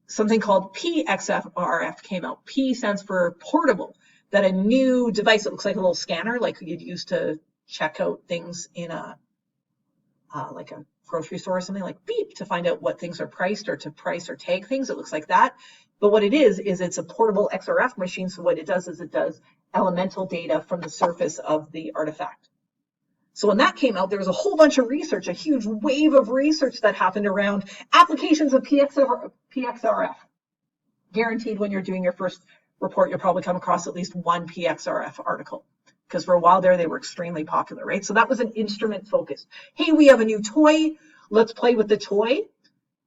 Something called PXRF came out. P stands for portable. That a new device that looks like a little scanner, like you'd use to check out things in a like a grocery store or something, like beep, to find out what things are priced, or to price or tag things. It looks like that. But what it is it's a portable XRF machine. So what it does is it does elemental data from the surface of the artifact. So when that came out, there was a whole bunch of research, a huge wave of research that happened around applications of PXRF. Guaranteed when you're doing your first report, you'll probably come across at least one PXRF article, because for a while there, they were extremely popular, right? So that was an instrument focus. Hey, we have a new toy. Let's play with the toy,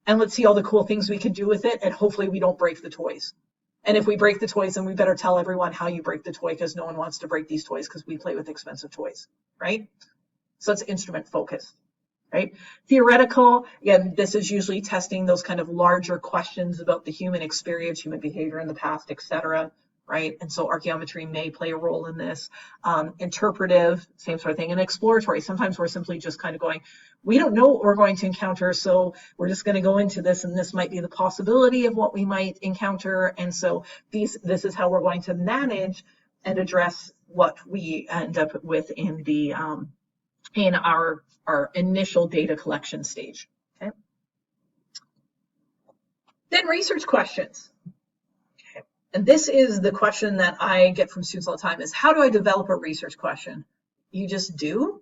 and let's see all the cool things we can do with it, and hopefully we don't break the toys. And if we break the toys, then we better tell everyone how you break the toy, because no one wants to break these toys because we play with expensive toys, right? So it's instrument focused, right? Theoretical, again, this is usually testing those kind of larger questions about the human experience, human behavior in the past, etc., right? And so archaeometry may play a role in this. Interpretive, same sort of thing. And exploratory, sometimes we're simply just kind of going, we don't know what we're going to encounter, so we're just going to go into this, and this might be the possibility of what we might encounter. And so this is how we're going to manage and address what we end up with in the in our initial data collection stage. Okay. Then research questions. Okay. And this is the question that I get from students all the time, is how do I develop a research question? You just do?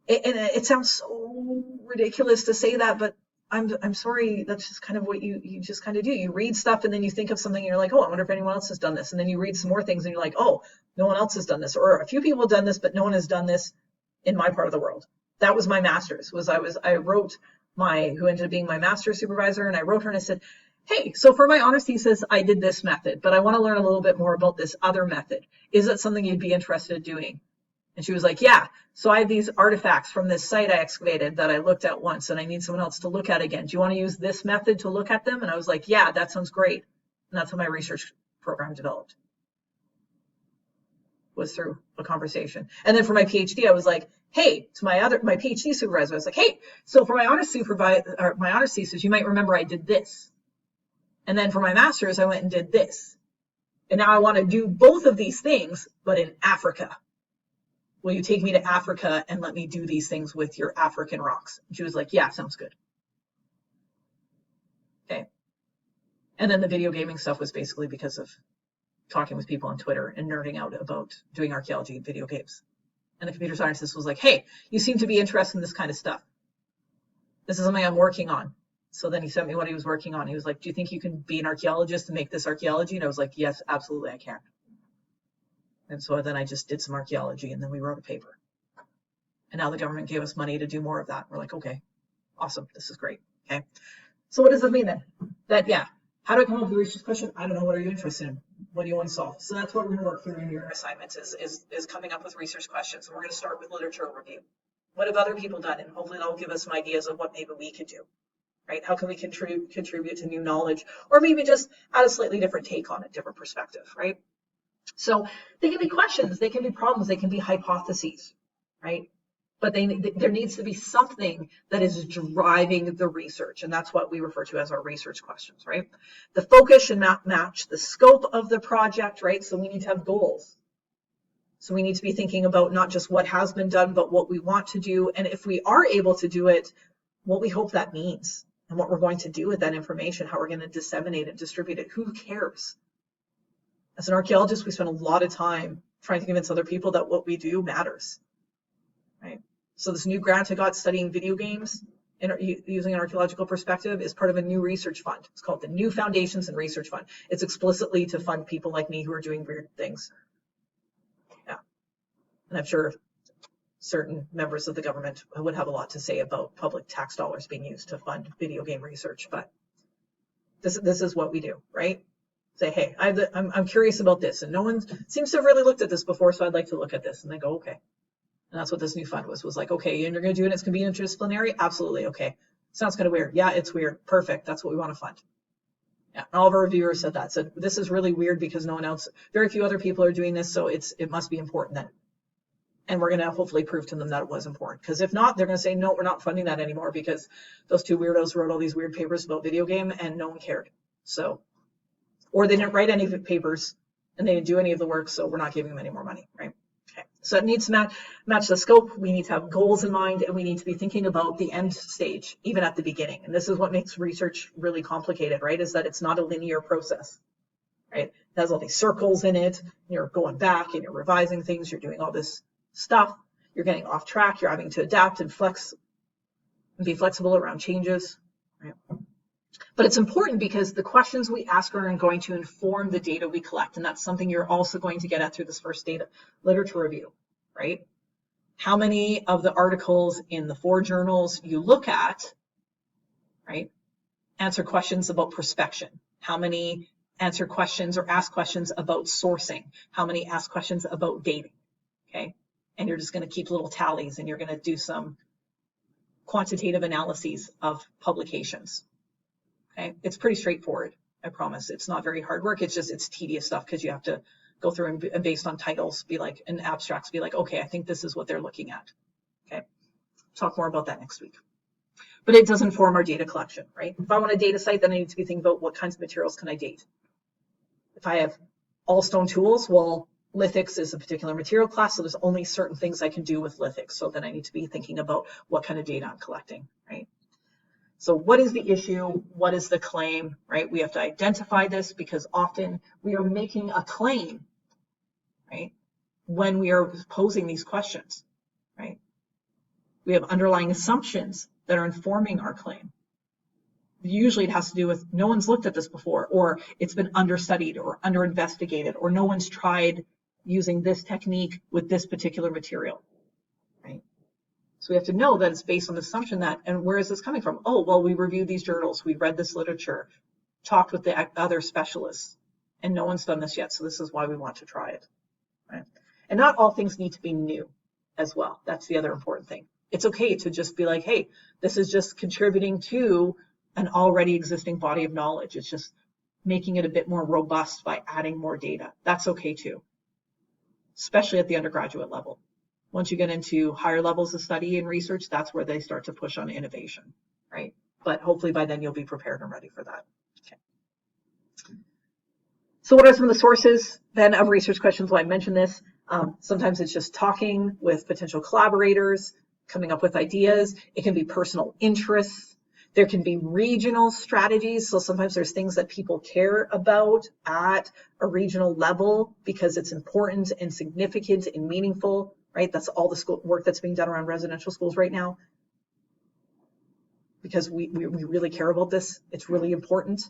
And it sounds so ridiculous to say that, but I'm sorry, that's just kind of what you just kind of do. You read stuff and then you think of something and you're like, oh, I wonder if anyone else has done this. And then you read some more things and you're like, oh, no one else has done this. Or a few people have done this, but no one has done this in my part of the world. That was my master's, I wrote who ended up being my master's supervisor, and I wrote her and I said, hey, so for my honors thesis, I did this method, but I want to learn a little bit more about this other method. Is that something you'd be interested in doing? And she was like, yeah. So I have these artifacts from this site I excavated that I looked at once, and I need someone else to look at again. Do you want to use this method to look at them? And I was like, yeah, that sounds great. And that's how my research program developed, was through a conversation. And then for my PhD, I was like, hey, to my PhD supervisor, I was like, hey, so for my honors thesis, you might remember I did this. And then for my master's, I went and did this. And now I want to do both of these things, but in Africa. Will you take me to Africa and let me do these things with your African rocks? And she was like, yeah, sounds good. Okay. And then the video gaming stuff was basically because of talking with people on Twitter and nerding out about doing archaeology and video games. And the computer scientist was like, hey, you seem to be interested in this kind of stuff. This is something I'm working on. So then he sent me what he was working on. He was like, do you think you can be an archaeologist and make this archaeology? And I was like, yes, absolutely, I can. And so then I just did some archaeology, and then we wrote a paper. And now the government gave us money to do more of that. We're like, okay, awesome, this is great. Okay. So what does that mean then? That, yeah, how do I come up with a research question? I don't know. What are you interested in? What do you want to solve? So that's what we're going to work through in your assignments, is coming up with research questions. And we're going to start with literature review. What have other people done? And hopefully that'll give us some ideas of what maybe we could do, right? How can we contribute to new knowledge, or maybe just add a slightly different take on it, different perspective, right? So they can be questions, they can be problems, they can be hypotheses, right? But there needs to be something that is driving the research, and that's what we refer to as our research questions, right? The focus should not match the scope of the project, right? So we need to have goals. So we need to be thinking about not just what has been done, but what we want to do, and if we are able to do it, what we hope that means, and what we're going to do with that information, how we're going to disseminate it, distribute it. Who cares? As an archaeologist, we spend a lot of time trying to convince other people that what we do matters, right? So this new grant I got studying video games and using an archaeological perspective is part of a new research fund. It's called the New Foundations and Research Fund. It's explicitly to fund people like me who are doing weird things. Yeah. And I'm sure certain members of the government would have a lot to say about public tax dollars being used to fund video game research, but this is what we do, right? Say, hey, I'm curious about this, and no one seems to have really looked at this before, so I'd like to look at this. And they go, okay. And that's what this new fund was like, okay, and you're going to do it, it's going to be interdisciplinary? Absolutely, okay. Sounds kind of weird. Yeah, it's weird. Perfect. That's what we want to fund. Yeah, all of our reviewers said that. Said, this is really weird because no one else, very few other people are doing this, so it must be important then. And we're going to hopefully prove to them that it was important. Because if not, they're going to say, no, we're not funding that anymore because those two weirdos wrote all these weird papers about video game and no one cared. So, or they didn't write any papers and they didn't do any of the work, so we're not giving them any more money, right? Okay. So it needs to match the scope. We need to have goals in mind, and we need to be thinking about the end stage, even at the beginning. And this is what makes research really complicated, right? Is that it's not a linear process, right? It has all these circles in it. You're going back and you're revising things. You're doing all this stuff. You're getting off track. You're having to adapt and flex and be flexible around changes, right? But it's important because the questions we ask are going to inform the data we collect. And that's something you're also going to get at through this first data literature review, right? How many of the articles in the 4 journals you look at, right, answer questions about prospection? How many answer questions or ask questions about sourcing? How many ask questions about dating, okay? And you're just going to keep little tallies and you're going to do some quantitative analyses of publications. Okay, it's pretty straightforward, I promise. It's not very hard work. It's tedious stuff because you have to go through and based on titles, be like, and abstracts, be like, okay, I think this is what they're looking at. Okay, talk more about that next week. But it does inform our data collection, right? If I want to date a site, then I need to be thinking about what kinds of materials can I date. If I have all stone tools, well, lithics is a particular material class, so there's only certain things I can do with lithics. So then I need to be thinking about what kind of data I'm collecting, right? So what is the issue? What is the claim, right? We have to identify this because often we are making a claim, right, when we are posing these questions, right? We have underlying assumptions that are informing our claim. Usually it has to do with no one's looked at this before, or it's been understudied or under-investigated, or no one's tried using this technique with this particular material, right? So we have to know that it's based on the assumption that, and where is this coming from? Oh, well, we reviewed these journals, we read this literature, talked with the other specialists, and no one's done this yet, so this is why we want to try it, right? And not all things need to be new as well. That's the other important thing. It's okay to just be like, hey, this is just contributing to an already existing body of knowledge. It's just making it a bit more robust by adding more data. That's okay too, especially at the undergraduate level. Once you get into higher levels of study and research, that's where they start to push on innovation, right? But hopefully by then you'll be prepared and ready for that. Okay. So what are some of the sources then of research questions? Well, I mentioned this. Sometimes it's just talking with potential collaborators, coming up with ideas. It can be personal interests. There can be regional strategies. So sometimes there's things that people care about at a regional level because it's important and significant and meaningful, right? That's all the school work that's being done around residential schools right now. Because we really care about this. It's really important.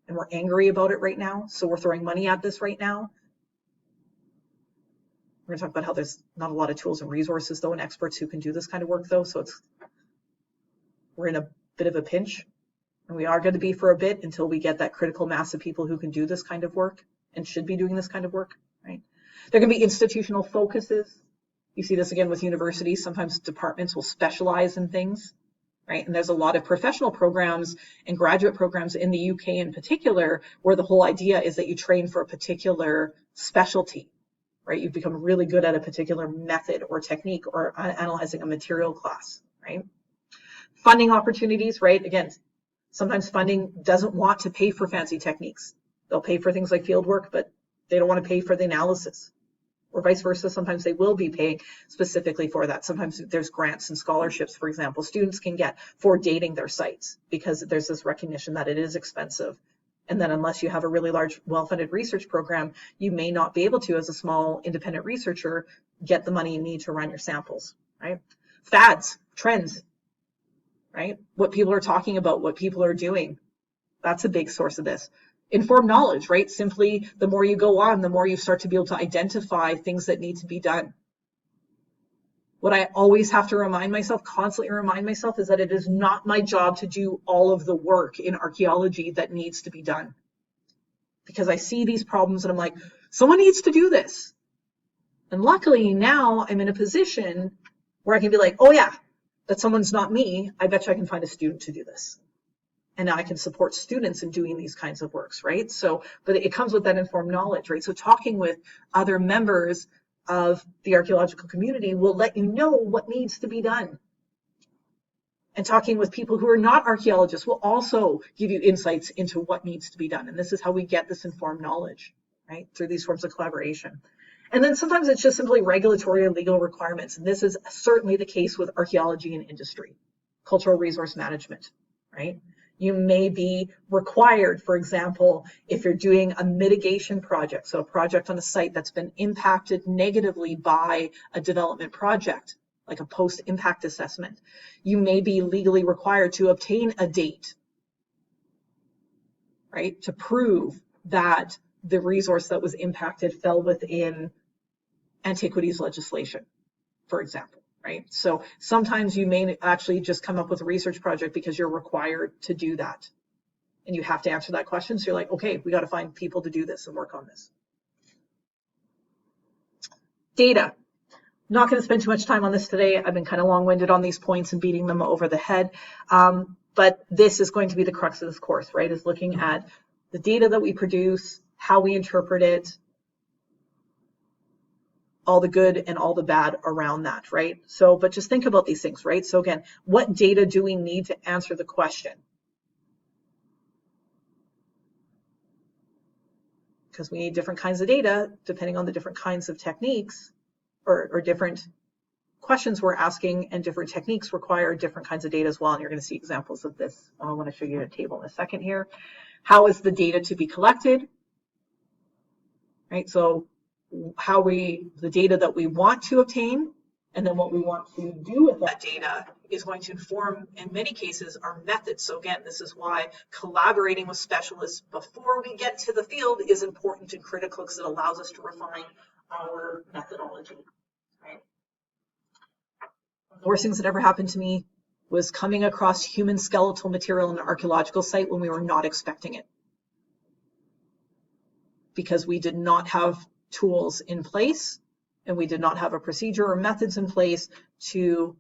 And we're angry about it right now. So we're throwing money at this right now. We're going to talk about how there's not a lot of tools and resources, though, and experts who can do this kind of work, though. So we're in a bit of a pinch. And we are going to be for a bit until we get that critical mass of people who can do this kind of work and should be doing this kind of work, right? There can be institutional focuses. You see this again with universities. Sometimes departments will specialize in things, right? And there's a lot of professional programs and graduate programs in the UK in particular, where the whole idea is that you train for a particular specialty, right? You become really good at a particular method or technique or analyzing a material class, right? Funding opportunities, right? Again, sometimes funding doesn't want to pay for fancy techniques. They'll pay for things like field work, but they don't want to pay for the analysis. Or vice versa, sometimes they will be paying specifically for that. Sometimes there's grants and scholarships, for example, students can get for dating their sites because there's this recognition that it is expensive. And then unless you have a really large, well-funded research program, you may not be able to, as a small independent researcher, get the money you need to run your samples, right? fads, trends, right? What people are talking about, what people are doing. That's a big source of this. Informed knowledge, right? Simply, the more you go on, the more you start to be able to identify things that need to be done. What I always have to remind myself, constantly remind myself, is that it is not my job to do all of the work in archaeology that needs to be done. Because I see these problems and I'm like, someone needs to do this. And luckily now I'm in a position where I can be like, oh yeah, that someone's not me. I bet you I can find a student to do this. And now I can support students in doing these kinds of works, right? So, but it comes with that informed knowledge, right? So talking with other members of the archaeological community will let you know what needs to be done. And talking with people who are not archaeologists will also give you insights into what needs to be done. And this is how we get this informed knowledge, right? Through these forms of collaboration. And then sometimes it's just simply regulatory or legal requirements. And this is certainly the case with archaeology and industry, cultural resource management, right? You may be required, for example, if you're doing a mitigation project, so a project on a site that's been impacted negatively by a development project, like a post-impact assessment, you may be legally required to obtain a date, right, to prove that the resource that was impacted fell within antiquities legislation, for example. Right? So sometimes you may actually just come up with a research project because you're required to do that. And you have to answer that question. So you're like, okay, we got to find people to do this and work on this. Data. Not going to spend too much time on this today. I've been kind of long-winded on these points and beating them over the head. But this is going to be the crux of this course, right? Is looking at the data that we produce, how we interpret it, all the good and all the bad around that, right? So, but just think about these things, right? So again, what data do we need to answer the question? Because we need different kinds of data depending on the different kinds of techniques or different questions we're asking, and different techniques require different kinds of data as well. And you're going to see examples of this. I want to show you a table in a second here. How is the data to be collected? Right? So the data that we want to obtain, and then what we want to do with that data is going to inform, in many cases, our methods. So again, this is why collaborating with specialists before we get to the field is important and critical, because it allows us to refine our methodology. Right? The worst things that ever happened to me was coming across human skeletal material in an archaeological site when we were not expecting it, because we did not have tools in place and we did not have a procedure or methods in place to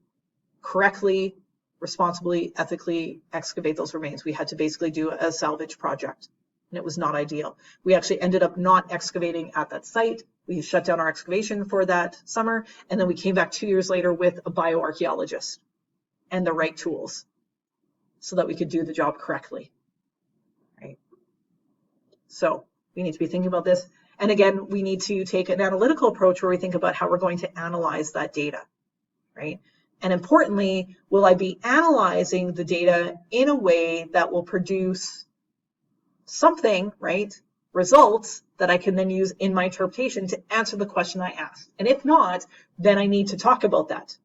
correctly, responsibly, ethically excavate those remains. We had to basically do a salvage project, and it was not ideal. We actually ended up not excavating at that site. We shut down our excavation for that summer, and then we came back 2 years later with a bioarchaeologist and the right tools so that we could do the job correctly. Right? So we need to be thinking about this. And again, we need to take an analytical approach where we think about how we're going to analyze that data, right? And importantly, will I be analyzing the data in a way that will produce something, right? Results that I can then use in my interpretation to answer the question I asked. And if not, then I need to talk about that,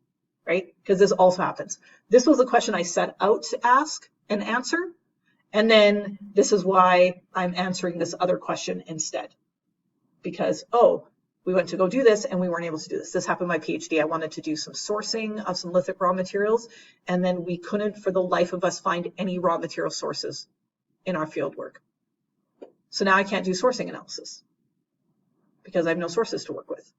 right? Because this also happens. This was a question I set out to ask and answer. And then this is why I'm answering this other question instead. Because, oh, we went to go do this and we weren't able to do this. This happened in my PhD. I wanted to do some sourcing of some lithic raw materials, and then we couldn't for the life of us find any raw material sources in our field work. So now I can't do sourcing analysis because I have no sources to work with.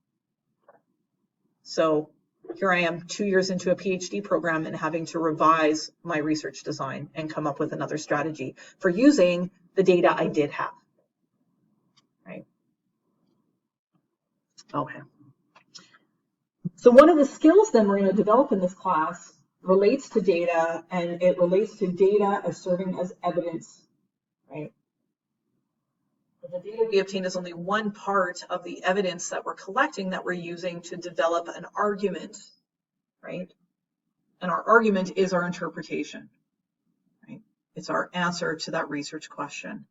So here I am 2 years into a PhD program and having to revise my research design and come up with another strategy for using the data I did have. Right? Okay. So one of the skills then we're going to develop in this class relates to data, and it relates to data as serving as evidence, right? The data we obtain is only one part of the evidence that we're collecting that we're using to develop an argument, right? And our argument is our interpretation, right? It's our answer to that research question.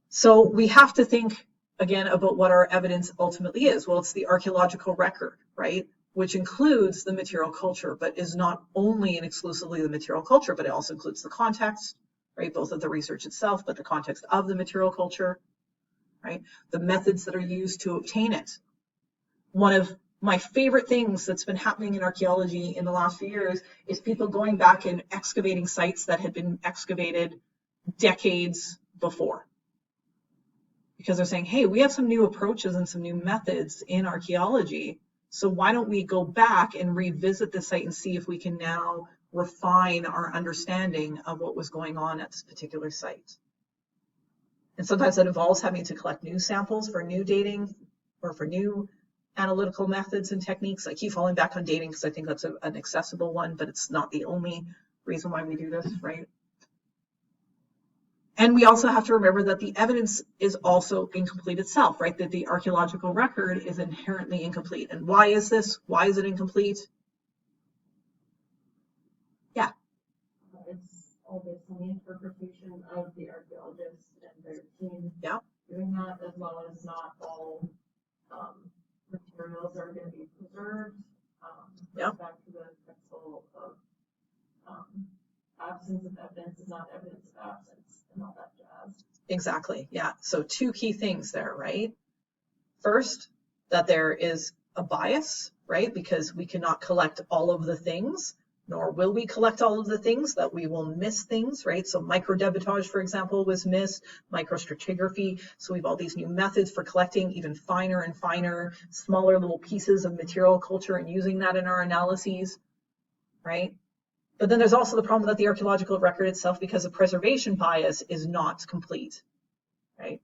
So we have to think again about what our evidence ultimately is. Well, it's the archaeological record, right? which includes the material culture, but is not only and exclusively the material culture, but it also includes the context, right? Both of the research itself, but the context of the material culture, right? The methods that are used to obtain it. One of my favorite things that's been happening in archaeology in the last few years is people going back and excavating sites that had been excavated decades before. Because they're saying, hey, we have some new approaches and some new methods in archaeology. So why don't we go back and revisit the site and see if we can now refine our understanding of what was going on at this particular site. And sometimes that involves having to collect new samples for new dating or for new analytical methods and techniques. I keep falling back on dating because I think that's an accessible one, but it's not the only reason why we do this, right? And we also have to remember that the evidence is also incomplete itself, right? That the archaeological record is inherently incomplete. And why is this? Why is it incomplete? Yeah. It's all based on the interpretation of the archaeologists and their team doing that, as well as not all materials are going to be preserved. Back to the principle of absence of evidence is not evidence of absence. And all that jazz. Exactly. Yeah. So two key things there, right? First, that there is a bias, right? Because we cannot collect all of the things, nor will we collect all of the things, that we will miss things, right? So microdebitage, for example, was missed, microstratigraphy. So we have all these new methods for collecting even finer and finer, smaller little pieces of material culture and using that in our analyses, right? But then there's also the problem that the archaeological record itself, because of preservation bias, is not complete, right?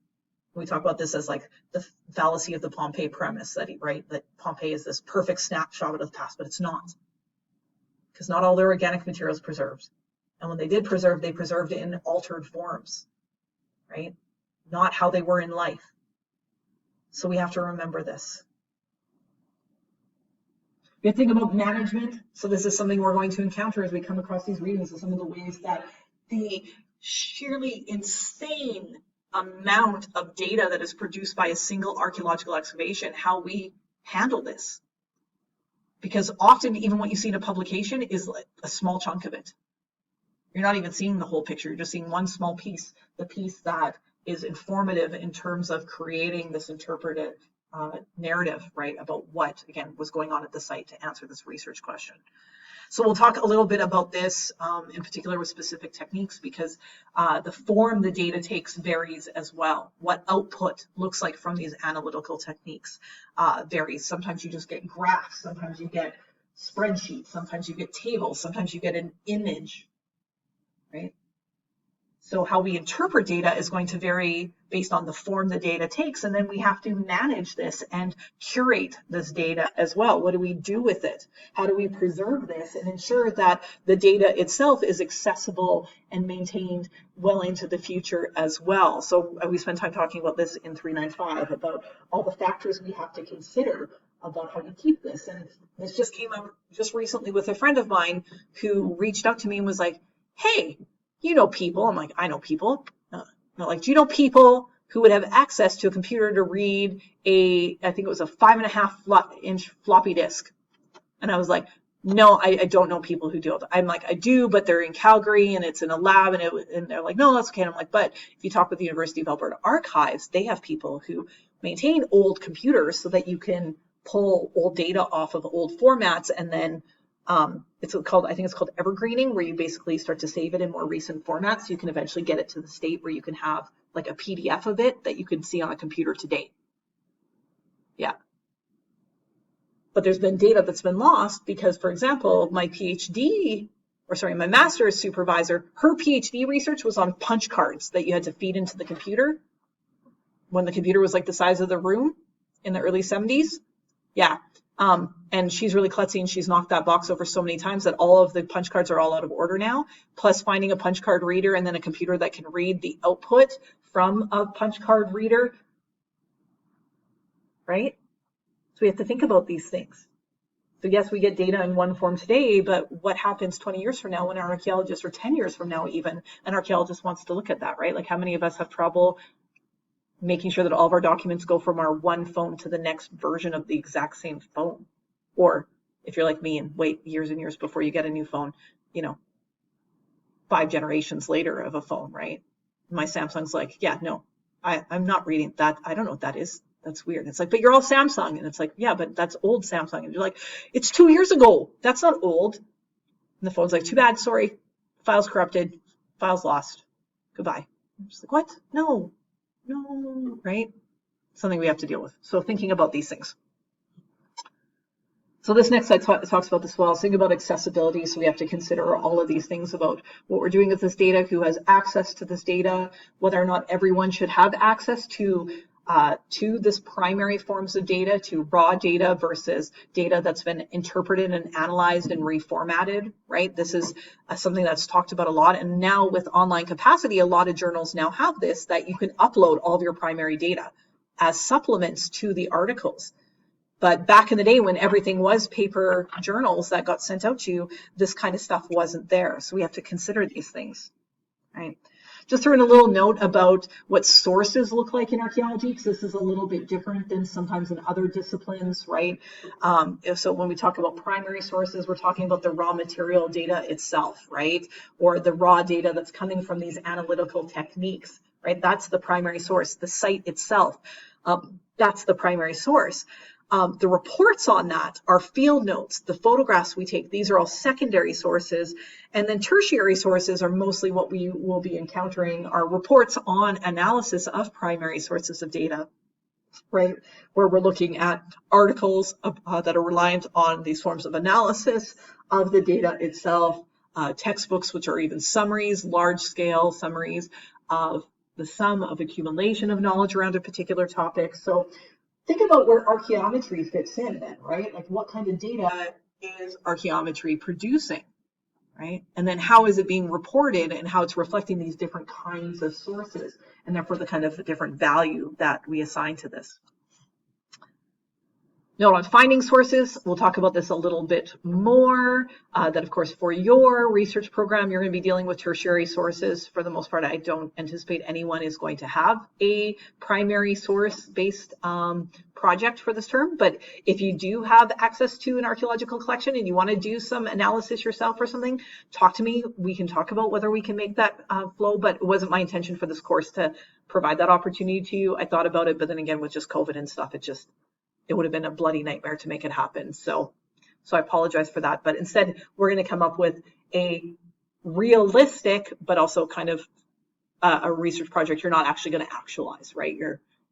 We talk about this as like the fallacy of the Pompeii premise, that Pompeii is this perfect snapshot of the past, but it's not. Because not all their organic material is preserved. And when they did preserve, they preserved it in altered forms, right? Not how they were in life. So we have to remember this. We have to think about management. So this is something we're going to encounter as we come across these readings, of some of the ways that the sheerly insane amount of data that is produced by a single archaeological excavation, how we handle this. Because often even what you see in a publication is like a small chunk of it. You're not even seeing the whole picture. You're just seeing one small piece, the piece that is informative in terms of creating this interpretive narrative, right, about what, again, was going on at the site to answer this research question. So we'll talk a little bit about this in particular with specific techniques, because the form the data takes varies as well. What output looks like from these analytical techniques varies. Sometimes you just get graphs, sometimes you get spreadsheets, sometimes you get tables, sometimes you get an image, right? So how we interpret data is going to vary based on the form the data takes, and then we have to manage this and curate this data as well. What do we do with it? How do we preserve this and ensure that the data itself is accessible and maintained well into the future as well? So we spent time talking about this in 395, about all the factors we have to consider about how to keep this. And this just came up just recently with a friend of mine who reached out to me and was like, hey, you know people. I'm like, I know people. They're like, do you know people who would have access to a computer to read I think it was a 5.5-inch floppy disk? And I was like, no, I don't know people who do it. I'm like, I do, but they're in Calgary and it's in a lab, and they're like, no, that's okay. And I'm like, but if you talk with the University of Alberta Archives, they have people who maintain old computers so that you can pull old data off of old formats, and then I think it's called evergreening, where you basically start to save it in more recent formats. So you can eventually get it to the state where you can have like a PDF of it that you can see on a computer today. Yeah. But there's been data that's been lost because, for example, my master's supervisor, her PhD research was on punch cards that you had to feed into the computer when the computer was like the size of the room in the early 70s. Yeah. And she's really klutzy, and she's knocked that box over so many times that all of the punch cards are all out of order now, plus finding a punch card reader and then a computer that can read the output from a punch card reader, right? So we have to think about these things. So yes, we get data in one form today, but what happens 20 years from now when our archaeologist, or 10 years from now even, an archaeologist wants to look at that, right? Like, how many of us have trouble making sure that all of our documents go from our one phone to the next version of the exact same phone? Or if you're like me and wait years and years before you get a new phone, you know, 5 generations later of a phone, right? My Samsung's like, yeah, no, I'm not reading that. I don't know what that is. That's weird. It's like, but you're all Samsung. And it's like, yeah, but that's old Samsung. And you're like, it's 2 years ago. That's not old. And the phone's like, too bad, sorry. File's corrupted. File's lost. Goodbye. I'm just like, what? No, right? Something we have to deal with. So thinking about these things. So this next slide talks about this as well. Think about accessibility. So we have to consider all of these things about what we're doing with this data, who has access to this data, whether or not everyone should have access to this primary forms of data, to raw data versus data that's been interpreted and analyzed and reformatted, right? This is something that's talked about a lot. And now with online capacity, a lot of journals now have this, that you can upload all of your primary data as supplements to the articles. But back in the day when everything was paper journals that got sent out to you, this kind of stuff wasn't there. So we have to consider these things, right? Just throw in a little note about what sources look like in archaeology, because this is a little bit different than sometimes in other disciplines, right? So when we talk about primary sources, we're talking about the raw material data itself, right? Or the raw data that's coming from these analytical techniques, right? That's the primary source. The site itself, that's the primary source. The reports on that are field notes, the photographs we take. These are all secondary sources. And then tertiary sources are mostly what we will be encountering, are reports on analysis of primary sources of data, right? Where we're looking at articles that are reliant on these forms of analysis of the data itself, textbooks, which are even summaries, large-scale summaries of the sum of accumulation of knowledge around a particular topic. So think about where archaeometry fits in then, right? Like what kind of data is archaeometry producing, right? And then how is it being reported and how it's reflecting these different kinds of sources, and therefore the kind of different value that we assign to this. Note on finding sources, we'll talk about this a little bit more, that of course for your research program, you're going to be dealing with tertiary sources. For the most part, I don't anticipate anyone is going to have a primary source based project for this term, but if you do have access to an archaeological collection and you want to do some analysis yourself or something, talk to me. We can talk about whether we can make that flow, but it wasn't my intention for this course to provide that opportunity to you. I thought about it, but then again, with just COVID and stuff, it would have been a bloody nightmare to make it happen. So I apologize for that. But instead, we're going to come up with a realistic, but also kind of a research project you're not actually going to actualize, right?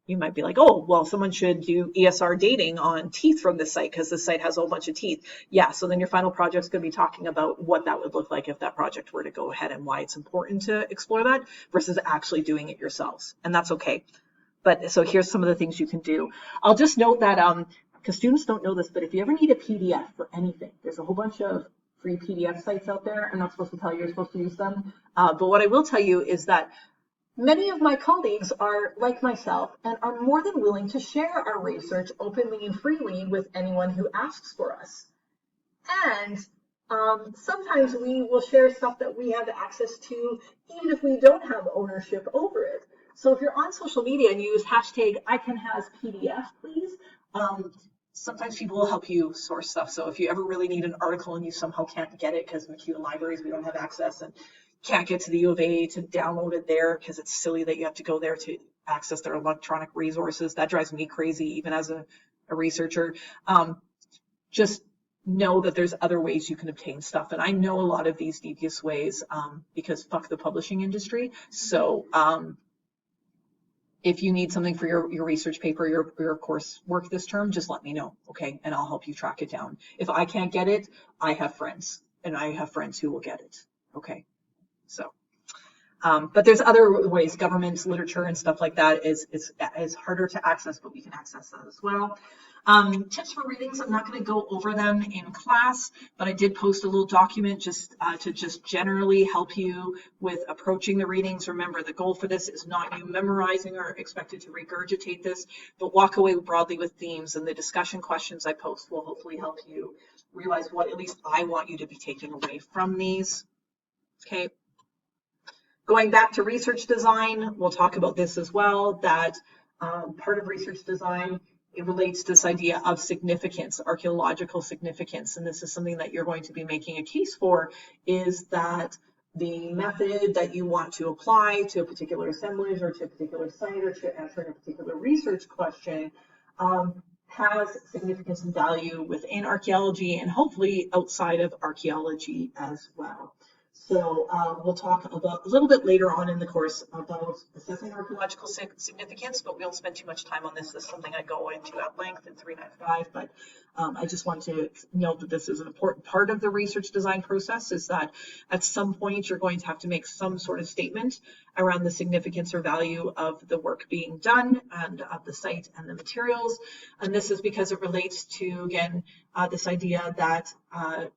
You might be like, oh, well, someone should do ESR dating on teeth from this site because this site has a whole bunch of teeth. Yeah, so then your final project is going to be talking about what that would look like if that project were to go ahead and why it's important to explore that versus actually doing it yourselves. And that's okay. But so here's some of the things you can do. I'll just note that, because students don't know this, but if you ever need a PDF for anything, there's a whole bunch of free PDF sites out there. I'm not supposed to tell you you're supposed to use them. But what I will tell you is that many of my colleagues are like myself and are more than willing to share our research openly and freely with anyone who asks for us. And sometimes we will share stuff that we have access to, even if we don't have ownership over it. So if you're on social media and you use hashtag #ICanHasPDF, please, sometimes people will help you source stuff. So if you ever really need an article and you somehow can't get it because MacEwan libraries, we don't have access, and can't get to the U of A to download it there because it's silly that you have to go there to access their electronic resources. That drives me crazy, even as a researcher. Just know that there's other ways you can obtain stuff. And I know a lot of these devious ways because fuck the publishing industry. So if you need something for your research paper, your course work this term, just let me know, okay? And I'll help you track it down. If I can't get it, I have friends, and I have friends who will get it, okay? So, but there's other ways, government literature and stuff like that is harder to access, but we can access that as well. Tips for readings, I'm not going to go over them in class, but I did post a little document just to generally help you with approaching the readings. Remember, the goal for this is not you memorizing or expected to regurgitate this, but walk away broadly with themes, and the discussion questions I post will hopefully help you realize what at least I want you to be taking away from these. Okay. Going back to research design, we'll talk about this as well, that part of research design it relates to this idea of significance, archaeological significance. And this is something that you're going to be making a case for, is that the method that you want to apply to a particular assemblage or to a particular site or to answering a particular research question has significance and value within archaeology and hopefully outside of archaeology as well. So we'll talk about a little bit later on in the course about assessing archaeological significance, but we won't spend too much time on this. This is something I go into at length in 395, but I just want to note that this is an important part of the research design process, is that at some point you're going to have to make some sort of statement around the significance or value of the work being done and of the site and the materials. And this is because it relates to, again, this idea that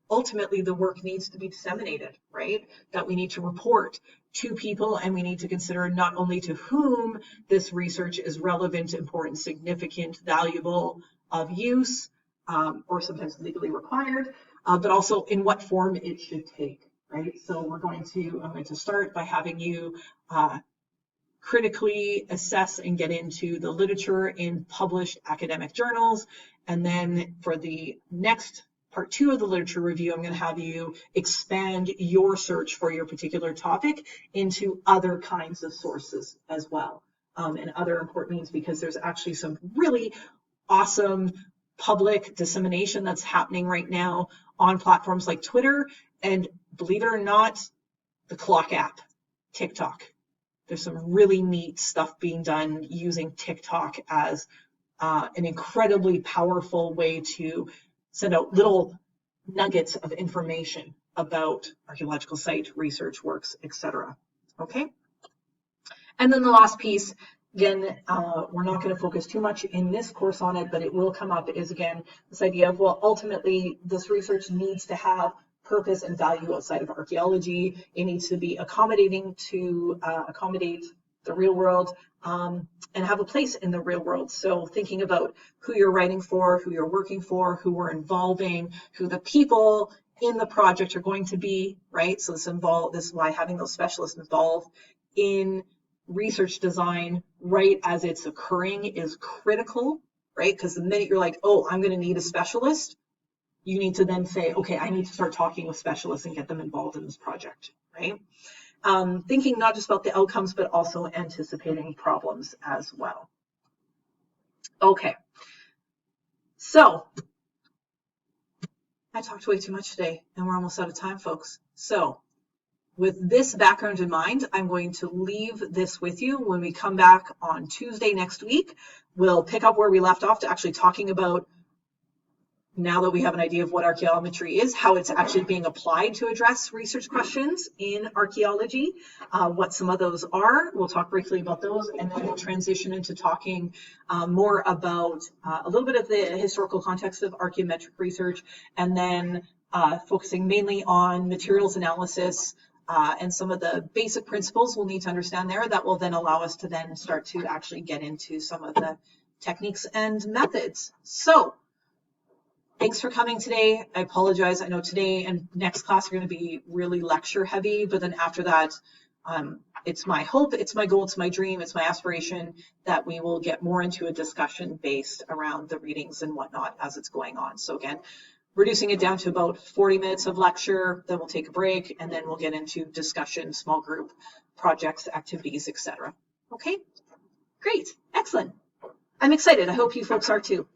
ultimately the work needs to be disseminated, right? That we need to report to people, and we need to consider not only to whom this research is relevant, important, significant, valuable, of use, or sometimes legally required, but also in what form it should take, right? So I'm going to start by having you critically assess and get into the literature in published academic journals. And then for the next part 2 of the literature review, I'm going to have you expand your search for your particular topic into other kinds of sources as well. And other important means, because there's actually some really awesome public dissemination that's happening right now on platforms like Twitter, and believe it or not, the Clock app, TikTok. There's some really neat stuff being done using TikTok as an incredibly powerful way to send out little nuggets of information about archaeological site research works, etc. Okay? And then the last piece, again, we're not going to focus too much in this course on it, but it will come up, is again this idea of, well, ultimately this research needs to have purpose and value outside of archaeology. It needs to be accommodating to accommodate the real world and have a place in the real world. So thinking about who you're writing for, who you're working for, who we're involving, who the people in the project are going to be, right? So this is why having those specialists involved in research design right as it's occurring is critical, right? Because the minute you're like, oh, I'm going to need a specialist, you need to then say, okay, I need to start talking with specialists and get them involved in this project, right? Thinking not just about the outcomes, but also anticipating problems as well. Okay, so I talked way too much today, and we're almost out of time, folks. So with this background in mind, I'm going to leave this with you. When we come back on Tuesday next week, we'll pick up where we left off to actually talking about, now that we have an idea of what archaeometry is, how it's actually being applied to address research questions in archaeology, what some of those are. We'll talk briefly about those, and then we'll transition into talking more about a little bit of the historical context of archaeometric research, and then focusing mainly on materials analysis and some of the basic principles we'll need to understand there that will then allow us to then start to actually get into some of the techniques and methods. So thanks for coming today. I apologize. I know today and next class are going to be really lecture heavy, but then after that, it's my hope, it's my goal, it's my dream, it's my aspiration that we will get more into a discussion based around the readings and whatnot as it's going on. So again, reducing it down to about 40 minutes of lecture, then we'll take a break, and then we'll get into discussion, small group projects, activities, etc. Okay, great, excellent. I'm excited. I hope you folks are too.